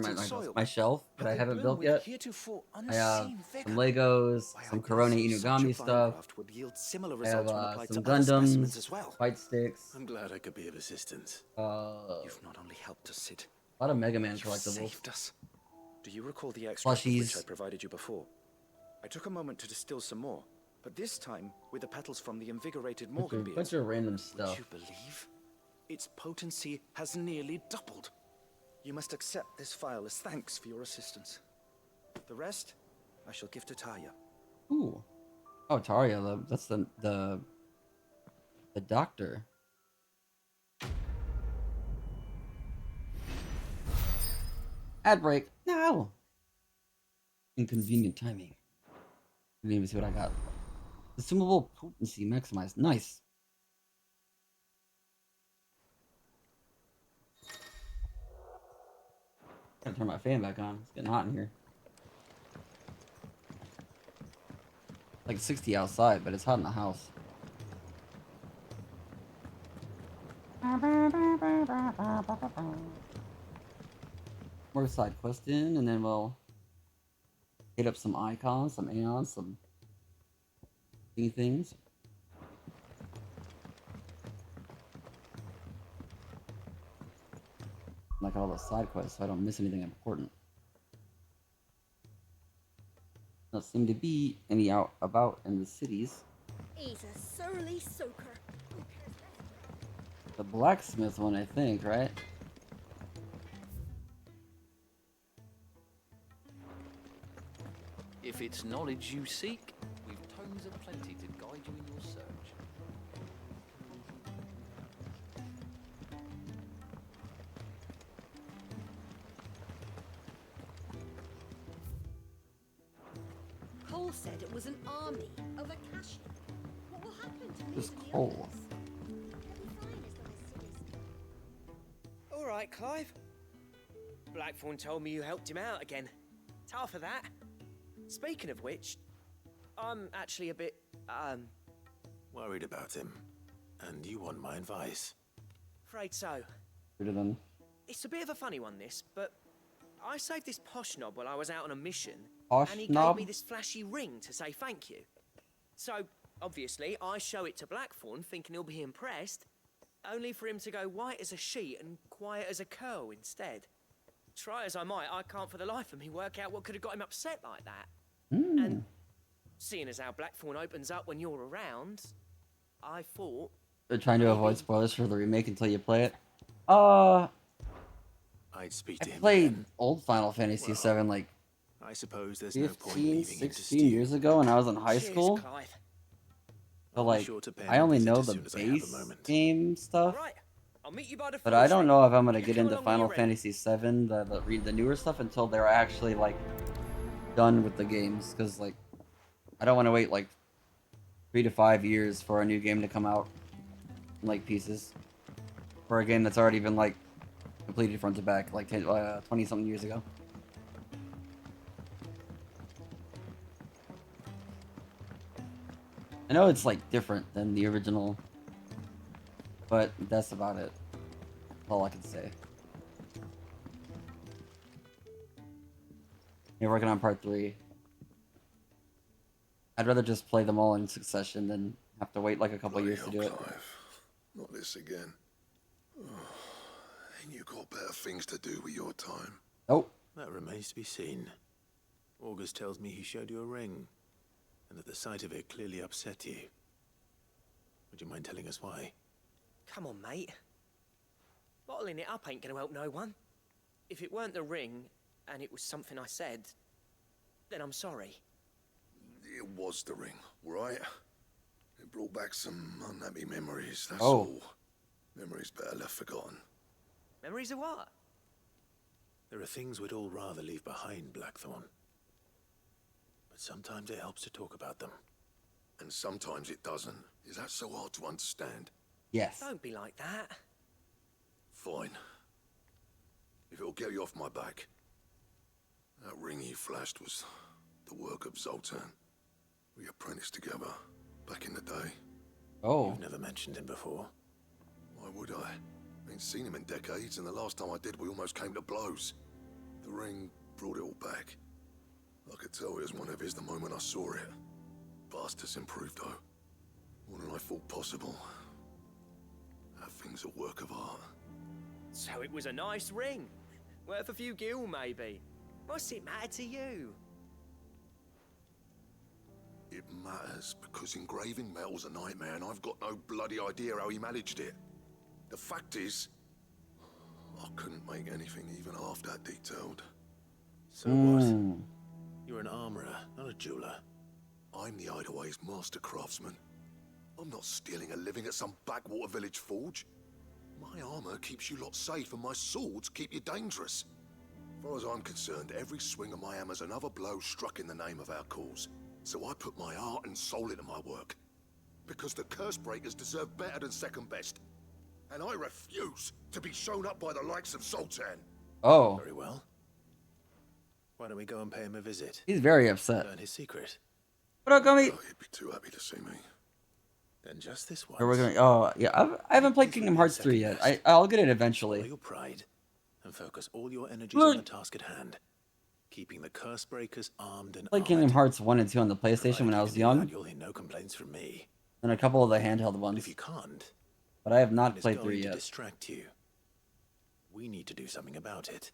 my shelf that I haven't built yet. I have some Legos, some Corona Inugami stuff. I have some Gundams, fight sticks. I'm glad I could be of assistance. You've not only helped us, Sid. A lot of Mega Man You've collectibles. saved us. Do you recall the extract Plushies. which I provided you before? I took a moment to distill some more, but this time with the petals from the invigorated Morganbeard. Bunch of random stuff. Would you believe? Its potency has nearly doubled. You must accept this file as thanks for your assistance. The rest, I shall give to Taya. Ooh. Oh, Taria, that's the doctor. Ad break. No. Inconvenient timing. Didn't even see what I got. Consumable potency maximized. Nice. Gotta turn my fan back on. It's getting hot in here. Like 60 outside, but it's hot in the house. More side quest in, and then we'll hit up some icons, some aeons, some things. Like all the side quests, so I don't miss anything important. Don't seem to be any out about in the cities. He's a surly soaker. The blacksmith one, I think, right? If it's knowledge you seek, we've tomes of plenty to guide you in your search. Cole said it was an army of Akashi. What will happen to me This and the Cole. others? All right, Clive. Blackthorn told me you helped him out again. Tough for that. Speaking of which, I'm actually a bit, Worried about him. And you want my advice? afraid so. Better than It's a bit of a funny one, this, but I saved this posh knob while I was out on a mission, Posh and he knob? gave me this flashy ring to say thank you. So, obviously, I show it to Blackthorn, thinking he'll be impressed, only for him to go white as a sheet and quiet as a curl instead. Try as I might, I can't for the life of me work out what could have got him upset like that. And seeing as how Blackthorn opens up when you're around, I thought... They're trying to avoid spoilers for the remake until you play it. I'd speak I to him played again. old Final Fantasy VII like I suppose there's no point 15, leaving him to 16 stew. years ago when I was in high Cheers, school. Clive. So I'll be like, sure to pay him I a only visit know as the soon as I have a base moment. game stuff. Right, I'll meet you by the But I forge don't then. know if I'm gonna You get come into along when Final you're ready. Fantasy VII, read the newer stuff until they're actually like done with the games, because like I don't want to wait like 3 to 5 years for a new game to come out in like pieces for a game that's already been like completed front to back like 20 something years ago. I know it's like different than the original, but that's about it. All I can say. You're working on part 3. I'd rather just play them all in succession than have to wait like a couple years to do it. Clive. Not this again. Ain't you got better things to do with your time? Nope. That remains to be seen. August tells me he showed you a ring, and that the sight of it clearly upset you. Would you mind telling us why? Come on, mate. Bottling it up ain't gonna help no one. If it weren't the ring, and it was something I said, then I'm sorry. It was the ring, right? It brought back some unhappy memories, that's Oh. all. Memories better left forgotten. Memories of what? There are things we'd all rather leave behind, Blackthorn. But sometimes it helps to talk about them. And sometimes it doesn't. Is that so hard to understand? Yes. Don't be like that. Fine. If it'll get you off my back. That ring he flashed was the work of Zoltan. We apprenticed together back in the day. Oh. You've never mentioned him before. Why would I? Ain't seen him in decades, and the last time I did, we almost came to blows. The ring brought it all back. I could tell it was one of his the moment I saw it. Bastard's improved, though. More than I thought possible. That thing's a work of art. So it was a nice ring. Worth a few gil, maybe. What's it matter to you? It matters because engraving metal's a nightmare, and I've got no bloody idea how he managed it. The fact is, I couldn't make anything even half that detailed. So what? You're an armorer, not a jeweler. I'm the Hideaway's master craftsman. I'm not stealing a living at some backwater village forge. My armor keeps you lot safe, and my swords keep you dangerous. As far as I'm concerned, every swing of my hammer's another blow struck in the name of our cause. So I put my heart and soul into my work. Because the curse breakers deserve better than second best. And I refuse to be shown up by the likes of Zoltan. Oh. Very well. Why don't we go and pay him a visit? He's very upset. Learn his secret. What up, Gummy? Oh, he'd be too happy to see me. Then just this once. Or we're gonna. Oh yeah, I haven't played Kingdom Hearts 3 yet. I'll get it Follow eventually. your pride and focus all your energies on the task at hand. Keeping the curse breakers armed and Played Kingdom Hearts 1 and 2 on the PlayStation when I was young, You'll hear no complaints from me. and a couple of the handheld ones. If you can't, But I have then not it's played going 3 to yet. distract you. We need to do something about it.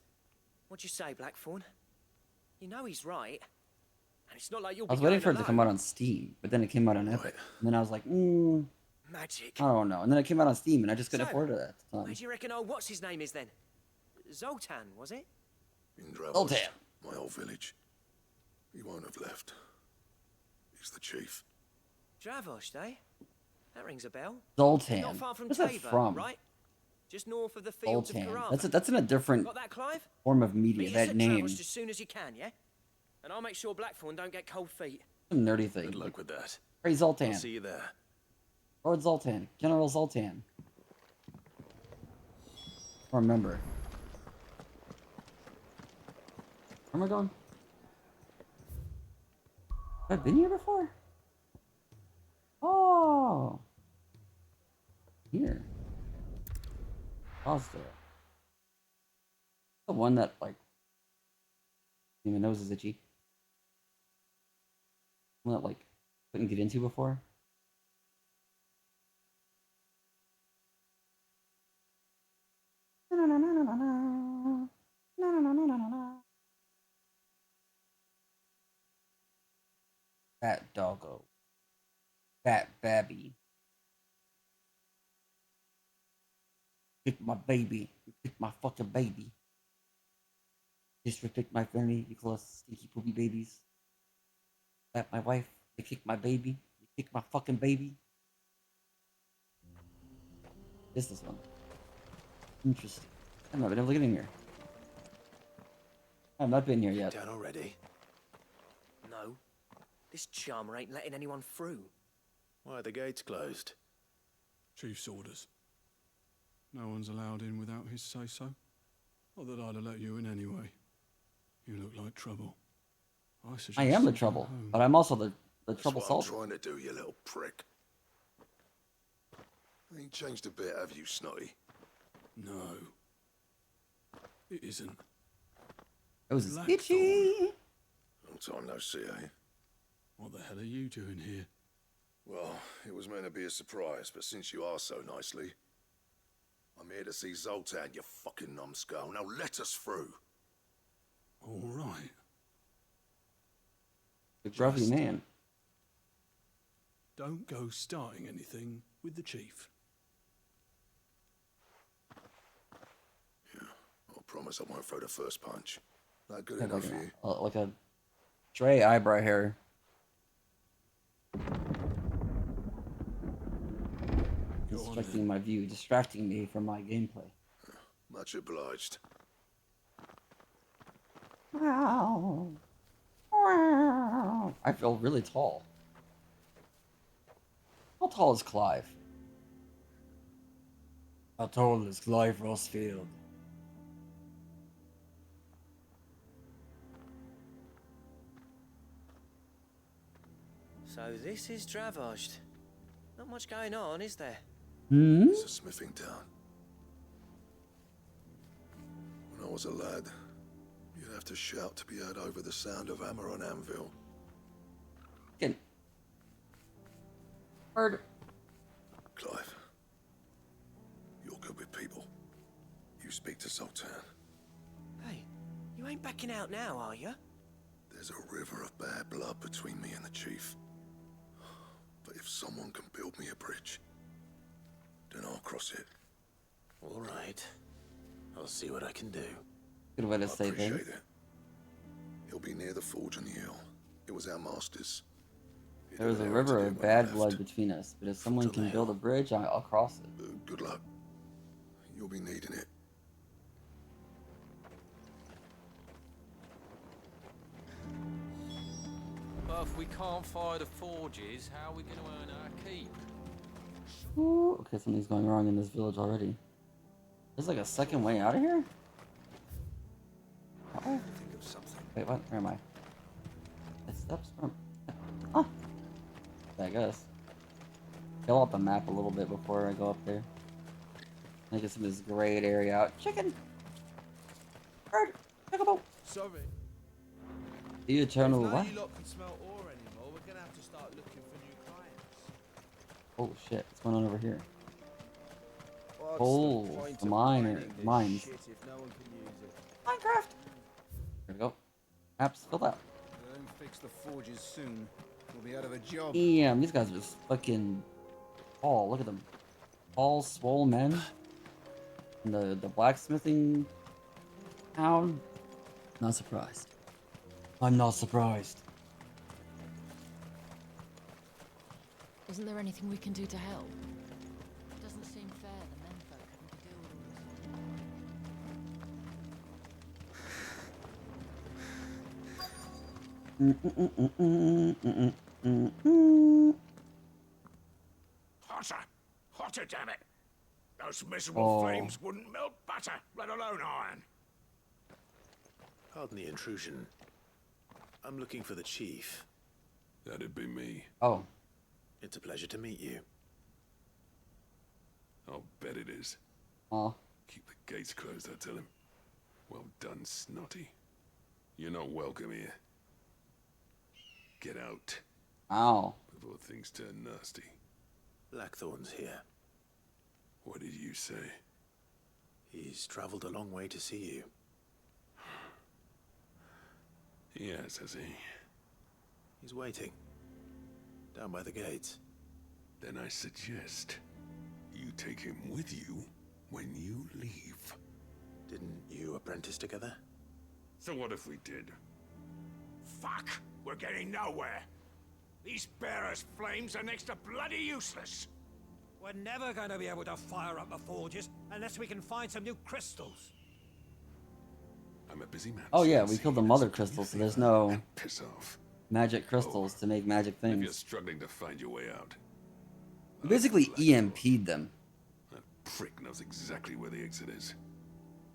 What'd you say, Blackthorn? You know he's right. And it's not like you'll I was be waiting going for it to alone. come out on Steam, but then it came out on Epic, and then I was like, Magic. I don't know. And then it came out on Steam, and I just couldn't So, afford it at the Where time. do you reckon old what's his name is then? Zoltan, was it? In Dravos, Zoltan. my old village. He won't have left. He's the chief. Dravos, eh? That rings a bell. Zoltan. Not far from Where's that Tabor, from? right? Just north of the fields Zoltan. of Karama. That's in a different Got that, Clive? form of media. Meet us That at name. Dravos as soon as you can, yeah? And I'll make sure Blackthorn don't get cold feet. Some nerdy thing. Good luck with that. Hey Zoltan. I'll see you there. Lord Zoltan. General Zoltan. I remember. Where am I going? Have I been here before? Oh. Here. Pause there. The one that, like, my nose is itchy. One that, like, couldn't get into before. Fat doggo. Fat babby. Pick my baby. Pick my fucking baby. Disrespect my family. You call us stinky poopy babies. Slap my wife. They kick my baby. They kick my fucking baby. This one. Interesting. I'm not been able to get in here. I've not been here yet. Down already? No. This charmer ain't letting anyone through. Why are the gates closed? Chief's orders. No one's allowed in without his say-so. Not that I'd have let you in anyway. You look like trouble. I am the trouble, but I'm also the trouble That's what solver. I'm trying to do, you little prick. Ain't changed a bit, have you, Snotty? No. It isn't. It was itchy. Long time no see, eh? What the hell are you doing here? Well, it was meant to be a surprise, but since you are so nicely, I'm here to see Zoltan, you fucking numbskull. Now let us through. All right. The grumpy man. Don't go starting anything with the chief. I promise I won't throw the first punch. That good Like enough for you? Like a stray eyebrow hair. Distracting my view, distracting me from my gameplay. Much obliged. Wow. Wow. I feel really tall. How tall is Clive? How tall is Clive Rossfield? So this is Dravaged. Not much going on, is there? Hmm? It's a smithing town. When I was a lad, you'd have to shout to be heard over the sound of hammer on anvil. Get Bird. Clive, you're good with people. You speak to Zoltan. Hey, you ain't backing out now, are you? There's a river of bad blood between me and the chief. But if someone can build me a bridge, then I'll cross it. All right. I'll see what I can do. Good way to say Appreciate things. it. He'll be near the forge on the hill. It was our master's. There was a river of bad blood between us, but if someone can build a bridge, I'll cross it. Good luck. You'll be needing it. But if we can't fire the forges, how are we going to earn our keep? Ooh, okay, something's going wrong in this village already. There's like a second way out of here? Oh. Think of something. Wait, what? Where am I? It steps from... Oh! I guess. Fill out the map a little bit before I go up there. I get some of this great area out. Chicken! Bird! Chickaboo! Sorry. The eternal If what? now you lot can smell ore anymore, we're gonna have to start looking for new clients. Oh shit, what's going on over here? What's Oh, the point the of miner, mining this mines. shit if no one can use it? Minecraft! There we go. Maps filled out. If they don't fix the forges soon, we'll be out of a job. Damn, these guys are just fucking tall. Look at them. Tall, swole men. And the blacksmithing town. Not surprised. I'm not surprised. Isn't there anything we can do to help? It doesn't seem fair the menfolk having to deal with Hotter! Hotter, damn it! Those miserable flames wouldn't melt butter, let alone iron. Pardon the intrusion. I'm looking for the chief. That'd be me. Oh. It's a pleasure to meet you. I'll bet it is. Aw. Keep the gates closed, I tell him. Well done, Snotty. You're not welcome here. Get out. Ow. Before things turn nasty. Blackthorn's here. What did you say? He's traveled a long way to see you. Yes, has he? He's waiting. Down by the gates. Then I suggest you take him with you when you leave. Didn't you apprentice together? So what if we did? Fuck! We're getting nowhere. These bearers' flames are next to bloody useless. We're never going to be able to fire up the forges unless we can find some new crystals. I'm a busy man. Oh yeah, we killed the mother crystal, so there's no Piss off. magic crystals to make magic If you're things. struggling to find your way out, We basically EMP'd them. that prick knows exactly where the exit is.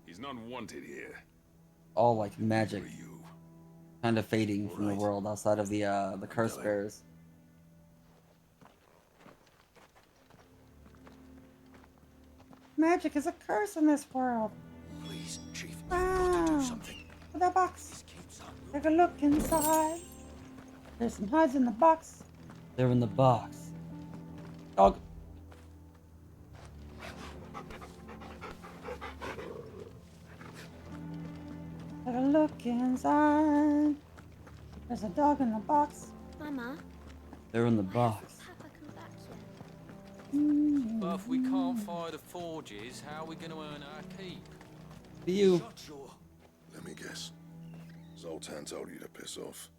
He's not wanted here. All like magic. Kind of fading from the world outside of the curse bearers. Magic is a curse in this world. Please, Chief, you've Wow. got to do something. The box. Take a look inside. There's some hides in the box. They're in the box. Dog. Take a look inside. There's a dog in the box. Mama, They're in the box. Papa come back yet? But if we can't fire the forges, how are we going to earn our keep? You. Let me guess. Zoltan told you to piss off.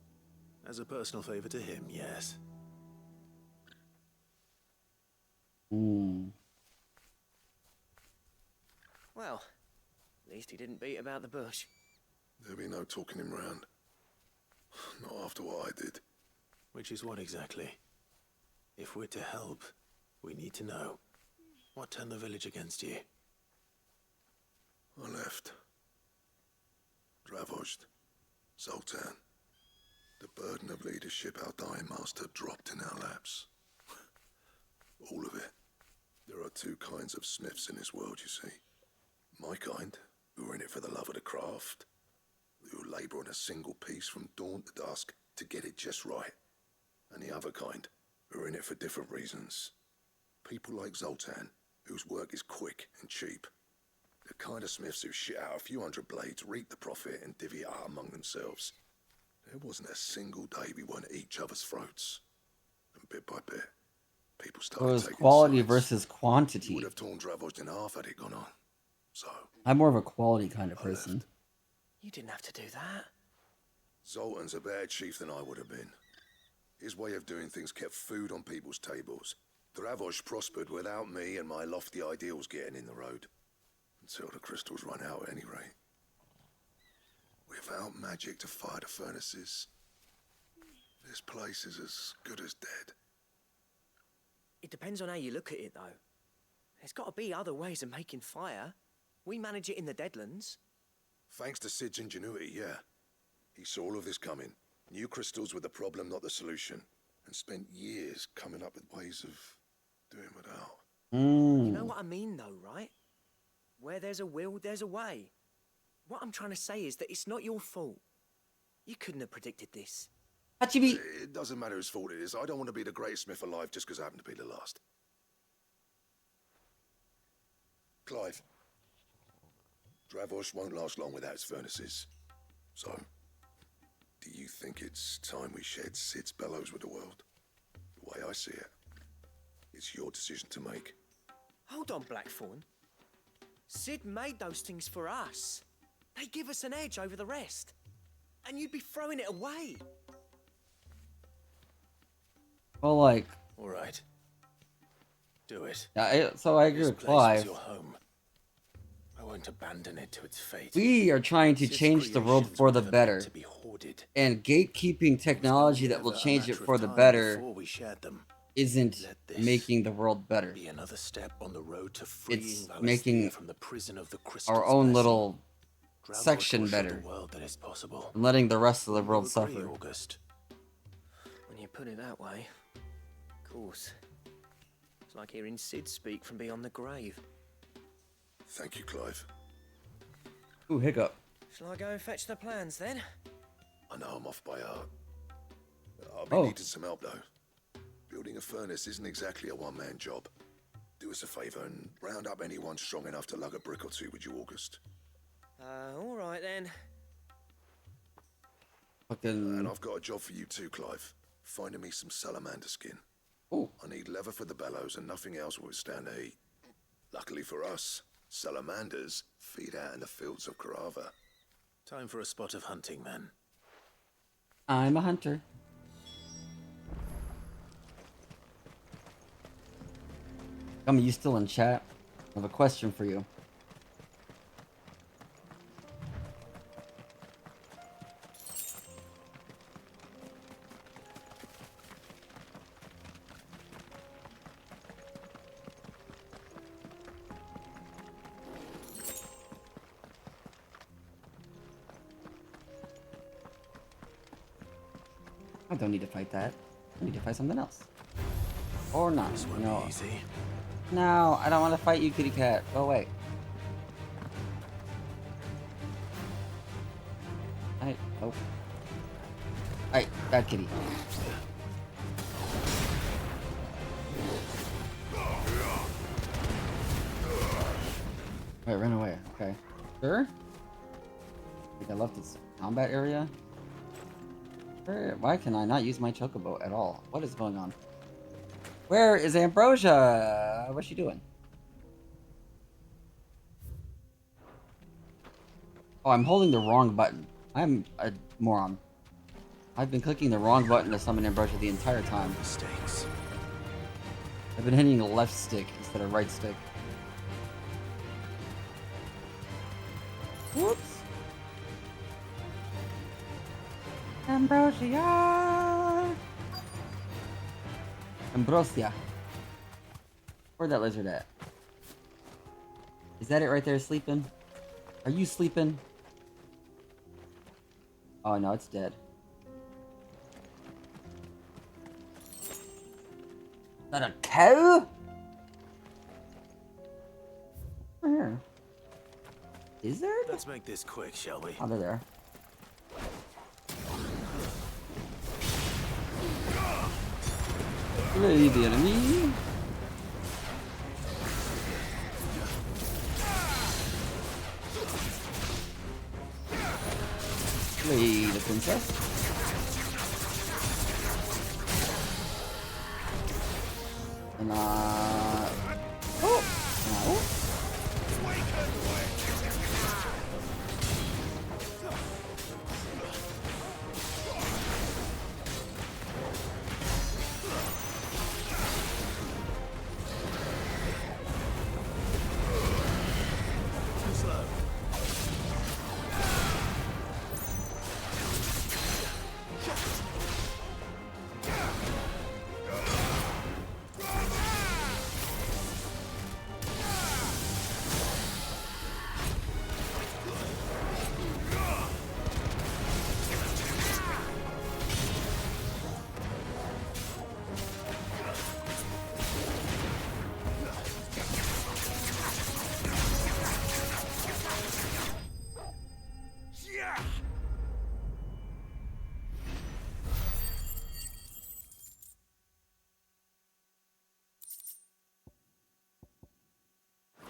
As a personal favor to him, yes. Well, at least he didn't beat about the bush. There'll be no talking him round. Not after what I did. Which is what exactly? If we're to help, we need to know. What turned the village against you? I left. Dravozd. Zoltan. The burden of leadership our dying master dropped in our laps. All of it. There are two kinds of smiths in this world, you see. My kind, who are in it for the love of the craft, who labour on a single piece from dawn to dusk to get it just right. And the other kind, who are in it for different reasons. People like Zoltan, whose work is quick and cheap. The kind of smiths who shit out a few hundred blades, reap the profit, and divvy it out among themselves. There wasn't a single day we weren't at each other's throats. And bit by bit, people It started was taking quality sides. versus quantity. Would have torn Dravozd in half had it gone on. So, I'm more of a quality kind of person. You didn't have to do that. Zoltan's a better chief than I would have been. His way of doing things kept food on people's tables. Dravozd prospered without me and my lofty ideals getting in the road. Until the crystals run out at any rate. Without magic to fire the furnaces, this place is as good as dead. It depends on how you look at it, though. There's got to be other ways of making fire. We manage it in the Deadlands. Thanks to Sid's ingenuity, yeah. He saw all of this coming. Knew crystals were the problem, not the solution. And spent years coming up with ways of doing without. You know what I mean, though, right? Where there's a will, there's a way. What I'm trying to say is that it's not your fault. You couldn't have predicted this. It doesn't matter whose fault it is. I don't want to be the greatest smith alive just because I happen to be the last. Clive. Dravozd won't last long without its furnaces. So, do you think it's time we shared Sid's bellows with the world? The way I see it, it's your decision to make. Hold on, Blackthorn. Sid made those things for us. They give us an edge over the rest. And you'd be throwing it away. Well, like, All right. Do it. so I agree This with place Clive. is your home. I won't abandon it to its fate. We are trying to Sid's change the world creations for were the never better. meant to be hoarded. And gatekeeping technology that will Never a change it matter for of the time better before we shared them. isn't Let this making the world better. Be another step on the road to freeing It's Valisthea making from the prison of the crystal's our own blessing. little Dravozd section will show better. the world that it's possible. And letting the rest of the You world agree, suffer. August? When you put it that way, of course. It's like hearing Sid speak from beyond the grave. Thank you, Clive. Ooh, hiccup. Shall I go and fetch the plans then? I know I'm off by heart. I'll be needing some help, though. Building a furnace isn't exactly a one-man job. Do us a favour and round up anyone strong enough to lug a brick or two with you, August. All right then. And I've got a job for you too, Clive. Finding me some salamander skin. I need leather for the bellows and nothing else will withstand the heat. Luckily for us, salamanders feed out in the fields of Carava. Time for a spot of hunting, men. I'm a hunter. Tell me, you still in chat? I have a question for you. I don't need to fight that. I need to fight something else. Or not. No. No, I don't want to fight you, kitty cat. Go away. Oh. Alright, bad kitty. Wait, run away. Okay. Sure? I think I left its combat area. Why can I not use my chocobo at all? What is going on? Where is Ambrosia? What's she doing? Oh, I'm holding the wrong button. I'm a moron. I've been clicking the wrong button to summon Ambrosia the entire time. Mistakes. I've been hitting the left stick instead of right stick. Whoops. Ambrosia! Ambrosia. Where'd that lizard at? Is that it right there sleeping? Are you sleeping? Oh no, it's dead. Is that a cow? Where? Is there? Let's make this quick, shall we? Oh, they're there. Slay the enemy. Slay the princess. And oh!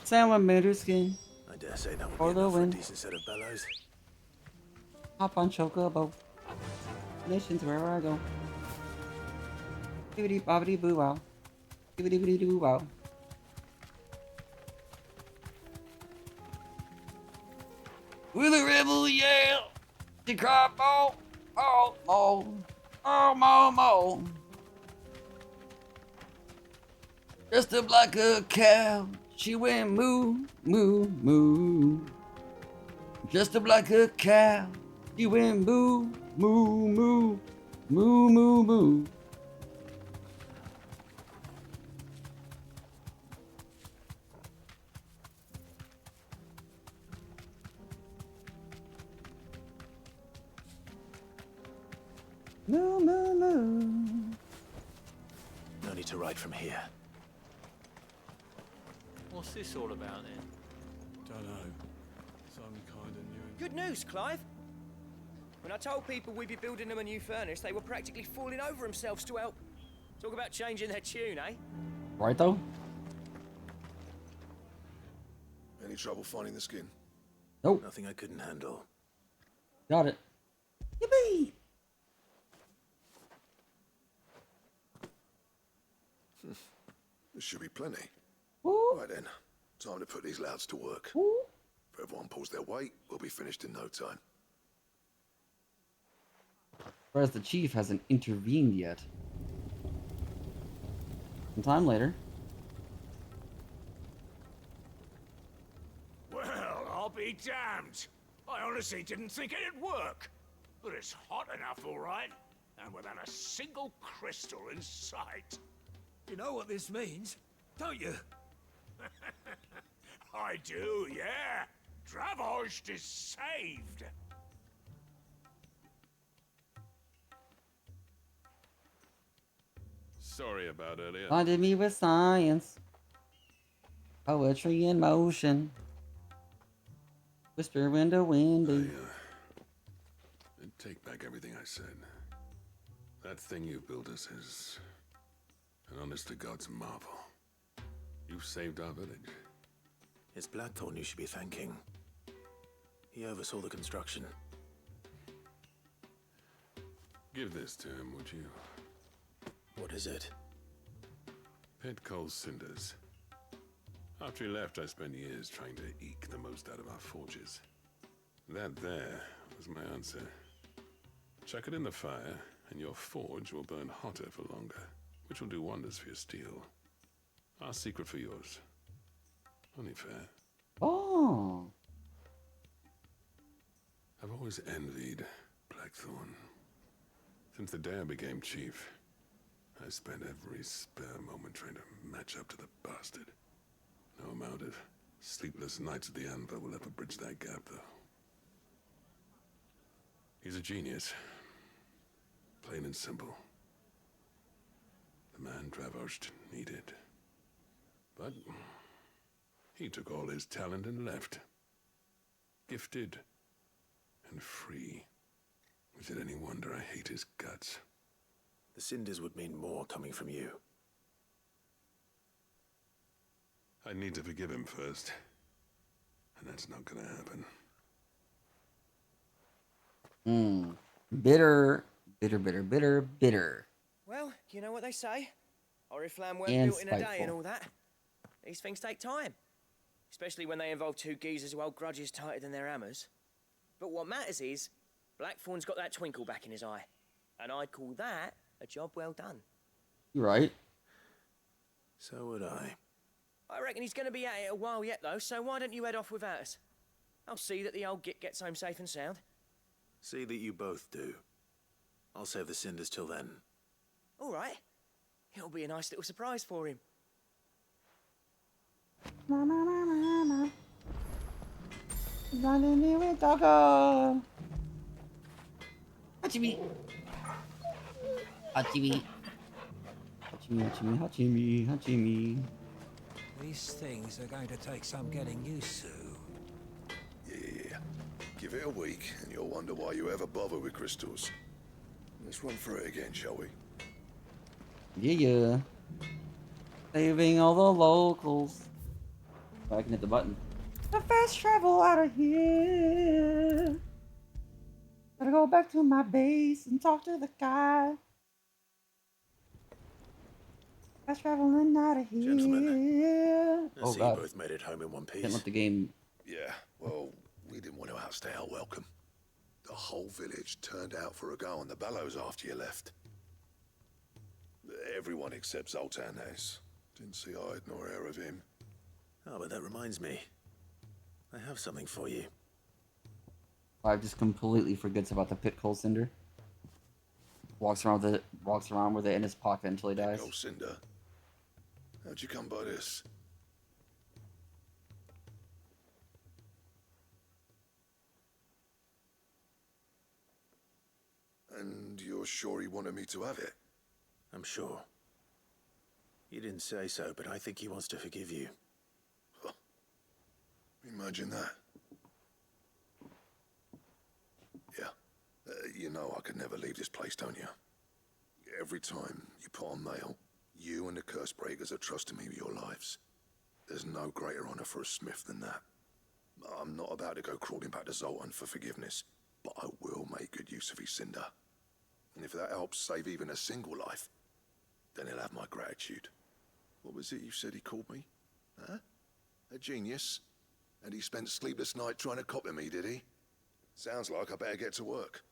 Someone made her skin. I dare say that would For be the enough for a win. decent set of bellows. Hop on chocobo. Nations wherever I go. Bibbidi bobbidi boo wow. Bibbidi bibbidi doo wow. Will the rebel yell? To cry mo, mo, mo, oh mo, mo. Dressed up like a cow, she went moo, moo, moo. Dressed up like a cow, she went moo, moo, moo, moo, moo, moo. Moo, moo, moo. No need to ride from here. What's this all about then? Dunno. Some kind of new... Good news, Clive. When I told people we'd be building them a new furnace, they were practically falling over themselves to help. Talk about changing their tune, eh? Right though? Any trouble finding the skin? Nope. Nothing I couldn't handle. Got it. Yippee! There should be plenty. Ooh. Right then, time to put these louds to work. Ooh. If everyone pulls their weight, we'll be finished in no time. Whereas the chief hasn't intervened yet. Some time later. Well, I'll be damned. I honestly didn't think it'd work. But it's hot enough, all right. And without a single crystal in sight. You know what this means, don't you? I do, yeah. Dravost is saved. Sorry about earlier. Blinded me with science. Poetry in motion. Whisper window windy. I take back everything I said. That thing you built us is an honest to God's marvel. You've saved our village. It's Blackthorn you should be thanking. He oversaw the construction. Give this to him, would you? What is it? Pit coal cinders. After he left, I spent years trying to eke the most out of our forges. That there was my answer. Chuck it in the fire, and your forge will burn hotter for longer, which will do wonders for your steel. Our secret for yours. Only fair. Oh. I've always envied Blackthorn. Since the day I became chief, I spent every spare moment trying to match up to the bastard. No amount of sleepless nights at the Anvil will ever bridge that gap, though. He's a genius. Plain and simple. The man Dravost needed. But he took all his talent and left. Gifted and free. Is it any wonder I hate his guts? The cinders would mean more coming from you. I need to forgive him first. And that's not gonna happen. Bitter. Bitter, bitter, bitter, bitter. Well, you know what they say. Oriflamme weren't And built in a day spiteful. and all that. These things take time. Especially when they involve two geezers who hold grudges tighter than their hammers. But what matters is, Blackthorn's got that twinkle back in his eye. And I'd call that a job well done. You're right. So would I. I reckon he's going to be at it a while yet, though, so why don't you head off without us? I'll see that the old git gets home safe and sound. See that you both do. I'll save the cinders till then. All right. It'll be a nice little surprise for him. Mama. Running me with doggo. Hachimi. Hachimi. Hachimi, hachimi, hachimi, hachimi. These things are going to take some getting used to. Yeah. Give it a week, and you'll wonder why you ever bother with crystals. Let's run through it again, shall we? Yeah. Saving all the locals. Oh, I can hit the button. The fast travel out of here. Gotta go back to my base and talk to the guy. Fast traveling out of here. Gentlemen, I Oh see God. you both made it home in one piece. Can't let the game. Yeah, well, we didn't want to outstay our welcome. The whole village turned out for a go on the bellows after you left. Everyone except Zoltan has. Didn't see hide nor hair of him. Oh, but that reminds me. I have something for you. Clive just completely forgets about the pit coal cinder. Walks around with it in his pocket until he dies. Gold cinder. How'd you come by this? And you're sure he wanted me to have it? I'm sure. You didn't say so, but I think he wants to forgive you. Huh. Imagine that. Yeah. You know I could never leave this place, don't you? Every time you put on mail, you and the curse breakers are trusting me with your lives. There's no greater honor for a smith than that. I'm not about to go crawling back to Zoltan for forgiveness, but I will make good use of his cinder. And if that helps save even a single life, then he'll have my gratitude. What was it you said he called me? Huh? A genius? And he spent sleepless night trying to copy me, did he? Sounds like I better get to work.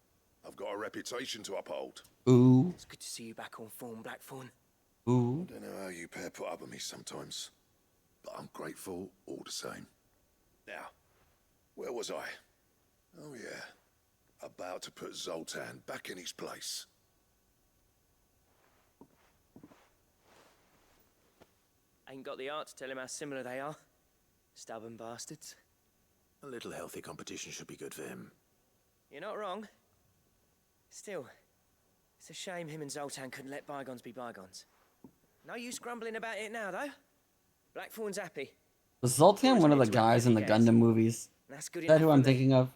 I've got a reputation to uphold. Ooh. It's good to see you back on form, Blackthorn. Ooh. I don't know how you pair put up with me sometimes, but I'm grateful all the same. Now, where was I? Oh yeah, about to put Zoltan back in his place. Ain't got the heart to tell him how similar they are. Stubborn bastards. A little healthy competition should be good for him. You're not wrong. Still, it's a shame him and Zoltan couldn't let bygones be bygones. No use grumbling about it now, though. Blackthorn's happy. Was Zoltan one of the guys in the Gundam movies? That's good Is that enough who for I'm me. thinking of?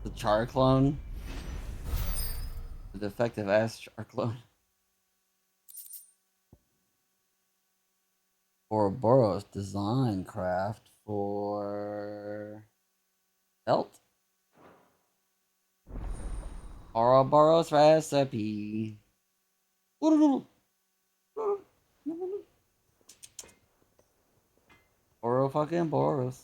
The Char clone? The defective ass Char clone. Ouroboros design craft for belt. Ouroboros recipe. Oro fucking Boros.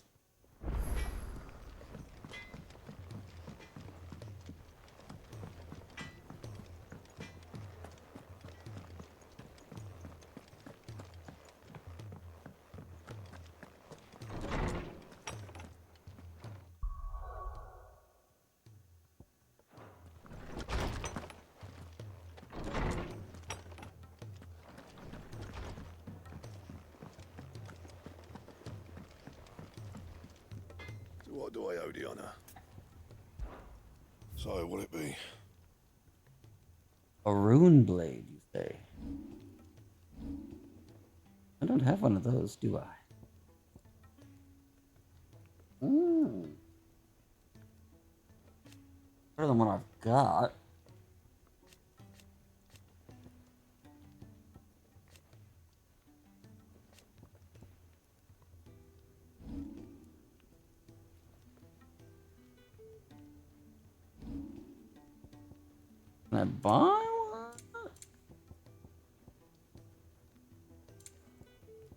So what do I owe the honor? So what'll it be? A rune blade, you say? I don't have one of those, do I? Better than what I've got. Can I buy one?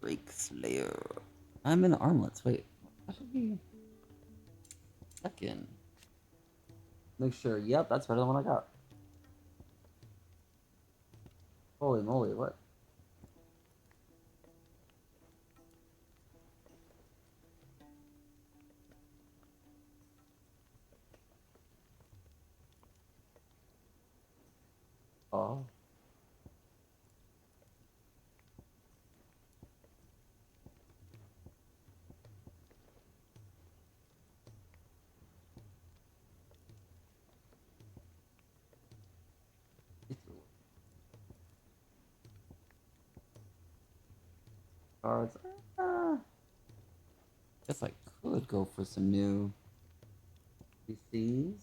Break Slayer. I'm in armlets. Wait. I should be second. Make sure. Yep, that's better than what I got. Holy moly, what? Oh. Cards. Guess I could go for some new PCs.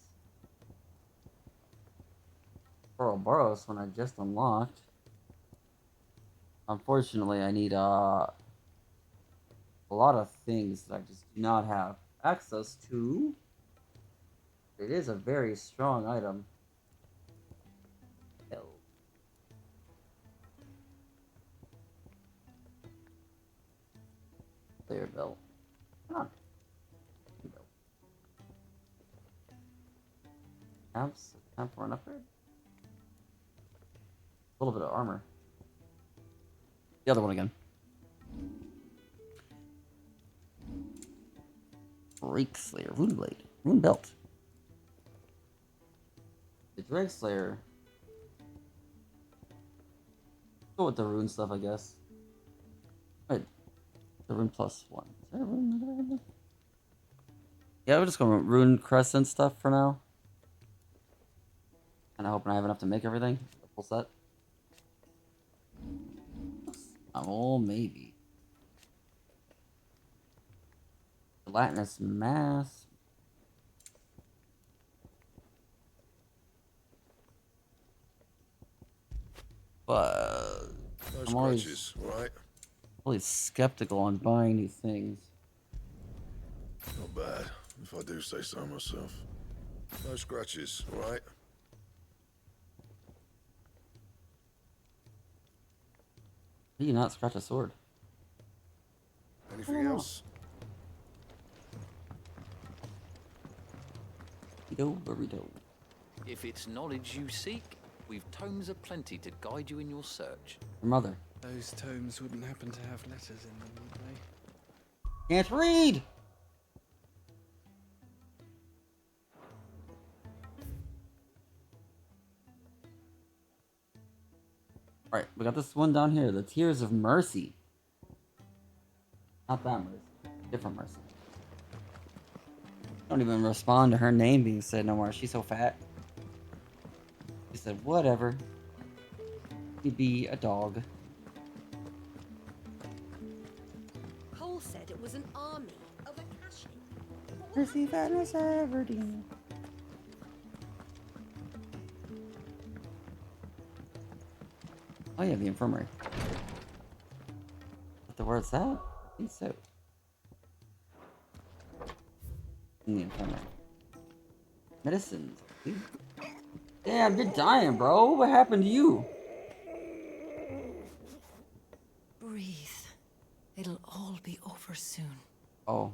Ouroboros when I just unlocked. Unfortunately, I need a lot of things that I just do not have access to. It is a very strong item. Hell. Player belt. Come on. Camps. Time for an upgrade. A little bit of armor. The other one again. Drake Slayer. Rune blade. Rune belt. The Drake Slayer. Go with the rune stuff, I guess. Wait. The rune plus one. Is there a rune? Yeah, we're just going with rune crescent stuff for now. And I'm hoping I have enough to make everything. The full set. Oh, maybe. Gelatinous mass. But No I'm always, scratches, right? always skeptical on buying new things. Not bad, if I do say so myself. No scratches, right? How do you not scratch a sword? Anything else? Burrito. If it's knowledge you seek, we've tomes aplenty to guide you in your search. Your mother. Those tomes wouldn't happen to have letters in them, would they? Can't read! Alright, we got this one down here. The Tears of Mercy. Not that mercy. Different mercy. Don't even respond to her name being said no more. She's so fat. She said, whatever. He'd be a dog. Cole said it was an army of Akashi. Mercy, fatness, Everdeen. Oh yeah, the infirmary. What the word's that? I think so. In the infirmary. Medicines. Damn, you're dying, bro. What happened to you? Breathe. It'll all be over soon. Oh.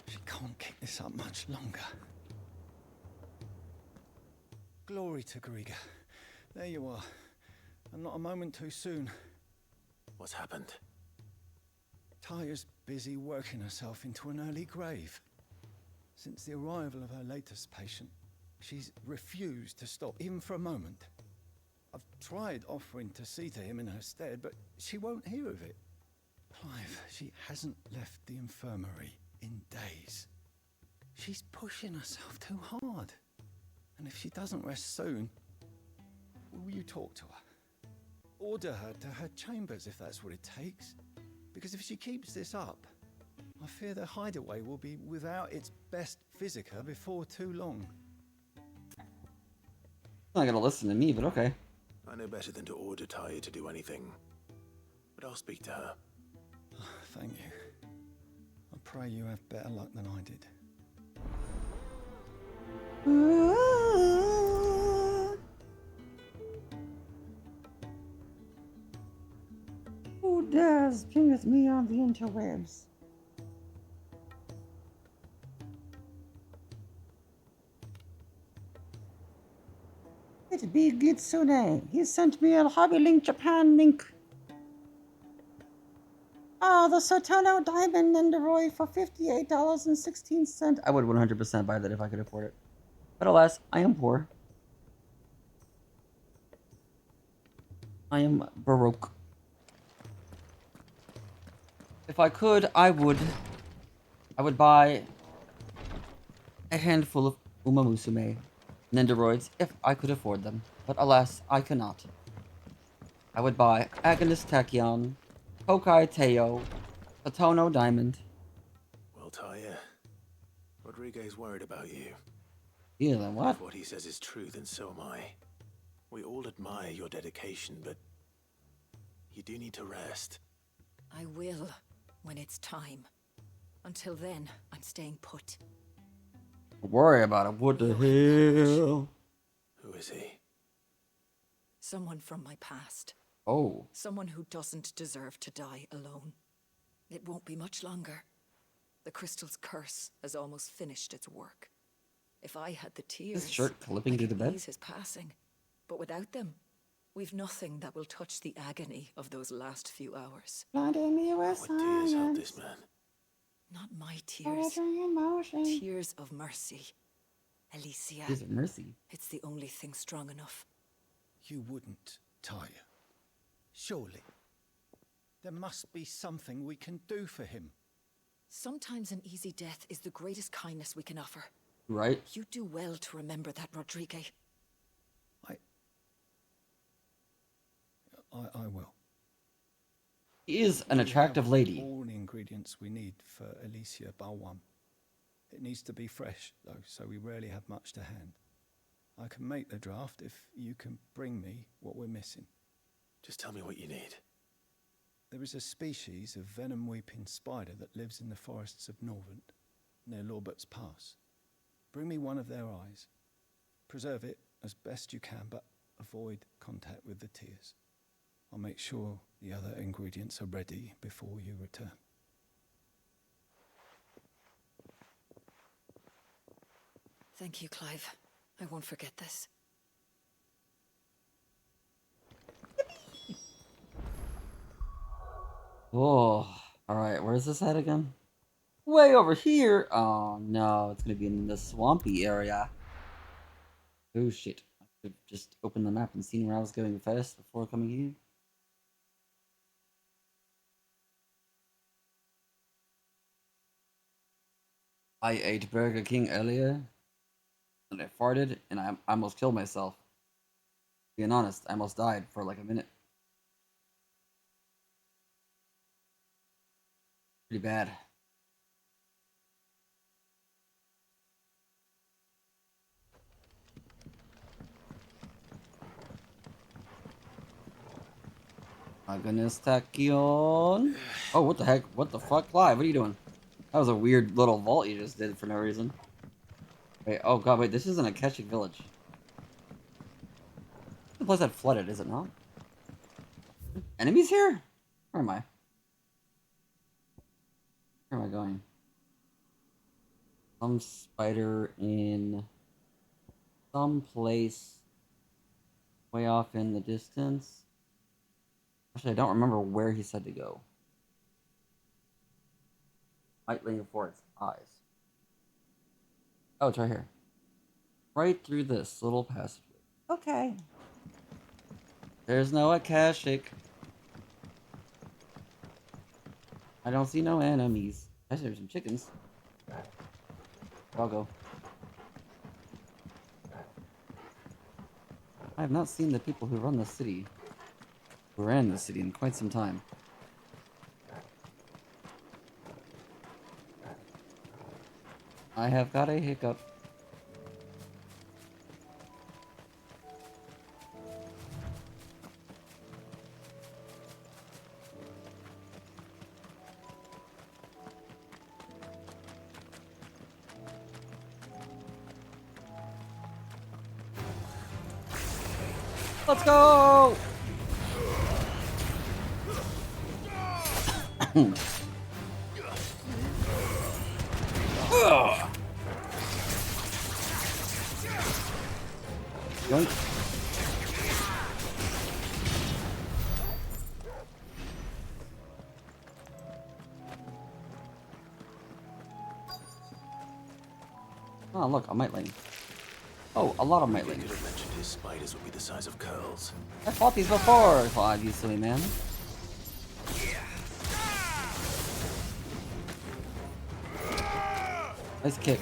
She can't keep this up much longer. Glory to Griga. There you are. And not a moment too soon. What's happened? Taya's busy working herself into an early grave. Since the arrival of her latest patient, she's refused to stop, even for a moment. I've tried offering to see to him in her stead, but she won't hear of it. Clive, she hasn't left the infirmary in days. She's pushing herself too hard. And if she doesn't rest soon, will you talk to her? Order her to her chambers if that's what it takes. Because if she keeps this up, I fear the hideaway will be without its best physica before too long. Not gonna listen to me, but okay. I know better than to order Taya to do anything. But I'll speak to her. Thank you. I pray you have better luck than I did. Who dares ping with me on the interwebs? It be Gitsune. He sent me a hobby link Japan link. Ah, the Sotono Diamond Nendoroid for $58.16. I would 100% buy that if I could afford it. But alas, I am poor. I am Baroque. If I could, I would buy a handful of Uma Musume Nendoroids if I could afford them. But alas, I cannot. I would buy Agonist Tachyon, Kokai Teo, Sotono Diamond. Well, Taya, Rodriguez worried about you. Yeah, then what? If what he says is true, then so am I. We all admire your dedication, but you do need to rest. I will, when it's time. Until then, I'm staying put. Don't worry about it. What the hell? Who is he? Someone from my past. Oh. Someone who doesn't deserve to die alone. It won't be much longer. The crystal's curse has almost finished its work. If I had the tears, This shirt clipping I to the could bed? ease his passing. But without them, we've nothing that will touch the agony of those last few hours. Blinding me with What tears help science. this man? Not my tears. Poetry in motion. Tears of mercy. Alicia. Tears of mercy. It's the only thing strong enough. You wouldn't, Taya. Surely. There must be something we can do for him. Sometimes an easy death is the greatest kindness we can offer. Right? You do well to remember that, Rodrigue. I will. She is an attractive lady. All the ingredients we need for Alicia Balwam. It needs to be fresh, though, so we rarely have much to hand. I can make the draft if you can bring me what we're missing. Just tell me what you need. There is a species of venom-weeping spider that lives in the forests of Norvent, near Lorbert's Pass. Bring me one of their eyes. Preserve it as best you can, but avoid contact with the tears. I'll make sure the other ingredients are ready before you return. Thank you, Clive. I won't forget this. Oh, alright, where's this at again? Way over here! Oh no, it's gonna be in the swampy area. Oh shit. I could have just opened the map and seen where I was going first before coming here. I ate Burger King earlier, and I farted, and I almost killed myself. Being honest, I almost died for like a minute. Pretty bad. My goodness, Tachyon. Oh, what the heck? What the fuck? Clive, what are you doing? That was a weird little vault you just did for no reason. Wait, oh god, wait, this isn't a Keshik village. The place that flooded, is it not? Enemies here? Where am I? Where am I going? Some spider in some place way off in the distance. Actually, I don't remember where he said to go. Might lean for its eyes. Oh, it's right here. Right through this little passageway. Okay. There's no Akashic. I don't see no enemies. Actually, there's some chickens. I'll go. I have not seen the people who run the city, who ran the city in quite some time. I have got a hiccup. Let's go! Yoink. Oh, look, a miteling. Oh, a lot of Maybe I miteling. could have mentioned his spiders would be the size of curls. I fought these before, Clive, you silly man. Nice kick.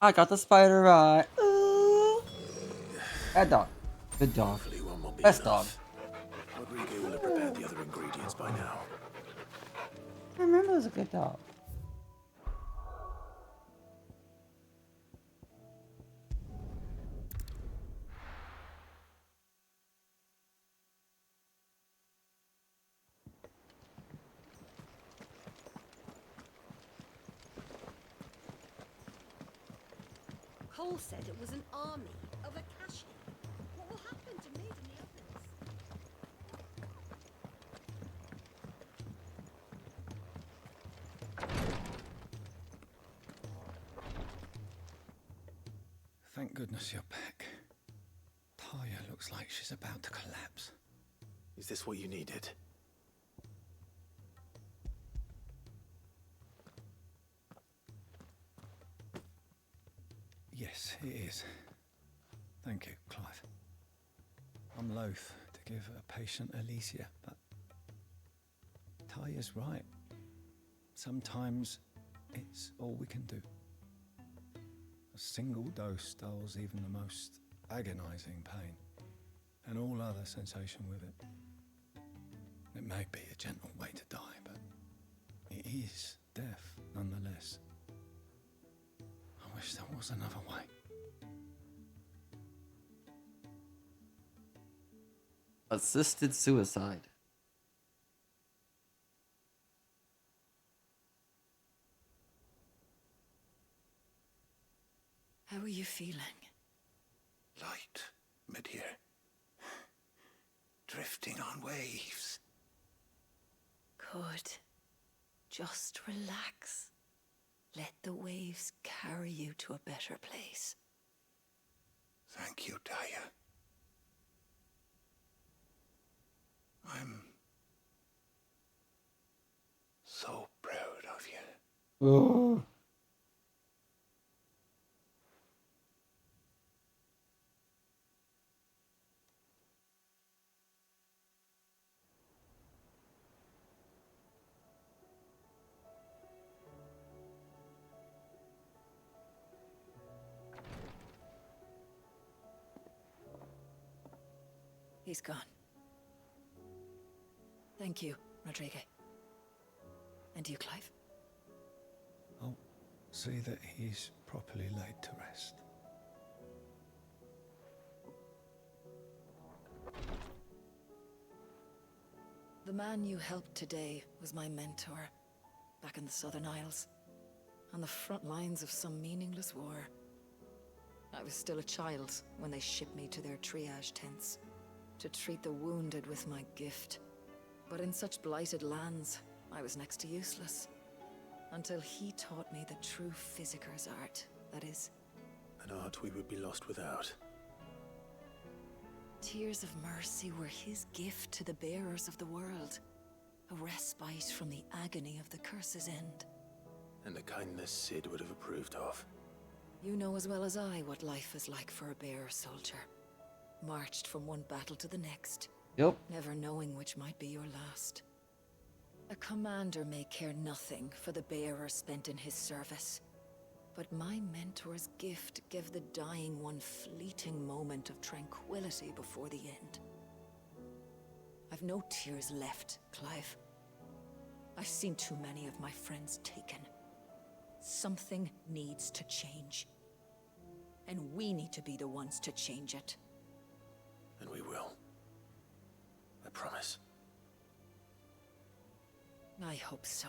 I got the spider right. Ooh. Bad dog. Good dog. Hopefully one won't be Best enough. Rodrigo will have prepared the other ingredients by now. I remember it was a good dog. Cole said it was an army of Akashi. What will happen to Mid and the others? Thank goodness you're back. Taya looks like she's about to collapse. Is this what you needed? Yes, it is. Thank you, Clive. I'm loath to give a patient Elysia, but Taya's right. Sometimes it's all we can do. A single dose dulls even the most agonizing pain, and all other sensation with it. It may be a gentle way to die, but it is death nonetheless. I wish there was another way. Assisted suicide. How are you feeling? Light, mid-here. Drifting on waves. Good. Just relax. Let the waves carry you to a better place. Thank you, Taya. I'm so proud of you. Oh. He's gone. Thank you, Rodrigue. And you, Clive? I'll see that he's properly laid to rest. The man you helped today was my mentor, back in the Southern Isles, on the front lines of some meaningless war. I was still a child when they shipped me to their triage tents, to treat the wounded with my gift. But in such blighted lands, I was next to useless. Until he taught me the true physicker's art, that is. An art we would be lost without. Tears of mercy were his gift to the bearers of the world. A respite from the agony of the curse's end. And a kindness Sid would have approved of. You know as well as I what life is like for a bearer soldier. Marched from one battle to the next. Yep. Never knowing which might be your last. A commander may care nothing for the bearer spent in his service. But my mentor's gift gave the dying one fleeting moment of tranquility before the end. I've no tears left, Clive. I've seen too many of my friends taken. Something needs to change. And we need to be the ones to change it. And we will. I promise. I hope so.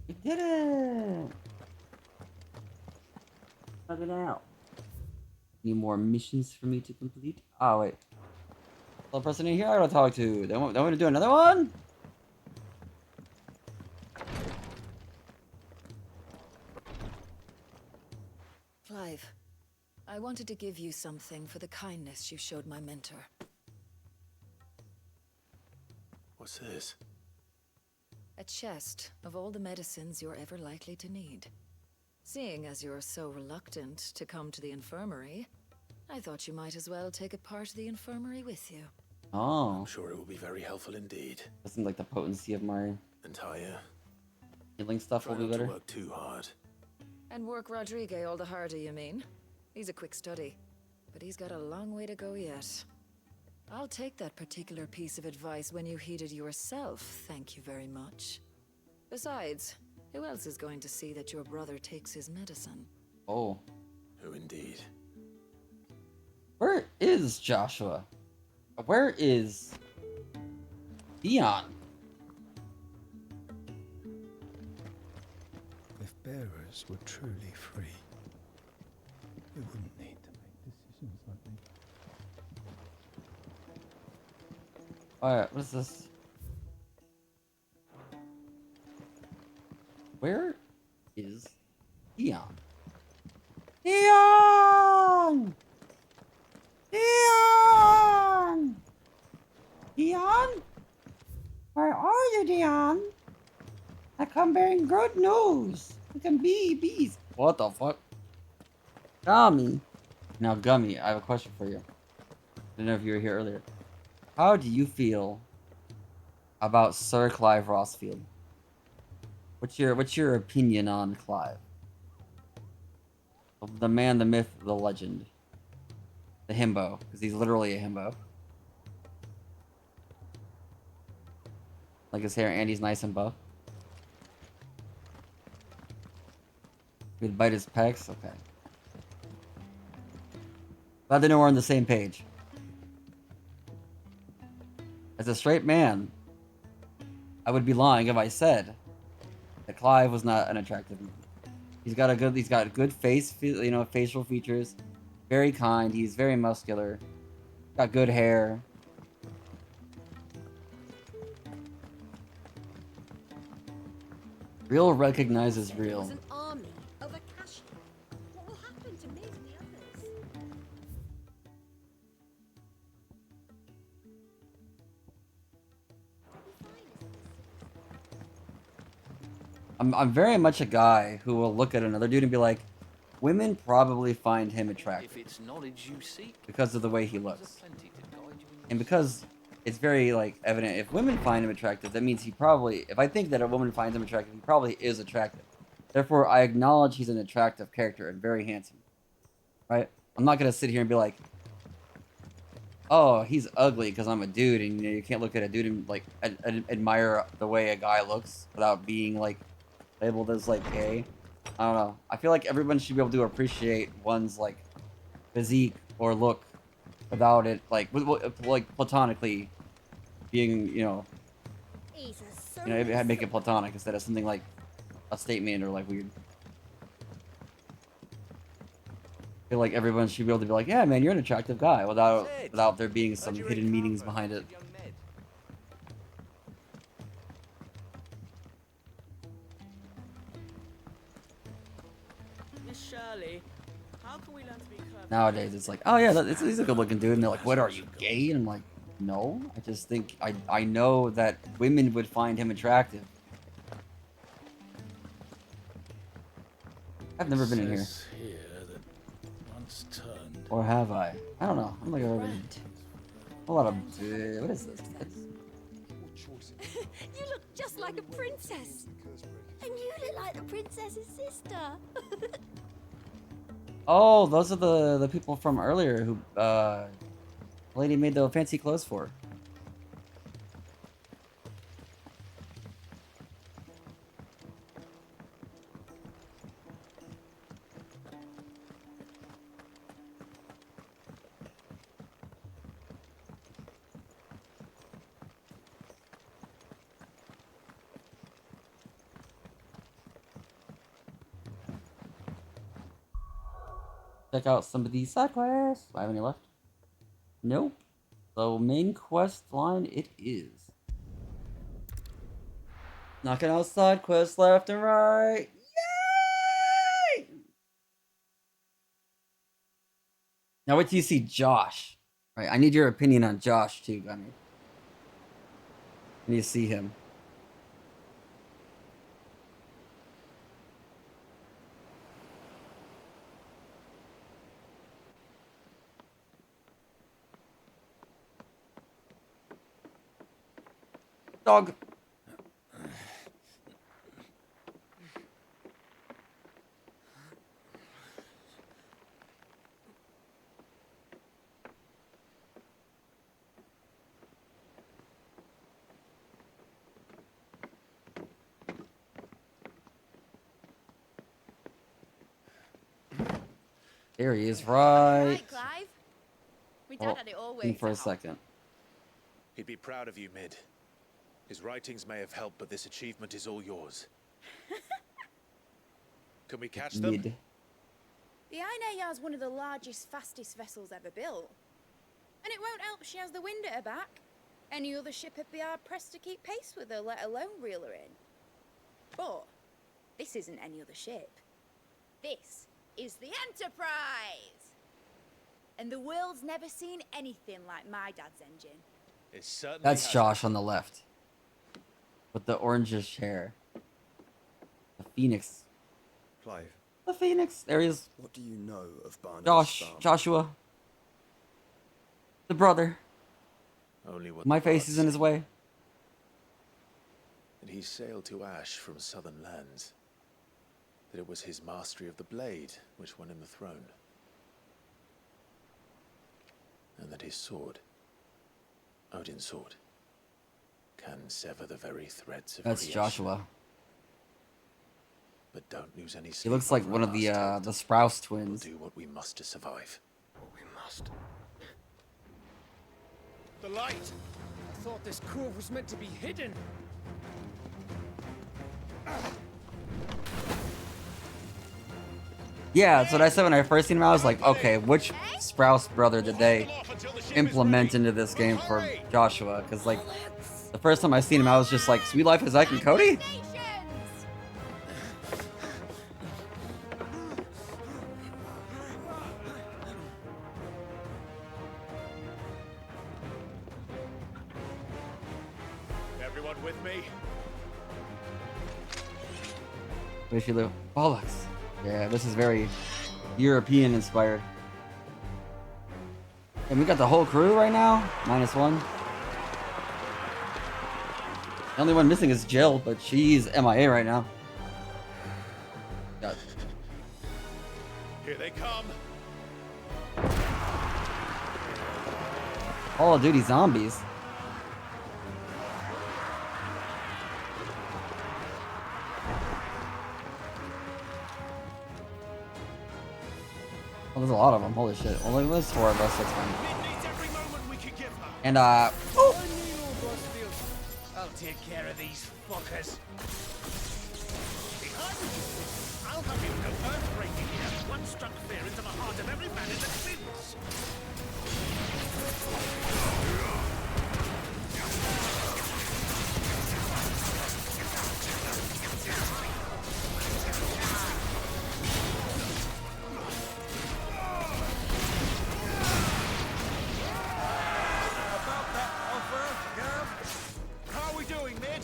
We did it! Check it out. Any more missions for me to complete? Oh, wait. The person in here I gotta talk to. They want to do another one? Clive, I wanted to give you something for the kindness you showed my mentor. What's this? A chest of all the medicines you're ever likely to need. Seeing as you're so reluctant to come to the infirmary, I thought you might as well take a part of the infirmary with you. Oh. I'm sure it will be very helpful indeed. Doesn't like the potency of my Entire healing stuff will be not better. to work too hard. And work Rodrigue all the harder, you mean? He's a quick study, but he's got a long way to go yet. I'll take that particular piece of advice when you heed it yourself, thank you very much. Besides, who else is going to see that your brother takes his medicine? Oh. Who indeed? Where is Joshua? Where is Dion? If bearers were truly free, we wouldn't need to make decisions like these. Alright, what is this? Where is Dion? Dion! Dion! Dion? Where are you, Dion? I come bearing good news. We can be bees. What the fuck? Gummy. Now, Gummy, I have a question for you. I don't know if you were here earlier. How do you feel about Sir Clive Rossfield? What's your opinion on Clive? The man, the myth, the legend. The himbo, because he's literally a himbo. Like his hair, and he's nice and buff. He'd bite his pecs? Okay. Glad to know we're on the same page. As a straight man, I would be lying if I said that Clive was not an attractive man. He's got good facial features. Very kind. He's very muscular. Got good hair. Real recognizes real. An army of Akashi. What will happen to me and the others? I'm very much a guy who will look at another dude and be like, women probably find him attractive. If it's knowledge you seek, because of the way he looks. plenty to guide you in And because it's very, like, evident, if women find him attractive, that means he probably, if I think that a woman finds him attractive, he probably is attractive. Therefore, I acknowledge he's an attractive character and very handsome. Right? I'm not going to sit here and be like, oh, he's ugly because I'm a dude, and you can't look at a dude and, like, admire the way a guy looks without being, like, labeled as, like, gay. I don't know. I feel like everyone should be able to appreciate one's, like, physique or look without it, like platonically being, make it platonic instead of something like a statement or, like, weird. I feel like everyone should be able to be like, yeah, man, you're an attractive guy, without there being some hidden meanings behind it. Miss Shirley, how can we learn to be clever? Nowadays, it's like, oh yeah, he's a good-looking dude, and they're like, what, are you gay? And I'm like, no, I just think, I know that women would find him attractive. I've never been in here. Or have I? I don't know. I'm like a lot of, what is this? You look just like a princess. And you look like the princess's sister. Oh, those are the people from earlier who, the lady made the fancy clothes for. Check out some of these side quests. Do I have any left? Nope. So main quest line it is. Knocking out side quests left and right. Yay! Now wait till you see Josh. All right, I need your opinion on Josh too, Gunny. I need to see him. Dog. There he is, right. Right, Clive? My dad had it all In worked for a out. second. He'd be proud of you, Mid. His writings may have helped, but this achievement is all yours. Can we catch them? Mid. The Aina is one of the largest, fastest vessels ever built. And it won't help she has the wind at her back. Any other ship would be hard pressed to keep pace with her, let alone reel her in. But this isn't any other ship. This is the Enterprise! And the world's never seen anything like my dad's engine. It certainly That's has. Josh on the left. With the orangish hair. The Phoenix. Clive. The Phoenix. There he is. What do you know of Barnabas Josh. Farm? Joshua. The brother. Only what My the face gods is in his see. way. That he sailed to Ash from southern lands. That it was his mastery of the blade which won him the throne. And that his sword, Odin's sword, can sever the very threads of That's creation. Joshua. But don't lose any He sleep looks like over one our of the last the taste. Sprouse We'll twins. do what we must to survive. What we must. The light! I thought this cove was meant to be hidden. Yeah, that's what I said when I first seen him. I was like, okay, which Sprouse brother did they implement into this game for Joshua? Because, like, the first time I seen him, I was just like, Sweet Life is Ike and Cody? Everyone with me? Wish you Lou. Bollocks. Yeah, this is very European inspired. And we got the whole crew right now? -1. The only one missing is Jill, but she's MIA right now. Got Here they come. Call of Duty Zombies. Oh, there's a lot of them. Holy shit. Only there's 4 of us. That's fine. And I'll take care of these fuckers. Behind you! I'll have you know earth-breaking here. One struck fear into the heart of every man in the twins. About that offer, Gav? How are we doing, Mid?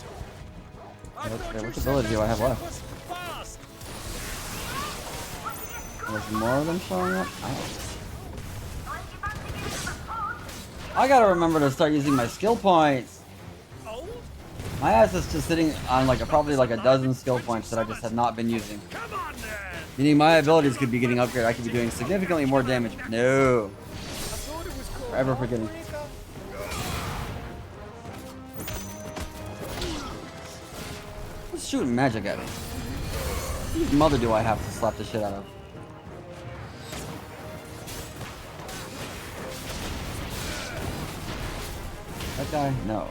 What ability do I have left? Fast! There's more of them showing up? I gotta remember to start using my skill points. My ass is just sitting on like probably like a dozen skill points that I just have not been using. Meaning my abilities could be getting upgraded. I could be doing significantly more damage. No. Forever forgetting. Who's shooting magic at me? Whose mother do I have to slap the shit out of? That guy? No.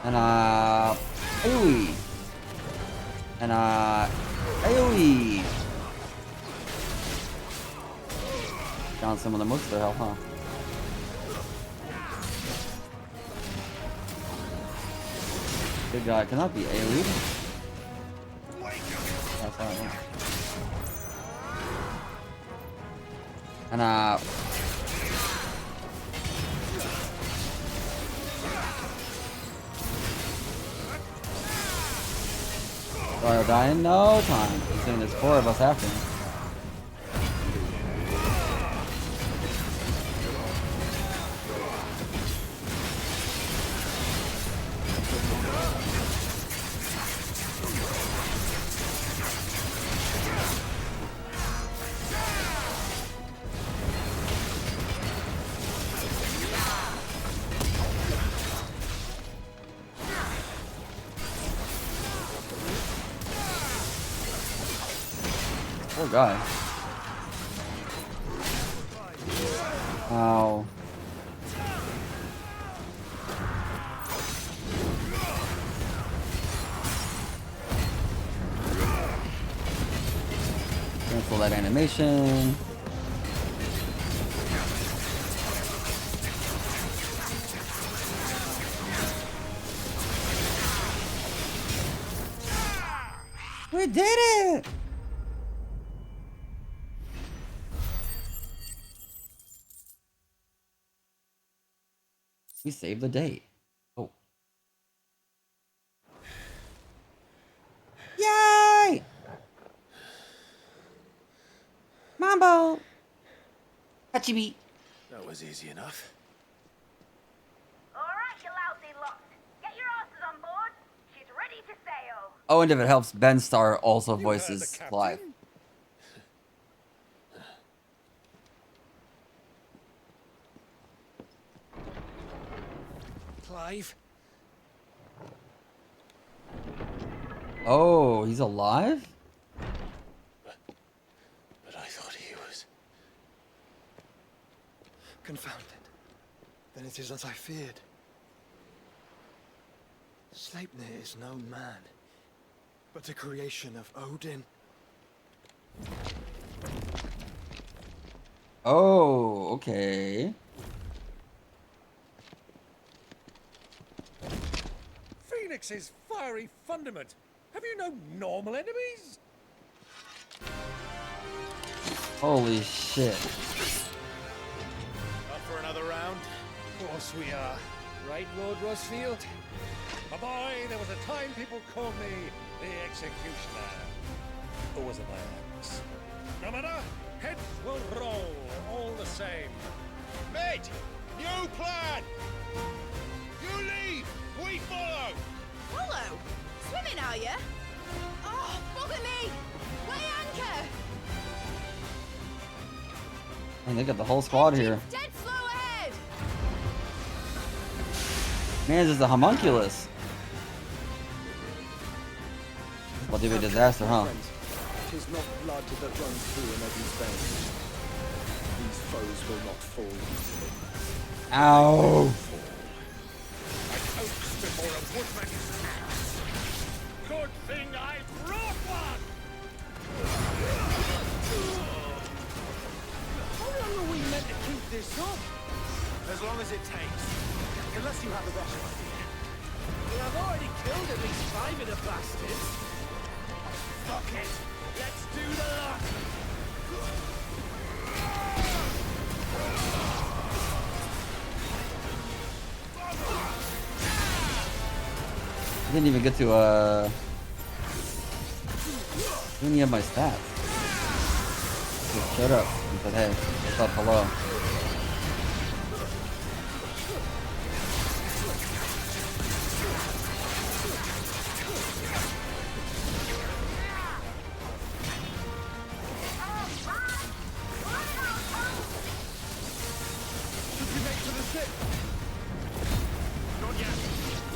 And AoE. And AoE. Down some of the most of their health, huh? Good guy cannot be AoE. That's how I know. And so I'll die in no time. Considering there's 4 of us after me. Poor guy. Ow. Cancel that animation. We did it! We saved the date. Oh. Yay! Mambo! Hachibi. That was easy enough. Alright, you lousy lot. Get your asses on board. She's ready to sail. Oh, and if it helps, Ben Starr also voices Clive. Clive? Oh, he's alive? But I thought he was... Confounded. Then it is as I feared. Sleipnir is no man, but a creation of Odin. Oh, okay. Phoenix's fiery fundament. Have you no normal enemies? Holy shit. Up for another round? Of course we are. Right, Lord Rosfield? My boy, there was a time people called me the Executioner. Or was it my axe? No matter, heads will roll all the same. Mate, new plan! You leave, we follow! Follow? Swimming, are you? Oh, bugger me! Weigh anchor! And they got the whole squad here. Dead slow ahead! Man, this is a homunculus. About to be a disaster, huh? Tis not blood that runs through in every vein. These foes will not fall easily. Ow! I coaxed before a woodman's axe. Good thing I brought one! How long are we meant to keep this up? As long as it takes. Unless you have a better idea. Well, I've already killed at least 5 of the bastards. Fuck it! Let's do the lot! I didn't even get to, any of my stats. Just shut up and said, hey, what's up, hello. Not yet.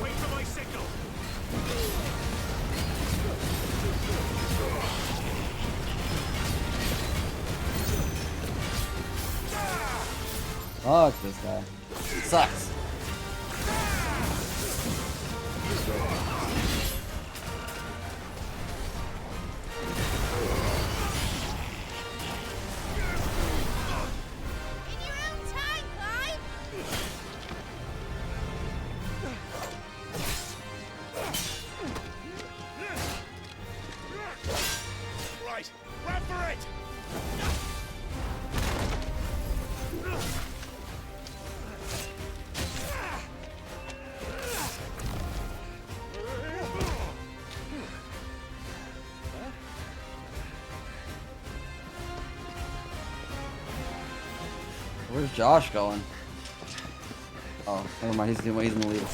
Wait for my signal. Fuck this guy. Sucks. In your own time, Clive! Right, run for it! Where's Josh going? Oh, never mind. He's in the lead.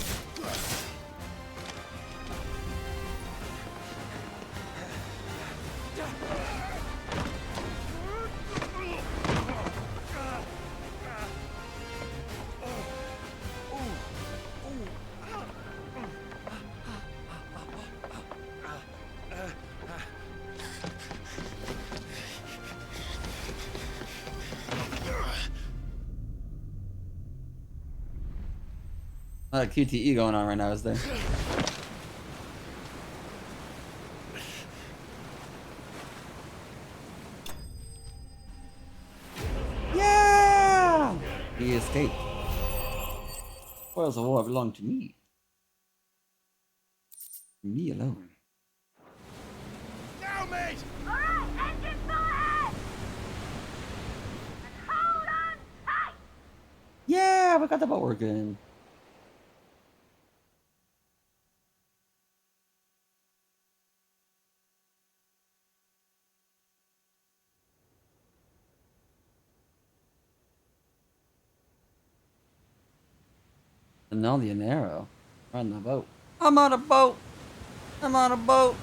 A lot of QTE going on right now, is there? Yeah! He escaped. Spoils of war belong to me. Me alone. Now, mate! Alright, engine full ahead! And hold on tight! Yeah, we got the boat working. And now the arrow. We're on the boat. I'm on a boat! I'm on a boat!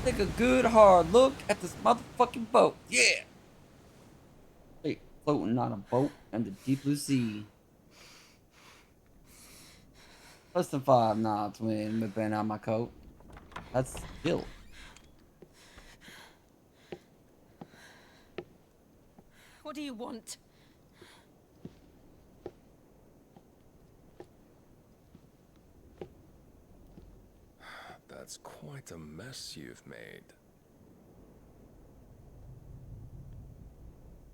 Take a good hard look at this motherfucking boat. Yeah! Hey, floating on a boat in the deep blue sea. Less than 5 knots wind whipping out my coat. That's chill. What do you want? That's quite a mess you've made.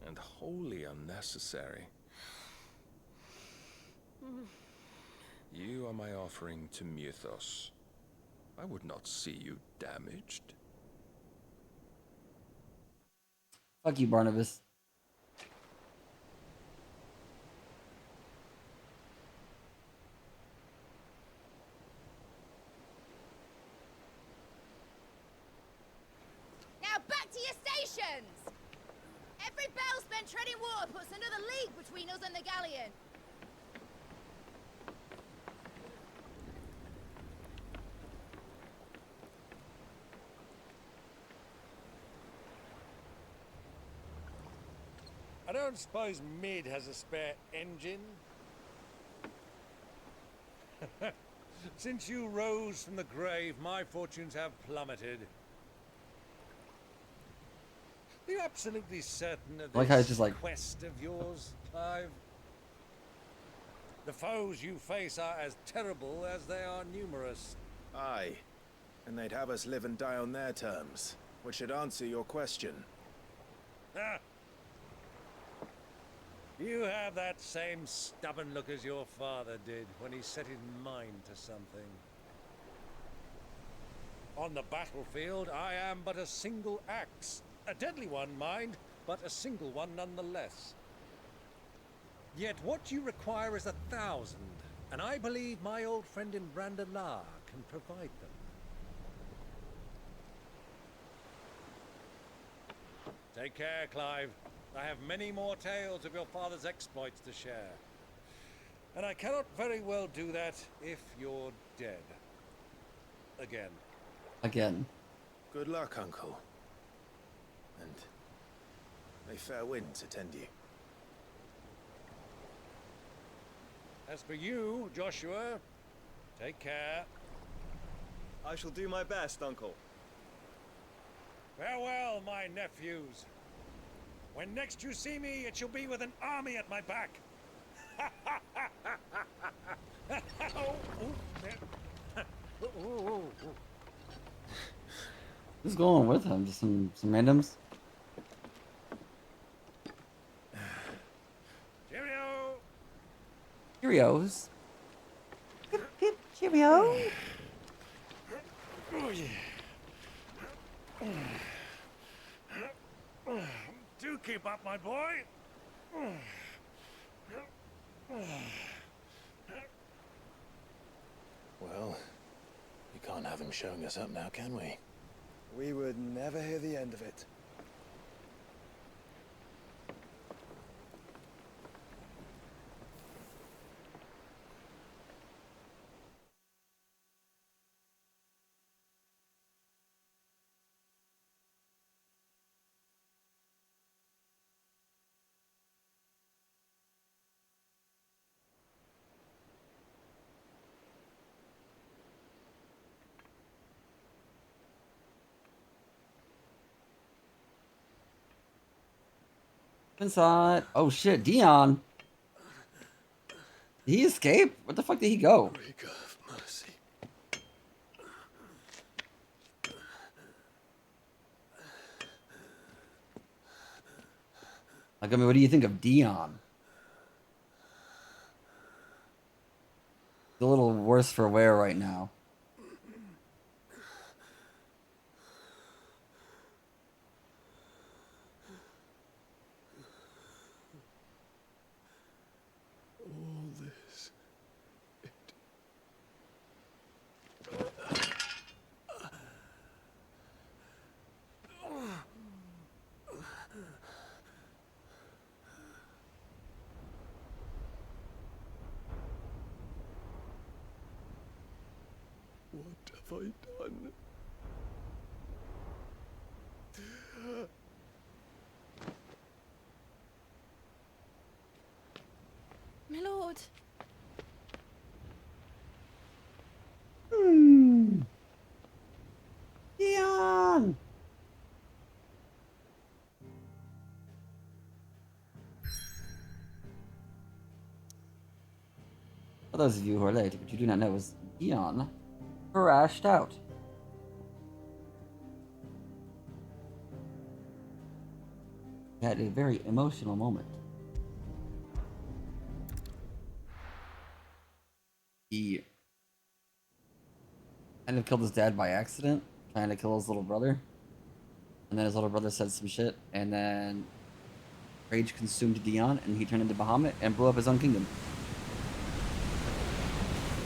And wholly unnecessary. You are my offering to Mythos. I would not see you damaged. Fuck you, Barnabas. Now back to your stations! Every bell spent treading water puts another league between us and the galleon. I don't suppose Mid has a spare engine? Since you rose from the grave, my fortunes have plummeted. Are you absolutely certain of I like how it's this just like quest of yours, Clive? The foes you face are as terrible as they are numerous. Aye. And they'd have us live and die on their terms, which should answer your question. Ah. You have that same stubborn look as your father did when he set his mind to something. On the battlefield, I am but a single axe. A deadly one, mind, but a single one nonetheless. Yet what you require is 1,000, and I believe my old friend in Brandalar can provide them. Take care, Clive. I have many more tales of your father's exploits to share. And I cannot very well do that if you're dead. Again. again. Good luck, Uncle. And may fair winds attend you. As for you, Joshua, take care. I shall do my best, Uncle. Farewell, my nephews. When next you see me, it shall be with an army at my back. Who's going with him? Just some randoms? Cheerio! Cheerios. Cheerio. Oh, yeah. Do keep up, my boy. Well, we can't have him showing us up now, can we? We would never hear the end of it. Inside. Oh shit, Dion. Did he escape? Where the fuck did he go? Break of mercy. Like, I mean, what do you think of Dion? He's a little worse for wear right now. All this. What have I done? My lord. Dion! For those of you who are late, what you do not know is Dion crashed out. He had a very emotional moment. He kind of killed his dad by accident, trying to kill his little brother. And then his little brother said some shit, and then rage consumed Dion, and he turned into Bahamut and blew up his own kingdom.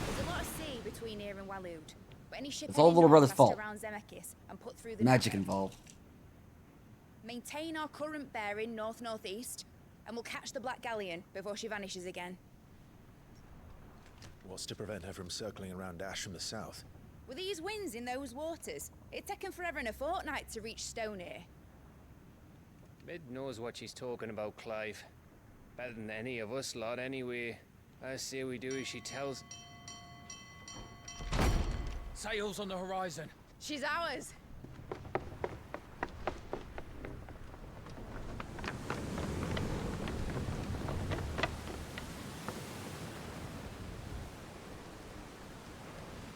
There's a lot of sea between here and Waloed, but any ship It's all heading little north brother's has to fault. around Zemeckis and put through the Magic narrow. involved. Maintain our current bearing north-northeast, and we'll catch the Black Galleon before she vanishes again. What's to prevent her from circling around Ash from the south? With these winds in those waters, it'd taken forever and a fortnight to reach Stonehere. Mid knows what she's talking about, Clive. Better than any of us lot, anyway. I say we do as she tells. Sails on the horizon. She's ours.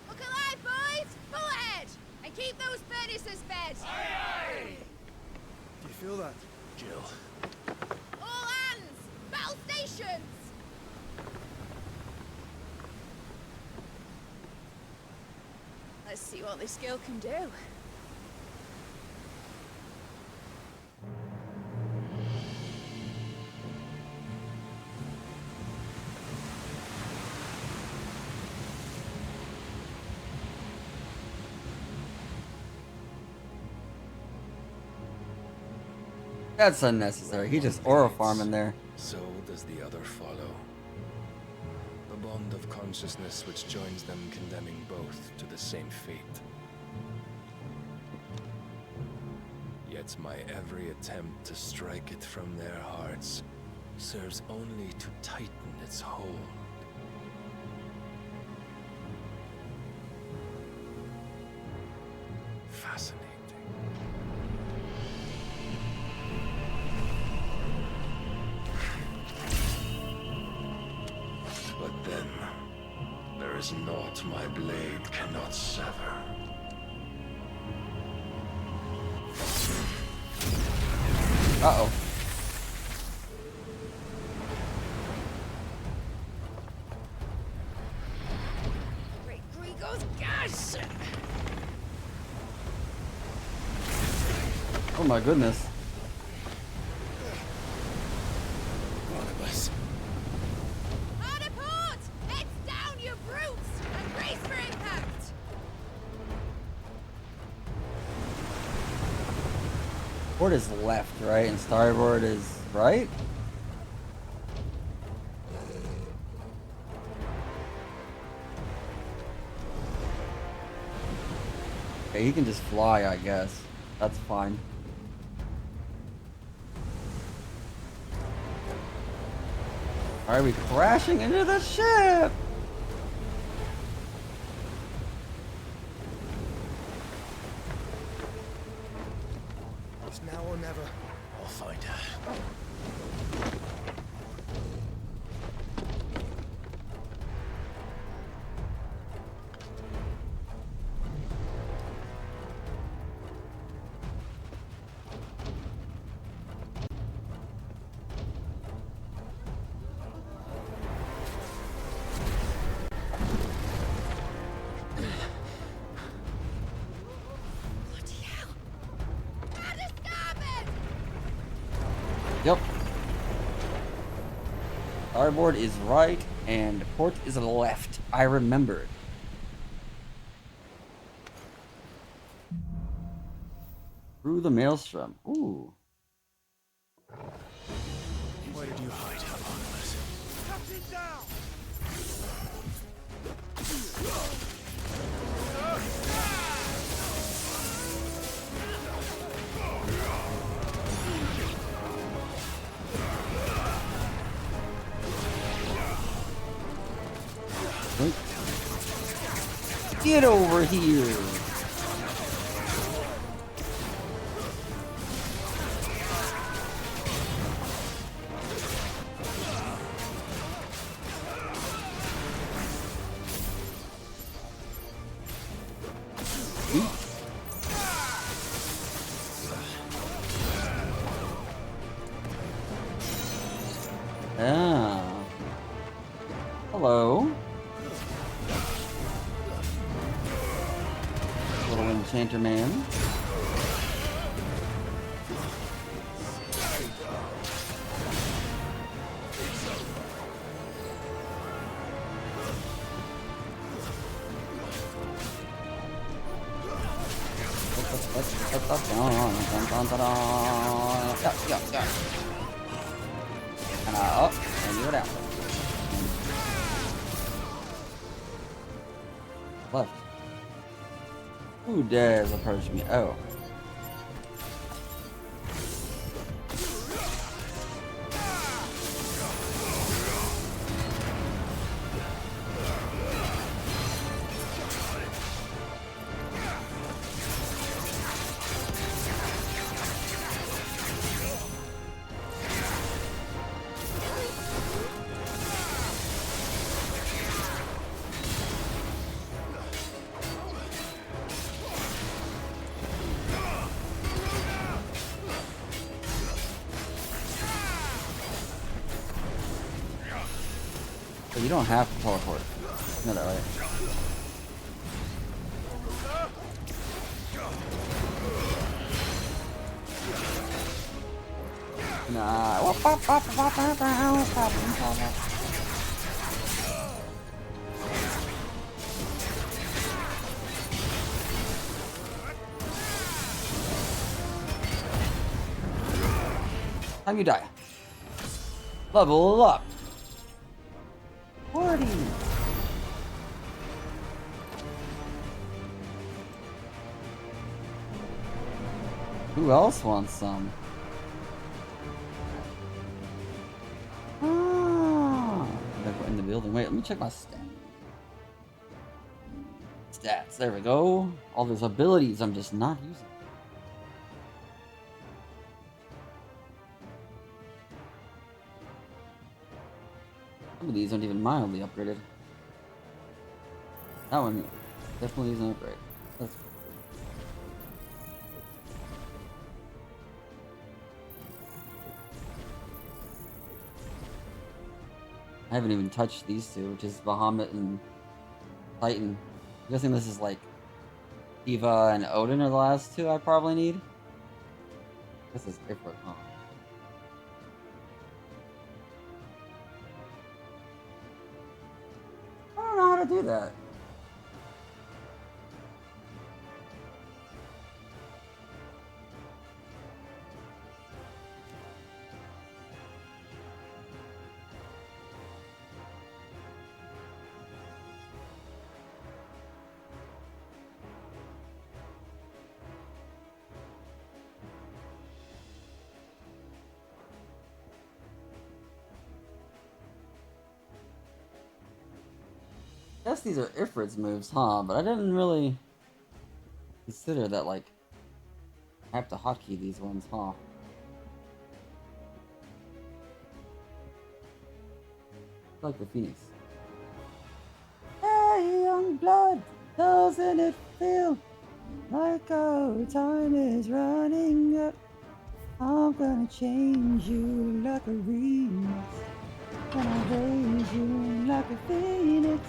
Look alive, boys! Full ahead! And keep those furnaces fed! Do you feel that? Jill. All hands! Battle stations! Let's see what this girl can do. That's unnecessary. He just aura farming there. So does the other follow. The bond of consciousness which joins them, condemning both to the same fate. Yet my every attempt to strike it from their hearts serves only to tighten its hold. Fascinating. But then, there is naught my blade cannot sever. Uh-oh. Great Grigor's gas! Oh my goodness. Barnabas. Hard a port! Heads down, you brutes! And brace for impact! Port is left, right? And starboard is right? Okay, he can just fly, I guess. That's fine. Are we crashing into the ship? It's now or never. I'll find her. Yep. Starboard is right, and port is left. I remembered. Through the maelstrom. Ooh. Where did you hide, Hieronymus? Captain down! Get over here! Ah. Hello. Little enchanter man. Yeah. And up, and you're down. Left. Who dares approach me? Oh. But you don't have to teleport. You know that, right? Nah. Time you die. Level up. 40. Who else wants some? Ah, in the building. Wait, let me check my stats. There we go. All those abilities I'm just not using. Some of these aren't even mildly upgraded. That one definitely is an upgrade. That's cool. I haven't even touched these two, which is Bahamut and Titan. I'm guessing this is like Eva and Odin are the last two I probably need. This is Ifrit, huh? I don't know how to do that. I guess these are Ifrit's moves, huh? But I didn't really consider that, like, I have to hotkey these ones, huh? Like the Phoenix. Hey, young blood, doesn't it feel like our time is running up? I'm gonna change you like a remix, and I'll raise you like a phoenix.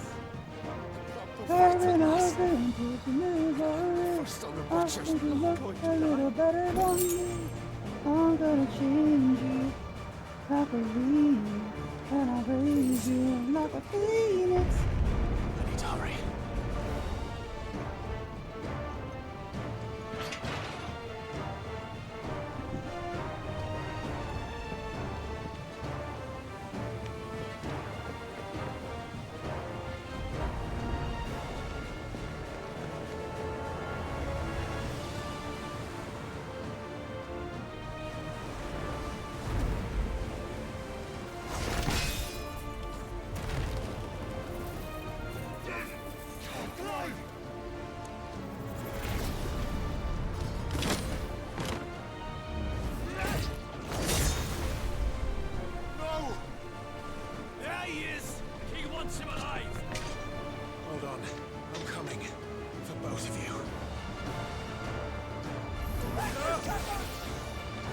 Over and over and put the move on it. I think you look a little better than me. I'm gonna change you for Phoenix. I need to hurry.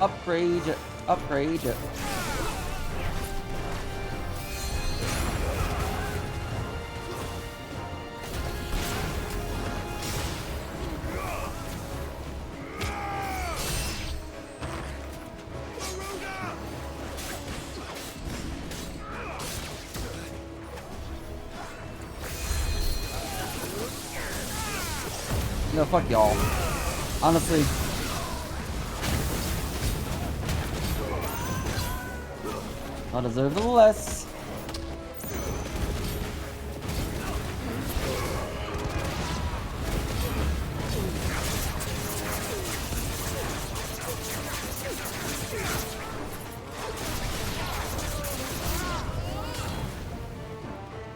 Upgrade it. Upgrade it. No, fuck y'all. Honestly. I deserve less.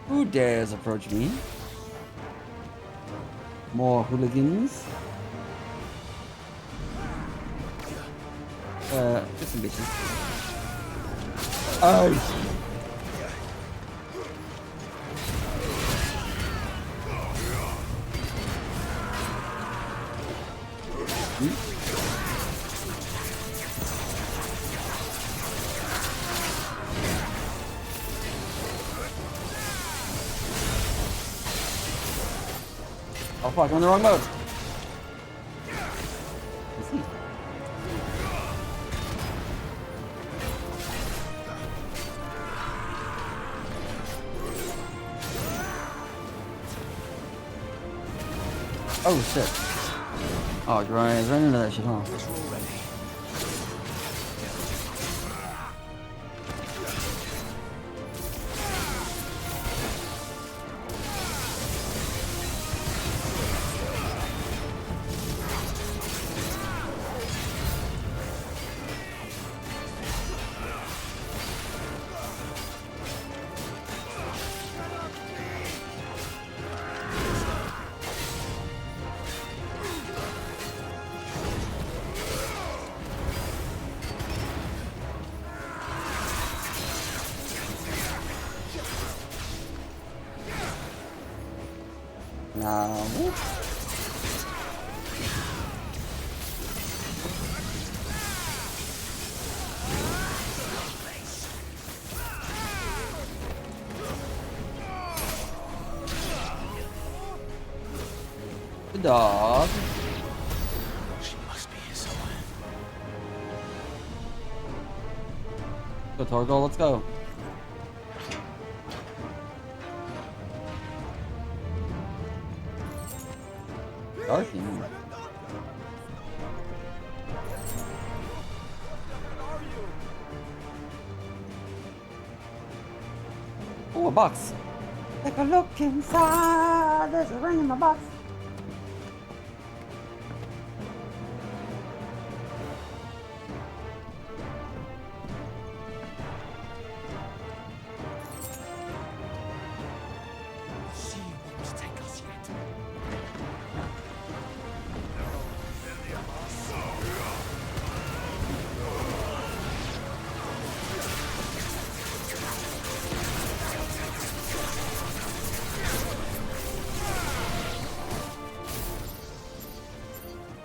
Who dares approach me? More hooligans. Just some bitches. Oh! Oh fuck, I'm in the wrong mode. Oh shit. Oh, you're right, running into that shit, huh? Now. The dog. She must be here somewhere. Go, Torgal, let's go. Darking. Oh, a box. Take a look inside. There's a ring in the box. She won't take us yet.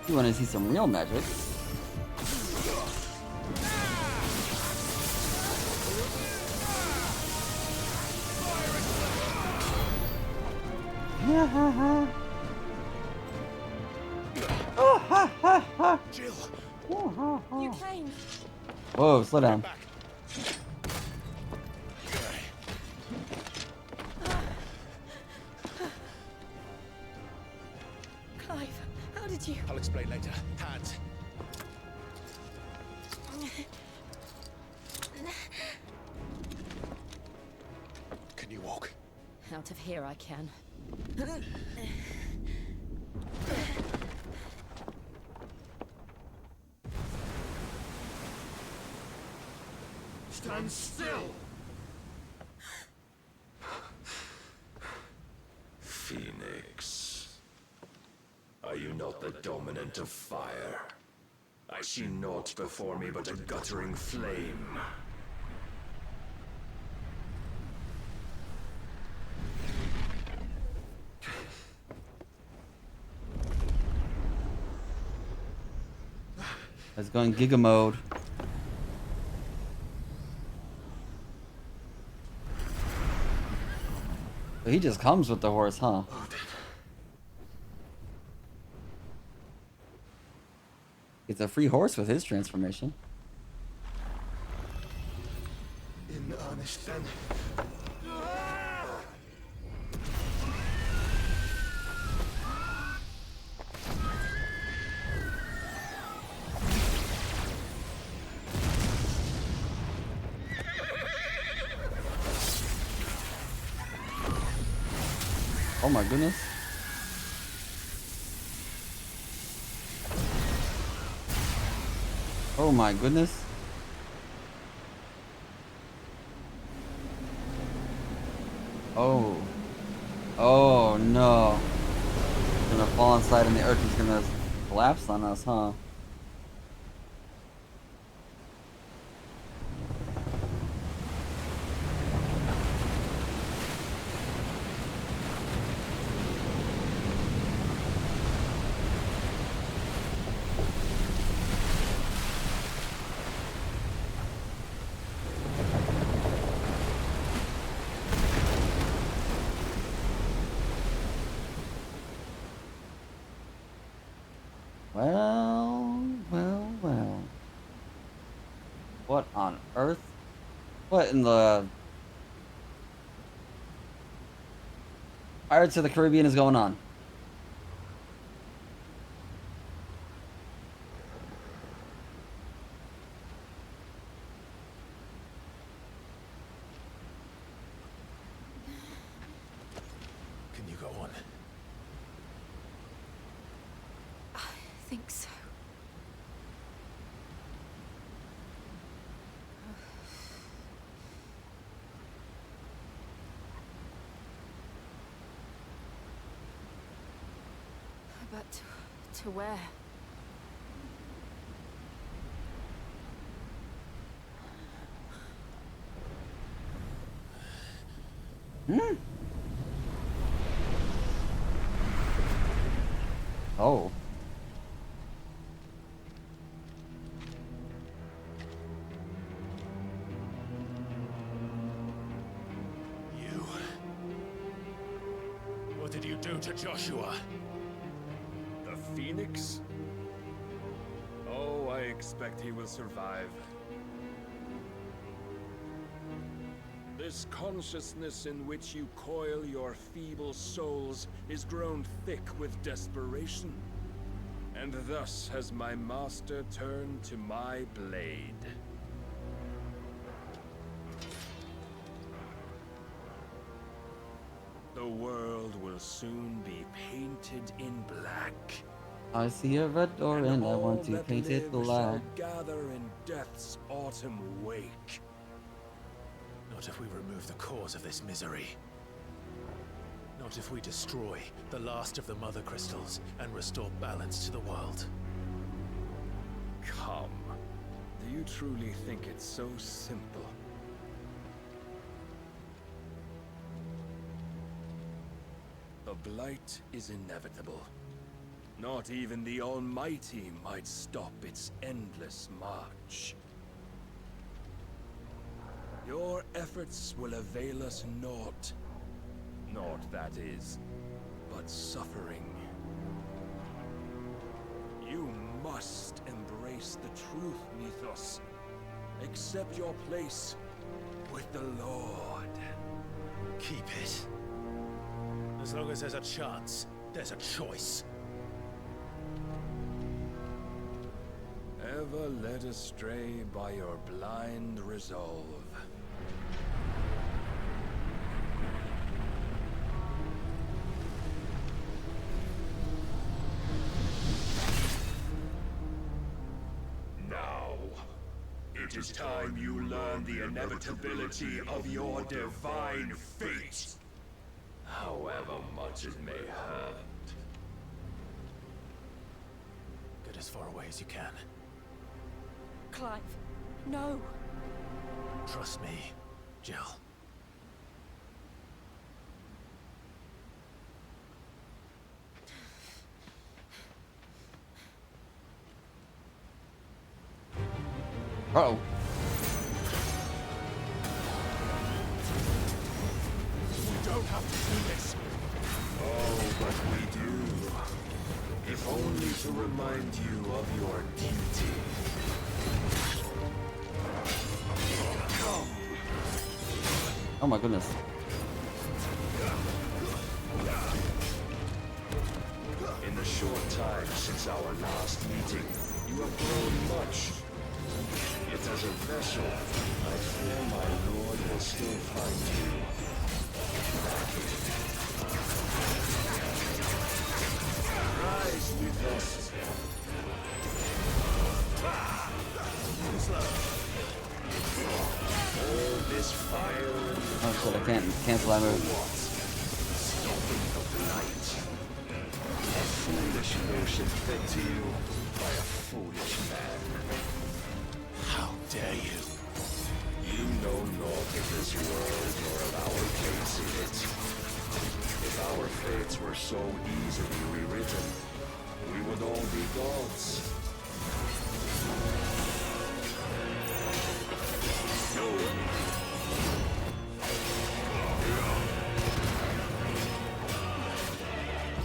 You want to see some real magic? Yeah, ha, ha. Oh, ha, ha, ha. Jill. Oh, ha, ha. You came. Whoa, slow down. hurt you. I'll explain later. Hands. Can you walk? Out of here I can. Stand still! Phoenix. Are you not the dominant of fire? I see naught before me but a guttering flame. It's going Giga mode. But he just comes with the horse, huh? It's a free horse with his transformation. In earnest then. Oh my goodness. Oh my goodness. Oh. Oh no. We're gonna fall inside and the earth is gonna collapse on us, huh? Well. What on earth? What in the Pirates of the Caribbean is going on? Can you go on? I think so. But to where? Hmm? Oh. You... What did you do to Joshua? The Phoenix? Oh, I expect he will survive. This consciousness in which you coil your feeble souls is grown thick with desperation. And thus has my master turned to my blade. The world will soon be painted in black. I see a red door and I want all to that paint it live black. shall gather in death's autumn wake. Not if we remove the cause of this misery. Not if we destroy the last of the Mother Crystals and restore balance to the world. Come. Do you truly think it's so simple? The Blight is inevitable. Not even the Almighty might stop its endless march. Your efforts will avail us naught. Naught, that is, but suffering. You must embrace the truth, Mythos. Accept your place with the Lord. Keep it. As long as there's a chance, there's a choice. astray by your blind resolve. Now, it is time you learn the inevitability of your divine fate, however much it may hurt. Get as far away as you can. Clive, no. Trust me, Jill. Uh-oh. We don't have to do this. Oh, but we do. If only to remind you of your duty. Come. Oh my goodness. In the short time since our last meeting, you have grown much. Yet as a vessel, I fear my lord will still find you. Rise with us. All this fire and Oh shit, I can't cancel that move. stopping of light. A foolish notion fed to you by a foolish man. How dare you? You know naught of this world nor of our place in it. If our fates were so easily rewritten, we would all be gods.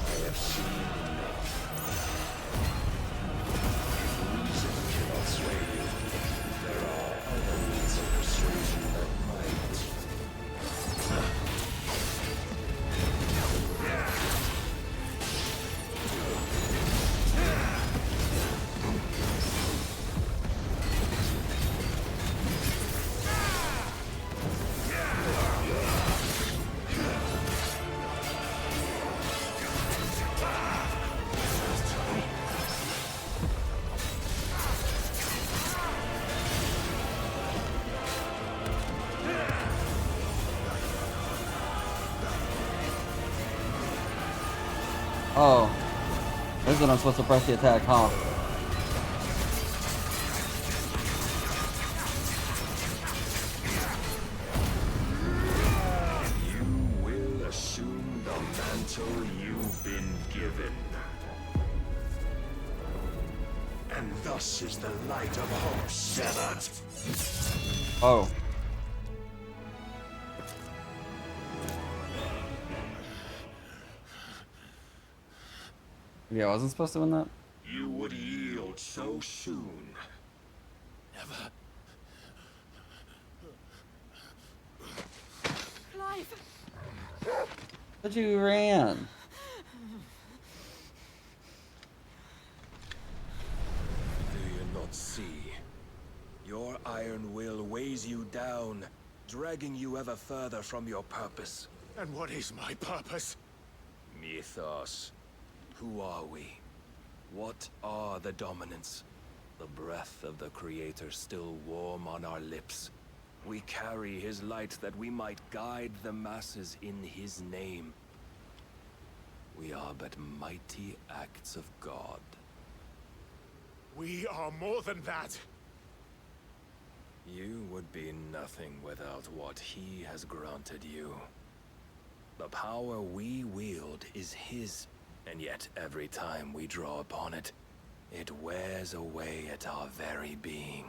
I have seen enough. If reason cannot sway you, there are other means of persuasion that might. Oh. This is when I'm supposed to press the attack, huh? You will assume the mantle you've been given. And thus is the light of hope severed. Oh. Yeah, I wasn't supposed to win that? You would yield so soon. Never. Clive! But you ran. Do you not see? Your iron will weighs you down, dragging you ever further from your purpose. And what is my purpose? Mythos. Who are we? What are the dominants? The breath of the Creator still warm on our lips. We carry his light that we might guide the masses in his name. We are but mighty acts of God. We are more than that. You would be nothing without what he has granted you. The power we wield is his, and yet every time we draw upon it, it wears away at our very being.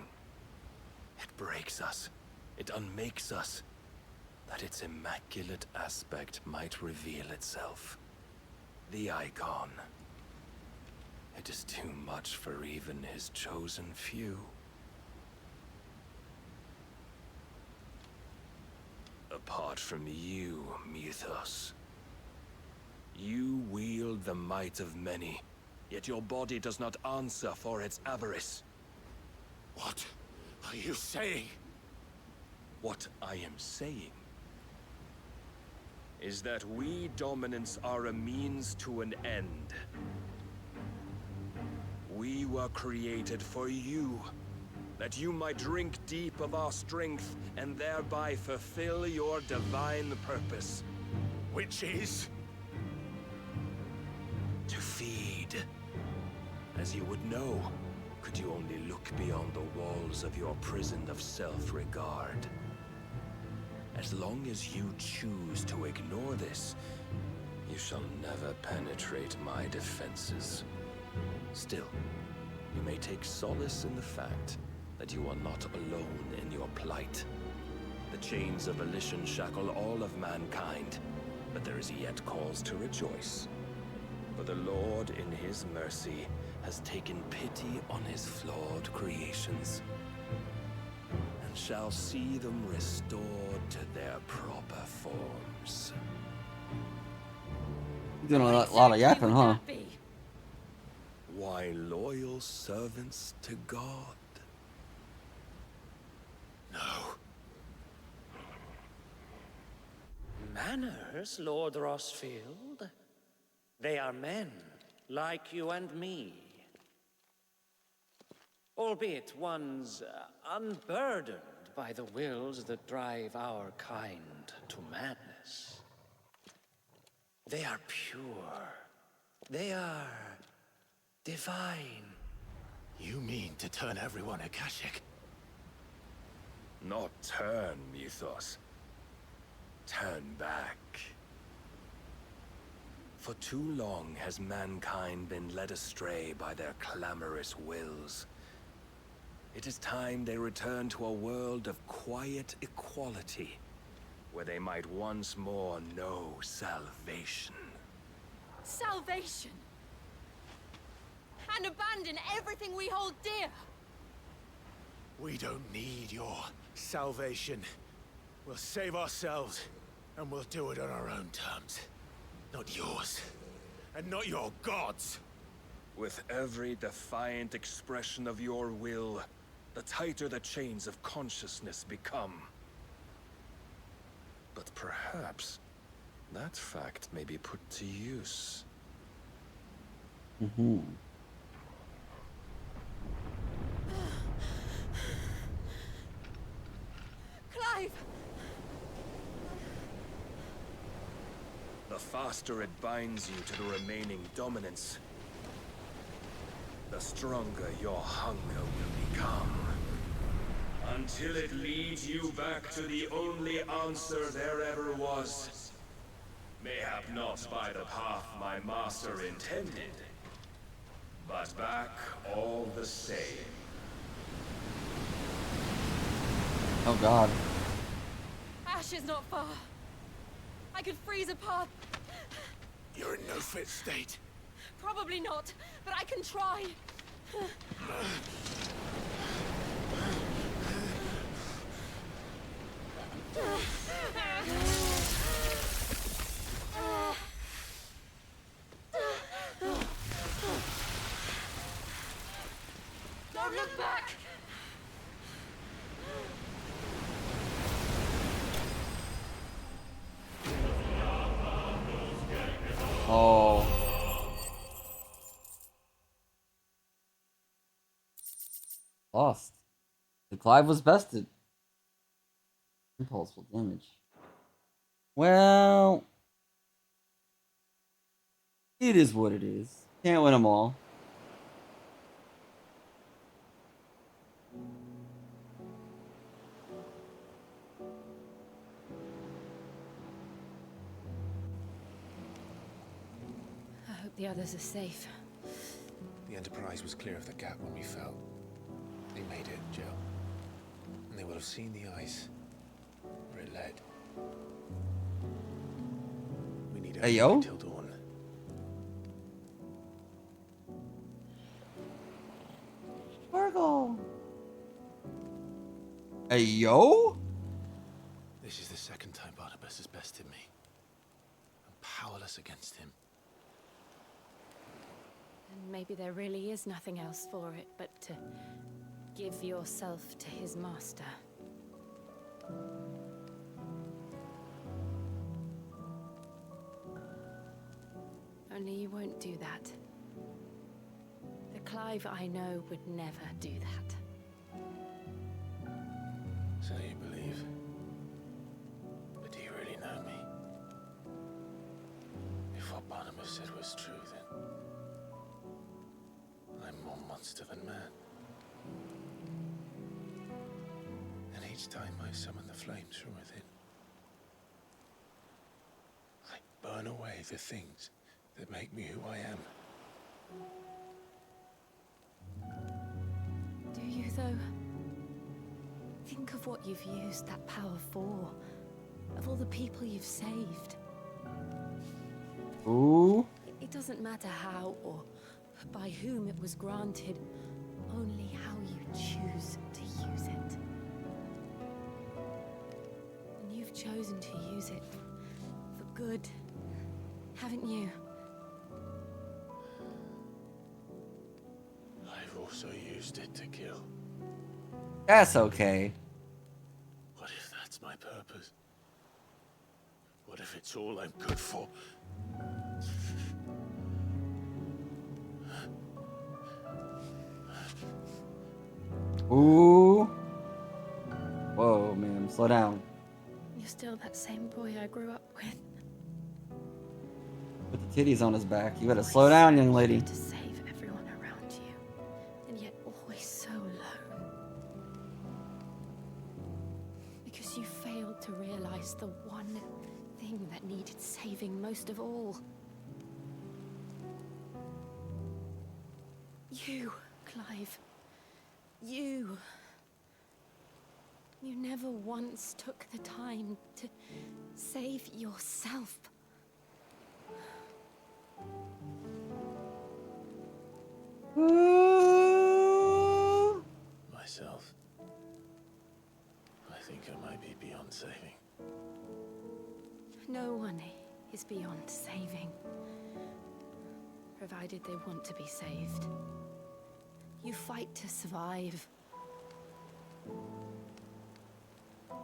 It breaks us. It unmakes us, that its immaculate aspect might reveal itself. The icon. It is too much for even his chosen few. Apart from you, Mythos. You wield the might of many, yet your body does not answer for its avarice. What are you saying? What I am saying is that we dominants are a means to an end. We were created for you, that you might drink deep of our strength and thereby fulfill your divine purpose. Which is? To feed. As you would know, could you only look beyond the walls of your prison of self-regard. As long as you choose to ignore this, you shall never penetrate my defenses. Still, you may take solace in the fact that you are not alone in your plight. The chains of volition shackle all of mankind, but there is yet cause to rejoice. For the Lord, in his mercy, has taken pity on his flawed creations, and shall see them restored to their proper forms. You're doing a lot of yapping, huh? Why, loyal servants to God. No. Manners, Lord Rossfield? They are men, like you and me. Albeit ones unburdened by the wills that drive our kind to madness. They are pure. They are divine. You mean to turn everyone Akashic? Not turn, Mythos. Turn back. For too long has mankind been led astray by their clamorous wills. It is time they return to a world of quiet equality, where they might once more know salvation. Salvation! And abandon everything we hold dear! We don't need your salvation. We'll save ourselves, and we'll do it on our own terms. Not yours, and not your gods. With every defiant expression of your will, the tighter the chains of consciousness become. But perhaps that fact may be put to use. Mm-hmm. Clive! The faster it binds you to the remaining dominance, the stronger your hunger will become. Until it leads you back to the only answer there ever was. Mayhap not by the path my master intended, but back all the same. Oh God. Ash is not far. I could freeze a path. You're in no fit state. Probably not, but I can try. Don't look back! Oh. Lost. The Clive was bested. Impulse will damage. Well, it is what it is. Can't win them all. I hope the others are safe. The Enterprise was clear of the gap when we fell. They made it, Jill. And they will have seen the ice where it led. We need Hey, yo. till dawn. Virgo. Hey, yo. This is the second time Barnabas has bested me. I'm powerless against him. And maybe there really is nothing else for it but to Give yourself to his master. Only you won't do that. The Clive I know would never do that. So you believe? But do you really know me? If what Barnabas said was true, then I'm more monster than man. And each time I summon the flames from within, I burn away the things that make me who I am. Do you, though? Think of what you've used that power for. Of all the people you've saved. Ooh. It doesn't matter how or by whom it was granted, only how you choose to use it. And you've chosen to use it for good, haven't you? I've also used it to kill. That's okay. What if that's my purpose? What if it's all I'm good for? Ooh. Whoa, man, slow down. You're still that same boy I grew up with. Put the titties on his back. You better slow down, young lady. To save everyone around you, and yet always so alone. Because you failed to realize the one thing that needed saving most of all. You, Clive. You. You never once took the time to save yourself. Myself. I think I might be beyond saving. No one is beyond saving, provided they want to be saved. You fight to survive.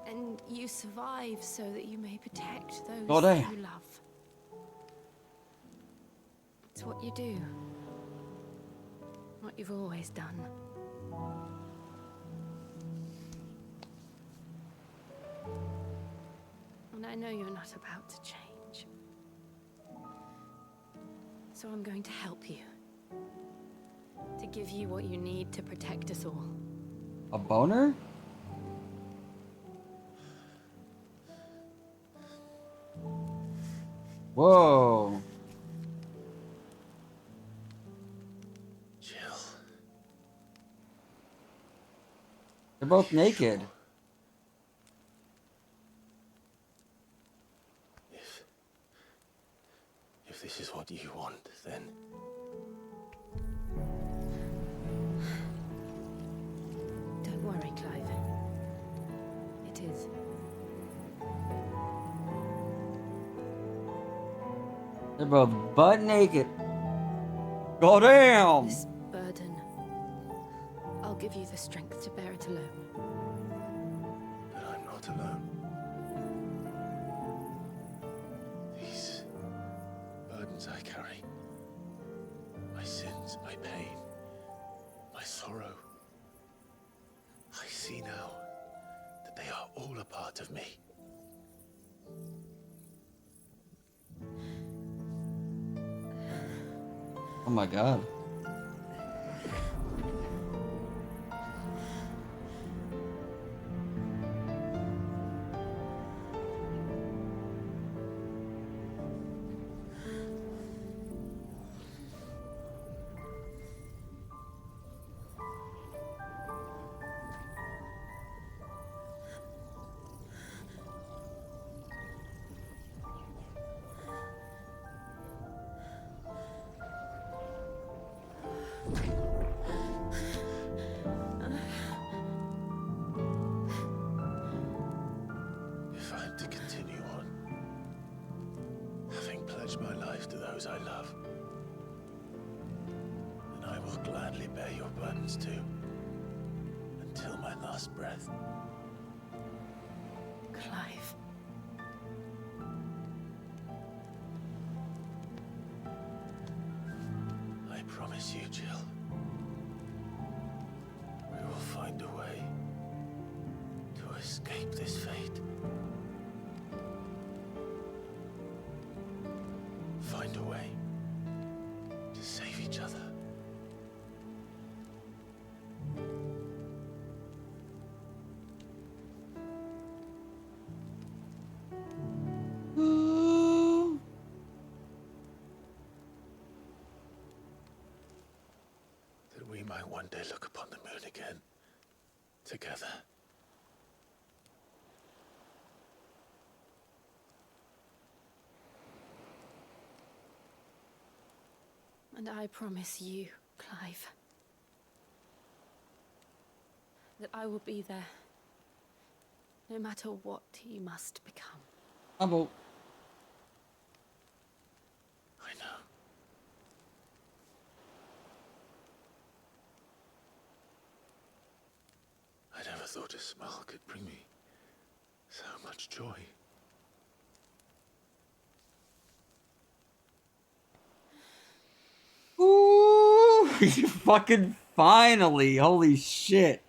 And you survive so that you may protect those you love. It's what you do. What you've always done. And I know you're not about to change. So I'm going to help you. To give you what you need to protect us all. A boner? Whoa. Jill. They're both naked. If this is what you want, then don't worry, Clive. It is. They're both butt naked. Go damn! This burden, I'll give you the strength to bear it alone. but I'm not alone. These burdens I carry, my sins, my pain, my sorrow, I see now that they are all a part of me. Oh my god. If I'm to continue on, having pledged my life to those I love, then I will gladly bear your burdens too. last breath. Clive. I promise you, Jill. We will find a way to escape this fate. Find a way to save each other. That we might one day look upon the moon again, together. And I promise you, Clive, that I will be there, no matter what you must become. Humble. I know. I never thought a smile could bring me so much joy. Ooh, you fucking finally. Holy shit.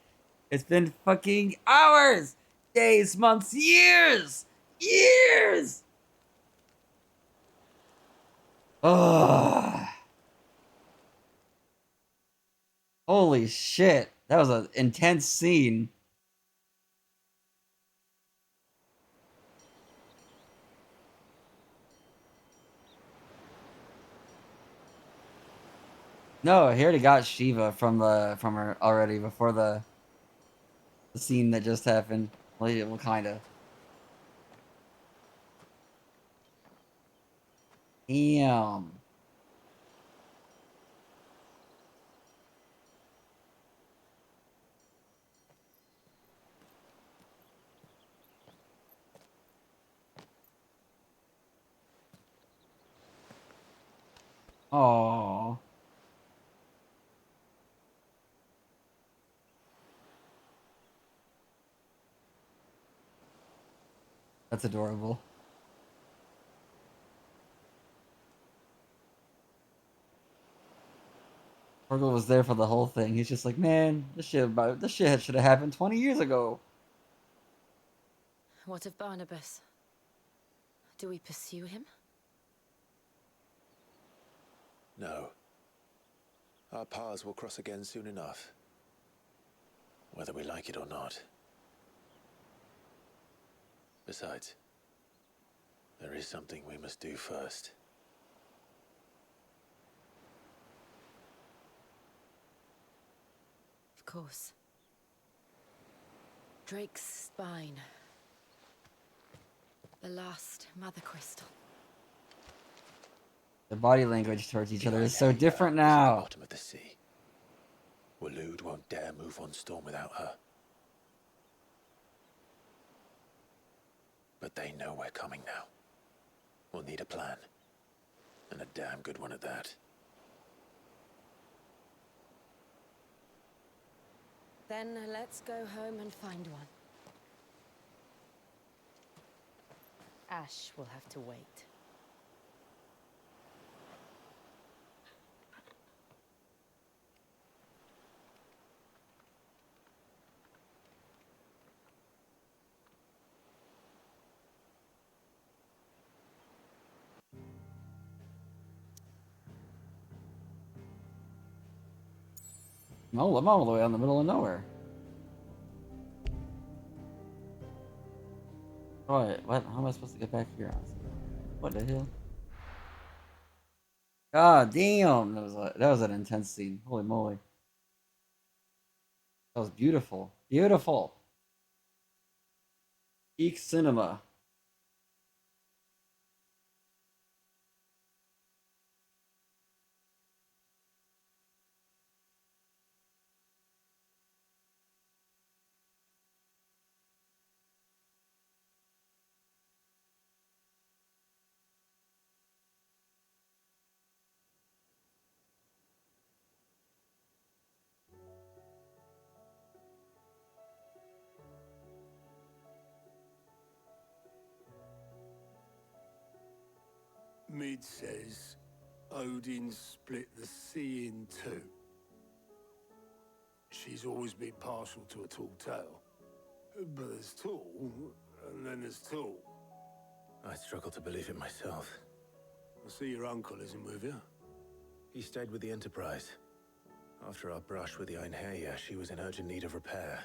It's been fucking hours, days, months, years. Years. Ugh. Holy shit. That was an intense scene. No, he already got Shiva from her already before the scene that just happened. Well, kinda. Damn. Oh. That's adorable. Fergal was there for the whole thing. He's just like, man, this shit should have happened 20 years ago. What of Barnabas? Do we pursue him? No. Our paths will cross again soon enough. Whether we like it or not. Besides, there is something we must do first. Of course. Drake's spine. The last mother crystal. The body language towards each other is so Aina different is at the now. bottom of the sea. Waloed won't dare move on Storm without her. But they know we're coming now. We'll need a plan. And a damn good one at that. Then let's go home and find one. Ash will have to wait. No, I'm all the way out in the middle of nowhere. What? How am I supposed to get back here? What the hell? God damn! That was an intense scene. Holy moly! That was beautiful. Beautiful. Peak cinema. Mid says Odin split the sea in two. She's always been partial to a tall tale. But there's tall, and then there's tall. I struggle to believe it myself. I see your uncle isn't with you. He stayed with the Enterprise. After our brush with the Einherja, she was in urgent need of repair.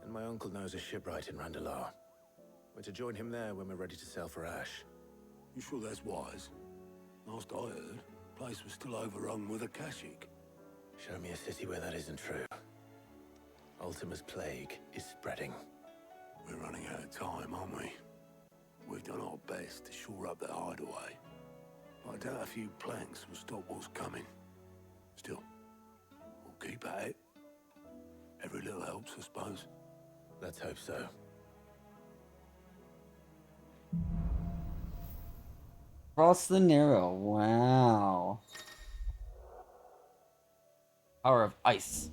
And my uncle knows a shipwright in Randalar. We're to join him there when we're ready to sail for Ash. You sure that's wise? Last I heard, the place was still overrun with Akashic. Show me a city where that isn't true. Ultima's plague is spreading. We're running out of time, aren't we? We've done our best to shore up that hideaway. I doubt a few planks will stop what's coming. Still, we'll keep at it. Every little helps, I suppose. Let's hope so. Cross the Narrow. Wow. Power of Ice.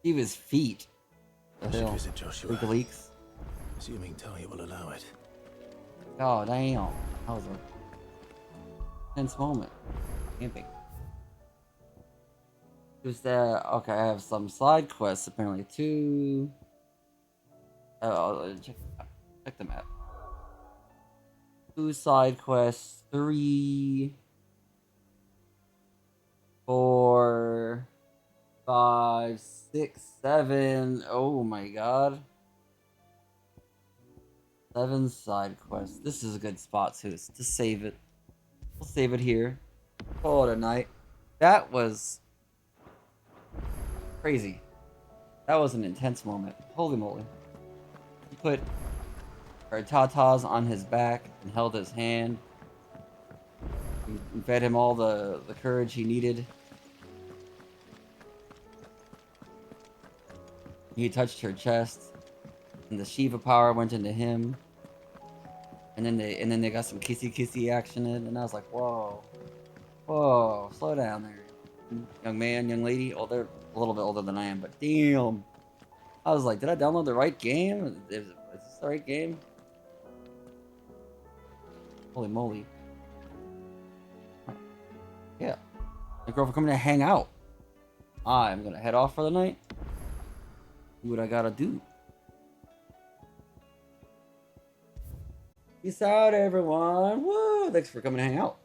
He was feet. I should visit Joshua. Leak leaks. Assuming Talia will allow it. Oh damn. That was a tense moment. Camping. Who's there? Okay, I have some side quests apparently too. Oh, check the map. 2 side quests, 3, 4, 5, 6, 7. Oh my god. 7 side quests. This is a good spot to save it. We'll save it here. Call it a night. That was crazy. That was an intense moment. Holy moly. He put our tatas on his back and held his hand. And fed him all the courage he needed. He touched her chest, and the Shiva power went into him. And then they got some kissy action in, and I was like, whoa, slow down there, young man, young lady. Oh, they're a little bit older than I am, but damn. I was like, did I download the right game? Is this the right game? Holy moly. Yeah. My girlfriend coming to hang out. I'm gonna head off for the night. Do what I gotta do. Peace out, everyone. Woo! Thanks for coming to hang out.